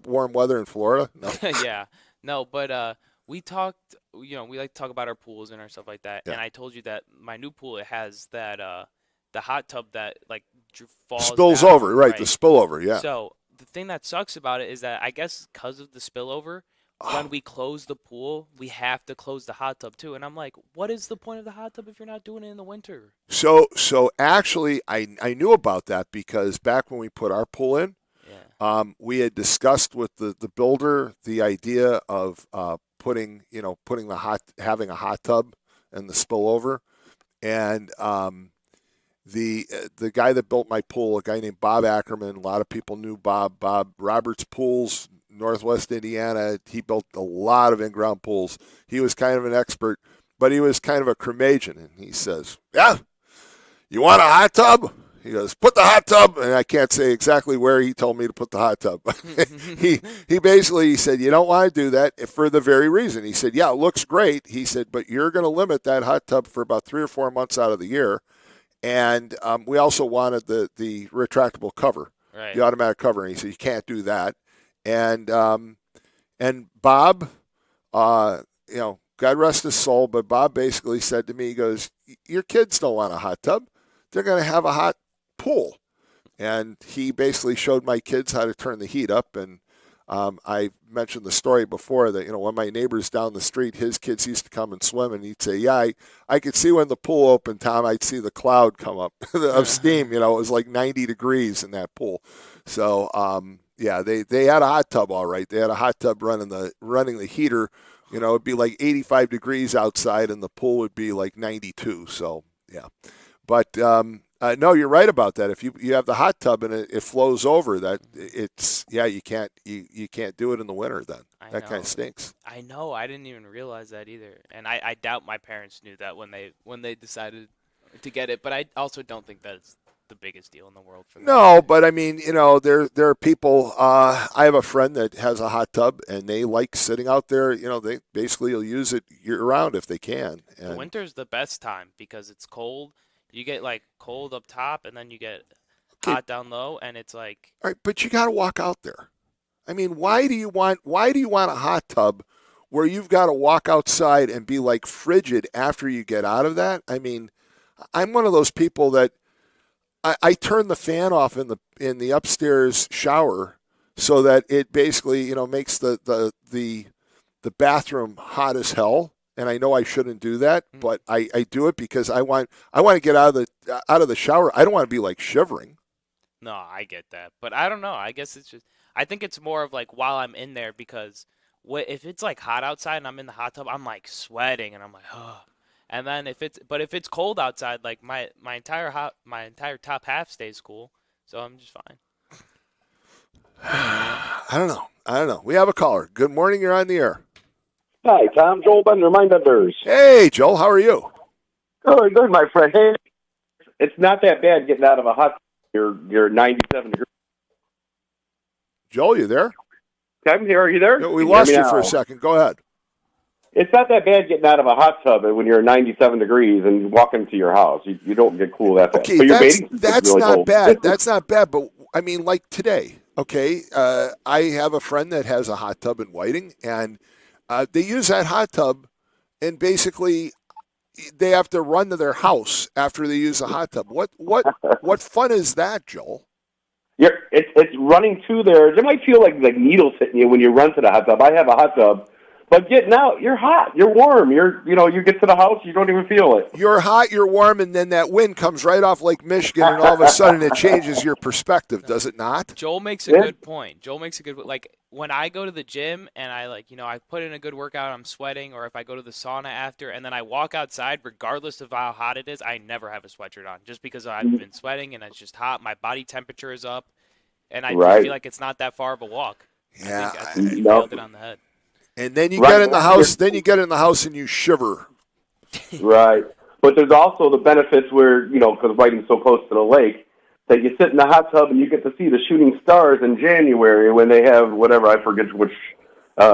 warm weather in Florida? No. Yeah. No, but we talked, we like to talk about our pools and our stuff like that. Yeah. And I told you that my new pool, it has that the hot tub that like falls spills down, over, right? The spillover, yeah. So the thing that sucks about it is that I guess because of the spillover, when we close the pool, we have to close the hot tub too. And I'm like, what is the point of the hot tub if you're not doing it in the winter? So actually, I knew about that because back when we put our pool in, we had discussed with the builder the idea of having a hot tub and the spillover, and the guy that built my pool, a guy named Bob Ackerman, a lot of people knew Bob Roberts Pools, Northwest Indiana. He built a lot of in-ground pools. He was kind of an expert, but he was kind of a curmudgeon, and he says, yeah, you want a hot tub? He goes, put the hot tub, and I can't say exactly where he told me to put the hot tub. he basically said, you don't want to do that for the very reason. He said, yeah, it looks great. He said, but you're going to limit that hot tub for about 3 or 4 months out of the year. And we also wanted the retractable cover, right, the automatic cover. And he said, you can't do that. And And Bob, God rest his soul, but Bob basically said to me, he goes, your kids don't want a hot tub. They're going to have a hot pool. And he basically showed my kids how to turn the heat up. And I mentioned the story before that, when my neighbors down the street, his kids used to come and swim, and he'd say, yeah, I could see when the pool opened, Tom, I'd see the cloud come up of steam. It was like 90 degrees in that pool. So, they had a hot tub, all right. They had a hot tub running the heater. It'd be like 85 degrees outside, and the pool would be like 92. So, yeah. But no, you're right about that. If you have the hot tub and it flows over, you can't do it in the winter then. That kind of stinks. I know. I didn't even realize that either, and I doubt my parents knew that when they decided to get it. But I also don't think that's the biggest deal in the world for them. No, but I mean, there are people. I have a friend that has a hot tub, and they like sitting out there. They basically will use it year round if they can. And winter's the best time because it's cold. You get like cold up top, and then you get hot down low, and it's like. All right, but you got to walk out there. I mean, why do you want a hot tub where you've got to walk outside and be like frigid after you get out of that? I mean, I'm one of those people that I turn the fan off in the upstairs shower so that it basically makes the bathroom hot as hell. And I know I shouldn't do that, but I do it because I want to get out of the shower. I don't want to be like shivering. No, I get that, but I don't know. I guess I think it's more of like while I'm in there because if it's like hot outside and I'm in the hot tub, I'm like sweating and I'm like, oh. And then if it's cold outside, like my entire top half stays cool, so I'm just fine. I don't know. We have a caller. Good morning. You're on the air. Hi, Tom. Joel Bender, Mindbenders. Hey, Joel. How are you? Good, my friend. Hey, it's not that bad getting out of a hot. You're 97 degrees. Joel, you there? I'm here. Are you there? No, we lost you for a second. Go ahead. It's not that bad getting out of a hot tub when you're 97 degrees and walking to your house. You don't get cool that fast. Okay, that's really not cold. Bad. That's not bad. But I mean, like today. Okay, I have a friend that has a hot tub in Whiting, and they use that hot tub, and basically they have to run to their house after they use the hot tub. What fun is that, Joel? It's running to there. It might feel like needles hitting you when you run to the hot tub. I have a hot tub. But getting out, you're hot, you're warm, you get to the house, you don't even feel it. You're hot, you're warm, and then that wind comes right off Lake Michigan, and all of a sudden it changes your perspective, does it not? Joel makes a good point. Like when I go to the gym and I put in a good workout, I'm sweating, or if I go to the sauna after, and then I walk outside, regardless of how hot it is, I never have a sweatshirt on, just because I've been sweating and it's just hot. My body temperature is up, and I feel like it's not that far of a walk. Yeah, I think you nailed it on the head. And then you get in the house. Then you get in the house and you shiver. Right, but there's also the benefits where because Whiting's so close to the lake, that you sit in the hot tub and you get to see the shooting stars in January when they have whatever, I forget which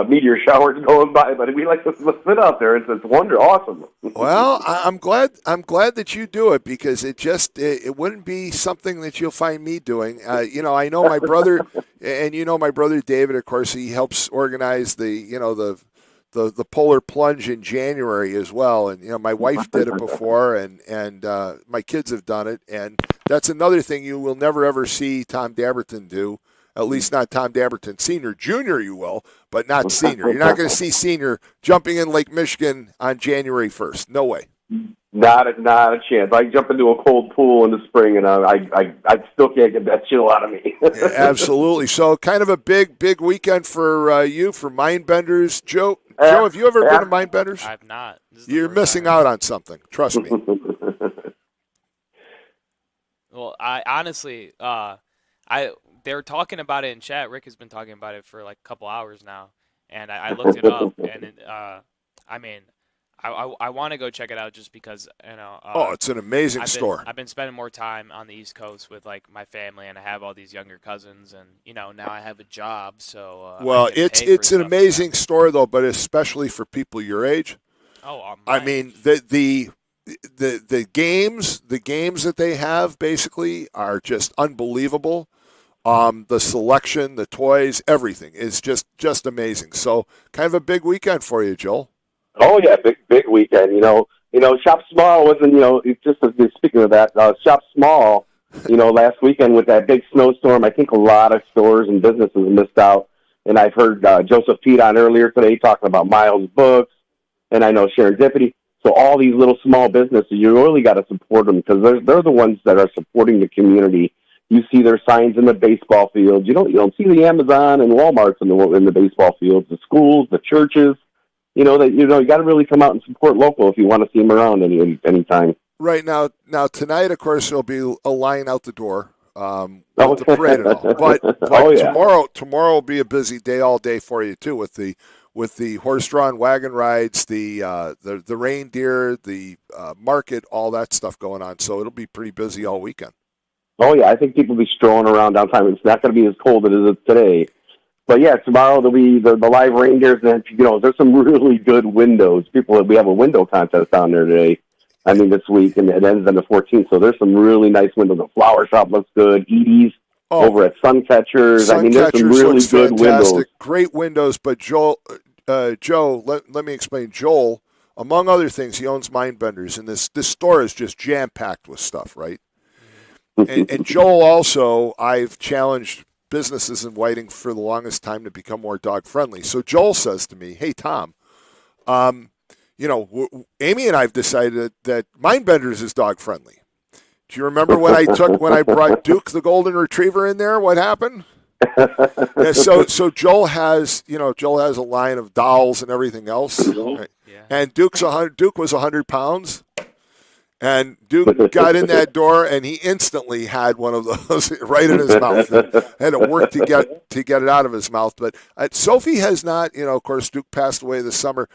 meteor showers going by. But we like to sit out there. It's awesome. Well, I'm glad that you do it because it wouldn't be something that you'll find me doing. I know my brother, and my brother David. Of course, he helps organize the polar plunge in January as well. And my wife did it before, and my kids have done it. And that's another thing you will never ever see Tom Dabertin do. At least not Tom Dabertin Sr. Jr. You will, but not Senior. You're not going to see Senior jumping in Lake Michigan on January 1st. No way. Not a chance. I jump into a cold pool in the spring, and I still can't get that chill out of me. Yeah, absolutely. So kind of a big weekend for you, for Mindbenders. Joe, have you ever been to Mindbenders? I've not. You're missing out on something. Trust me. Well, I honestly, they're talking about it in chat. Rick has been talking about it for like a couple hours now, and I looked it up, and I want to go check it out just because it's an amazing store. I've been spending more time on the East Coast with like my family, and I have all these younger cousins, and now I have a job, so. Well, it's an amazing store though, but especially for people your age. Oh, I mean the games that they have basically are just unbelievable. The selection, the toys, everything is just amazing. So kind of a big weekend for you, Joel. Oh yeah, big weekend. Shop Small wasn't. It's just speaking of that, Shop Small. Last weekend with that big snowstorm, I think a lot of stores and businesses missed out. And I've heard Joseph Pete on earlier today talking about Miles Books, and I know Serendipity. So all these little small businesses, you really got to support them because they're the ones that are supporting the community. You see their signs in the baseball fields. You don't see the Amazon and Walmarts in the baseball fields. The schools, the churches. You got to really come out and support local if you want to see them around anytime. Right now tonight, of course, there'll be a line out the door with the parade and all. But tomorrow will be a busy day all day for you too with the horse-drawn wagon rides, the reindeer, the market, all that stuff going on. So it'll be pretty busy all weekend. Oh, yeah, I think people will be strolling around downtown. It's not going to be as cold as it is today. But, yeah, tomorrow there'll be the live reindeers. And, there's some really good windows. We have a window contest down there today, this week, and it ends on the 14th. So there's some really nice windows. The flower shop looks good. Edie's over at Suncatchers. There's some really good windows. Great windows. But, Joe, let me explain. Joel, among other things, he owns Mindbenders, and this store is just jam-packed with stuff, right? And Joel also, I've challenged businesses in Whiting for the longest time to become more dog-friendly. So Joel says to me, hey, Tom, Amy and I have decided that Mindbenders is dog-friendly. Do you remember when I brought Duke the Golden Retriever in there? What happened? Yeah, so Joel has a line of dolls and everything else. Right? Yeah. And Duke was 100 pounds. And Duke got in that door, and he instantly had one of those right in his mouth. And had to work to get it out of his mouth. But Sophie has not. Of course, Duke passed away this summer.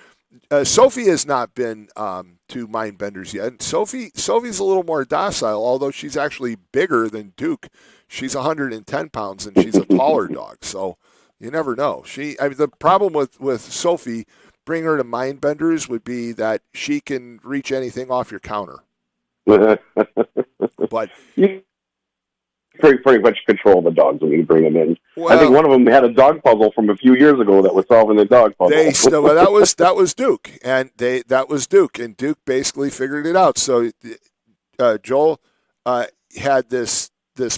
Sophie has not been to Mindbenders yet. Sophie's a little more docile, although she's actually bigger than Duke. She's 110 pounds, and she's a taller dog. So you never know. The problem with Sophie, bring her to Mindbenders, would be that she can reach anything off your counter. But you pretty much control the dogs when you bring them in. Well, I think one of them had a dog puzzle from a few years ago that was solving the dog puzzle. That was Duke, and Duke basically figured it out. So Joel had this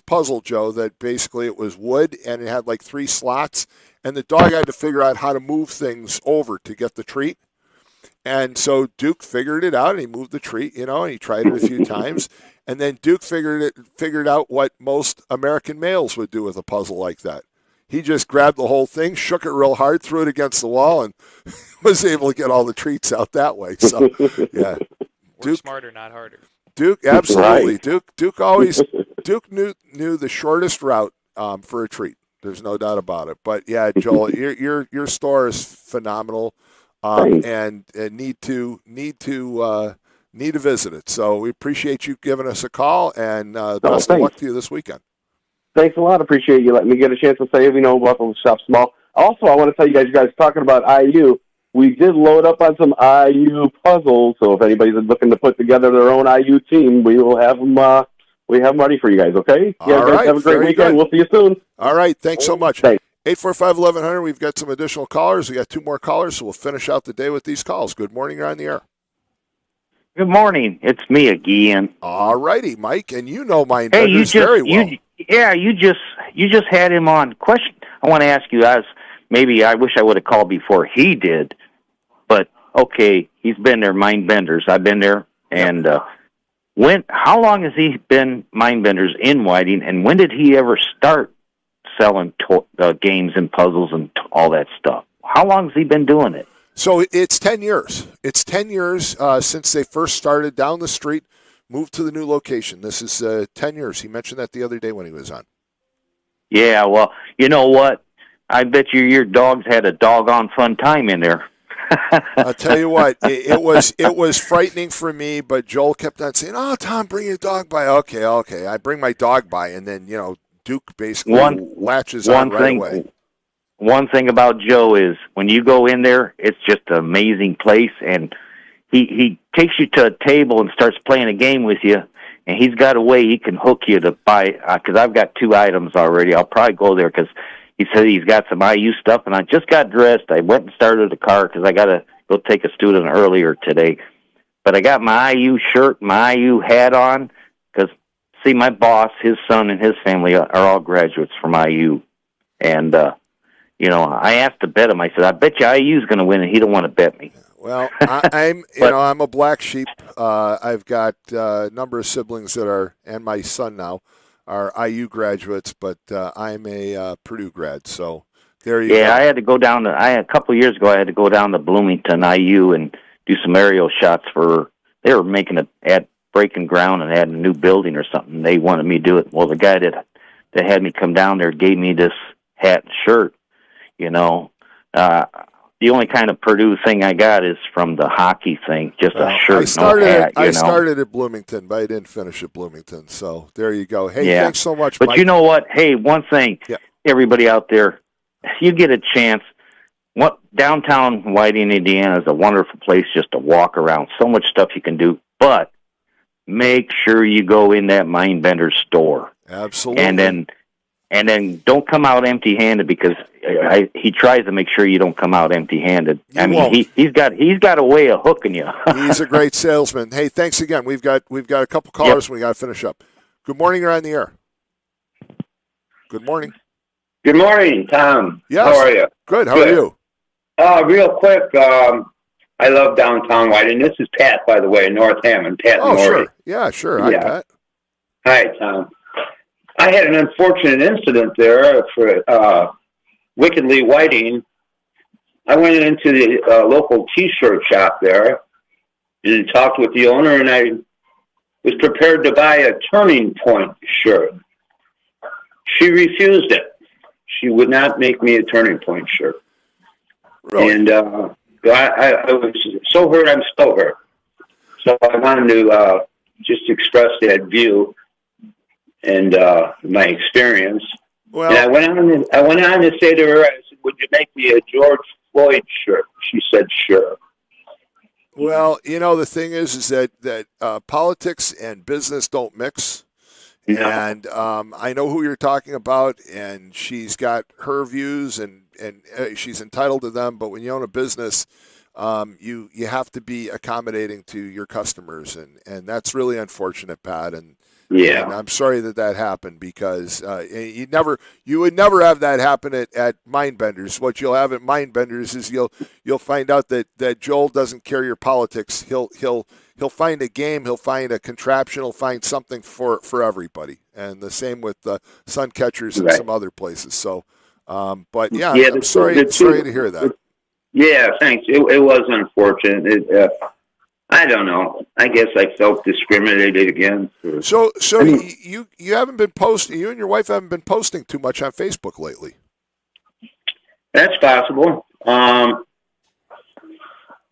puzzle, Joe, that basically it was wood and it had like 3 slots, and the dog had to figure out how to move things over to get the treat. And so Duke figured it out, and he moved the treat, and he tried it a few times. And then Duke figured out what most American males would do with a puzzle like that. He just grabbed the whole thing, shook it real hard, threw it against the wall, and was able to get all the treats out that way. So, yeah. Work smarter, not harder. Duke, absolutely. Right. Duke knew the shortest route for a treat. There's no doubt about it. But, yeah, Joel, your store is phenomenal. And need to visit it. So we appreciate you giving us a call, and best of luck to you this weekend. Thanks a lot. Appreciate you letting me get a chance to say, welcome to Shop Small. Also, I want to tell you guys talking about IU, we did load up on some IU puzzles. So if anybody's looking to put together their own IU team, we will have them. We have them ready for you guys. Okay. All right. Have a great weekend. Good. We'll see you soon. All right. Thanks so much. Thanks. 845-1100, we've got some additional callers. We got 2 more callers, so we'll finish out the day with these calls. Good morning, you're on the air. Good morning. It's me again. All righty, Mike, and Mindbenders very well. You just had him on. Question I want to ask you, I wish I would have called before he did, but okay, he's been there, Mindbenders. I've been there, and how long has he been Mindbenders in Whiting, and when did he ever start selling games and puzzles and all that stuff? How long has he been doing it? So it's 10 years. It's 10 years since they first started down the street, moved to the new location. This is 10 years. He mentioned that the other day when he was on. Yeah, well, you know what? I bet your dogs had a doggone fun time in there. I'll tell you what, it was frightening for me, but Joel kept on saying, "Oh, Tom, bring your dog by." Okay. I bring my dog by, and then, Duke basically latches on right away. One thing about Joe is when you go in there, it's just an amazing place, and he takes you to a table and starts playing a game with you, and he's got a way he can hook you to buy, because I've got 2 items already. I'll probably go there because he said he's got some IU stuff, and I just got dressed. I went and started the car because I got to go take a student earlier today. But I got my IU shirt, my IU hat on, because, see, my boss, his son, and his family are all graduates from IU. And, I asked to bet him. I said, I bet you IU's going to win, and he don't want to bet me. Well, I'm a black sheep. I've got a number of siblings that are, and my son now, are IU graduates, but I'm a Purdue grad. So there you go. Yeah, I had to go down to. A couple of years ago, I had to go down to Bloomington IU and do some aerial shots for. They were making breaking ground and adding a new building or something. They wanted me to do it. Well, the guy that had me come down there gave me this hat and shirt. The only kind of Purdue thing I got is from the hockey thing, just a shirt, no hat. I started at Bloomington, but I didn't finish at Bloomington. So there you go. Hey, thanks so much, But Mike. you know what? Hey, one thing, everybody out there, if you get a chance, downtown Whiting, Indiana is a wonderful place just to walk around. So much stuff you can do, but make sure you go in that Mindbender store. Absolutely. And then don't come out empty-handed, because he tries to make sure you don't come out empty-handed. He's got a way of hooking you. He's a great salesman. Hey, thanks again. We've got a couple callers and we got to finish up. Good morning. You're on the air. Good morning. Good morning, Tom. Yes. How are you? Good. How are you? Real quick, I love downtown Whiting. This is Pat, by the way, North Hammond. Pat Oh, Norrie. sure. Yeah, sure. Hi, Pat. Hi, Tom. I had an unfortunate incident there for Wickedly Whiting. I went into the local T-shirt shop there and talked with the owner, and I was prepared to buy a Turning Point shirt. She refused it. She would not make me a Turning Point shirt. Really? And I was so hurt, I'm still hurt. So I wanted to just express that view and my experience. Well, and I went on to say to her, I said, would you make me a George Floyd shirt? She said, sure. Well, the thing is that politics and business don't mix. Yeah. And I know who you're talking about, and she's got her views, and she's entitled to them. But when you own a business, you have to be accommodating to your customers, and that's really unfortunate, Pat. And I'm sorry that happened, because you would never have that happen at Mindbenders. What you'll have at Mindbenders is you'll find out that Joel doesn't care your politics. He'll find a game, he'll find a contraption, he'll find something for everybody. And the same with Sun Catchers and some other places. So, I'm sorry to hear that. Yeah, thanks. It was unfortunate. I don't know. I guess I felt discriminated against. So you haven't been posting. You and your wife haven't been posting too much on Facebook lately. That's possible. Well,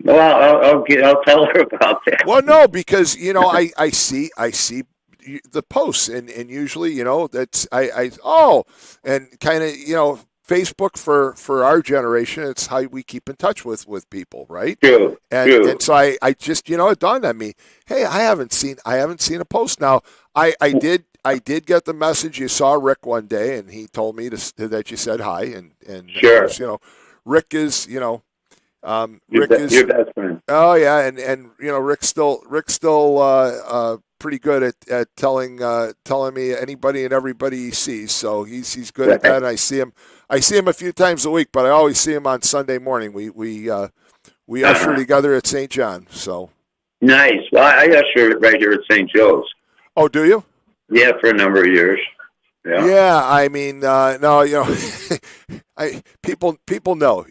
I'll tell her about that. Well, no, because I see the posts, and usually that's and kind of Facebook for our generation, it's how we keep in touch with people, right? True. And so I just it dawned on me, hey, I haven't seen a post. Now I did get the message. You saw Rick one day, and he told me that you said hi, and sure. Of course, Rick is Rick is your best friend. Oh yeah, and Rick's still pretty good at telling me anybody and everybody he sees. So he's good at that. And I see him a few times a week, but I always see him on Sunday morning. We usher together at St. John. So nice. Well, I usher right here at St. Joe's. Oh, do you? Yeah, for a number of years. Yeah. Yeah, I mean, no, people know.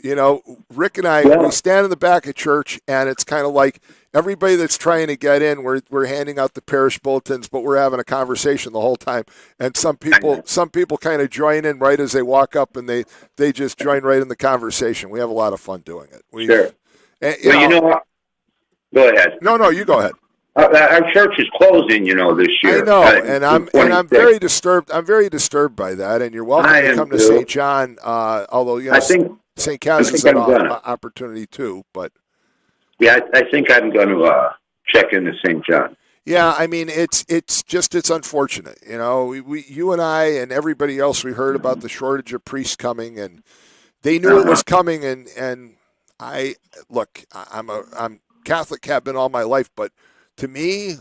Rick and I, we stand in the back of church, and it's kind of like everybody that's trying to get in, we're handing out the parish bulletins, but we're having a conversation the whole time. And some people kind of join in right as they walk up, and they just join right in the conversation. We have a lot of fun doing it. Sure. You know what? Go ahead. No, you go ahead. Our church is closing, this year. I know, and I'm very disturbed. I'm very disturbed by that. And you're welcome to come to St. John. Although I think St. Cas is an opportunity too. But yeah, I think I'm going to check into St. John. Yeah, I mean it's unfortunate. You know, you and I and everybody else, we heard about the shortage of priests coming, and they knew it was coming. And I look, I'm Catholic, have been all my life, but to me,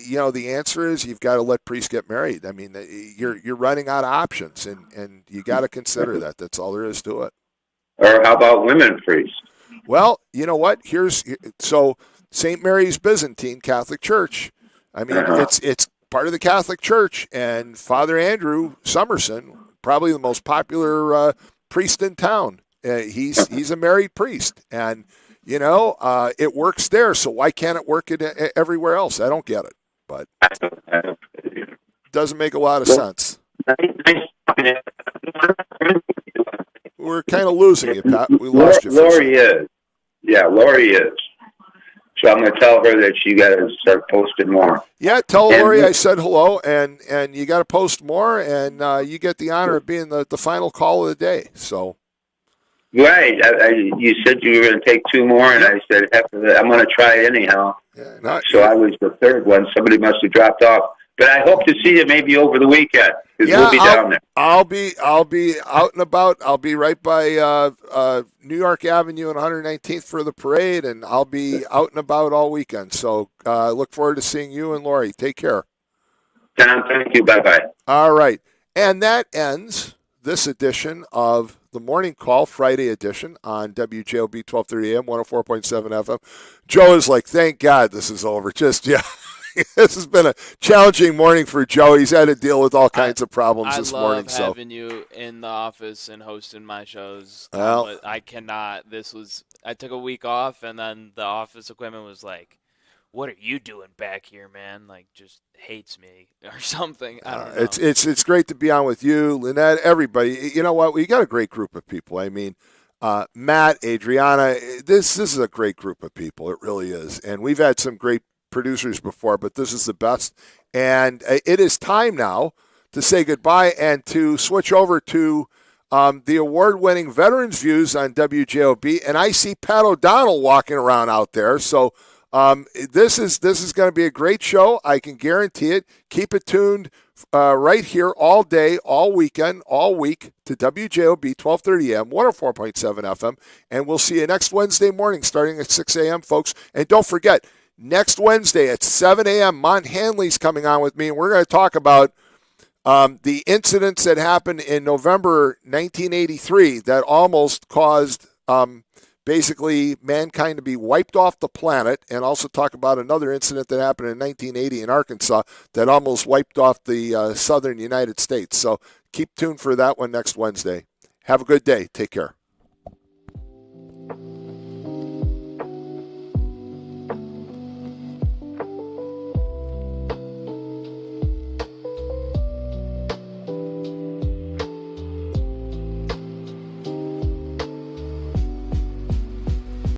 you know, the answer is you've got to let priests get married. I mean, you're running out of options, and you got to consider that. That's all there is to it. Or how about women priests? Well, you know what? So St. Mary's Byzantine Catholic Church. I mean, it's part of the Catholic Church, and Father Andrew Summerson, probably the most popular priest in town. He's a married priest, and you know, it works there. So why can't it work everywhere else? I don't get it, but it doesn't make a lot of sense. We're kind of losing you, Pat. We lost you. Lori is. Yeah, Lori is. So I'm going to tell her that you got to start posting more. Yeah, tell Lori I said hello, and you got to post more, and you get the honor of being the final call of the day. So. Right. You said you were going to take 2 more, and I said, I'm going to try it anyhow. Yeah, so I was the third one. Somebody must have dropped off. But I hope to see you maybe over the weekend, because we'll be down there. I'll be out and about. I'll be right by New York Avenue and 119th for the parade, and I'll be out and about all weekend. So I look forward to seeing you and Lori. Take care. Tom, thank you. Bye-bye. All right. And that ends this edition of the Morning Call, Friday edition on WJOB 1230 AM, 104.7 FM. Joe is like, thank God this is over. This has been a challenging morning for Joe. He's had to deal with all kinds of problems this morning. I love having you in the office and hosting my shows. But I cannot. I took a week off, and then the office equipment was like, what are you doing back here, man? Like, just hates me or something. I don't know. It's great to be on with you, Lynette, everybody. You know what? We got a great group of people. I mean, Matt, Adriana, this is a great group of people. It really is. And we've had some great producers before, but this is the best. And it is time now to say goodbye and to switch over to the award-winning Veterans Views on WJOB. And I see Pat O'Donnell walking around out there. So this is going to be a great show. I can guarantee it. Keep it tuned right here all day, all weekend, all week to WJOB 1230 AM, 104.7 FM. And we'll see you next Wednesday morning starting at 6 a.m., folks. And don't forget, next Wednesday at 7 a.m., Mont Hanley's coming on with me, and we're going to talk about the incidents that happened in November 1983 that almost caused basically mankind to be wiped off the planet, and also talk about another incident that happened in 1980 in Arkansas that almost wiped off the southern United States. So keep tuned for that one next Wednesday. Have a good day. Take care.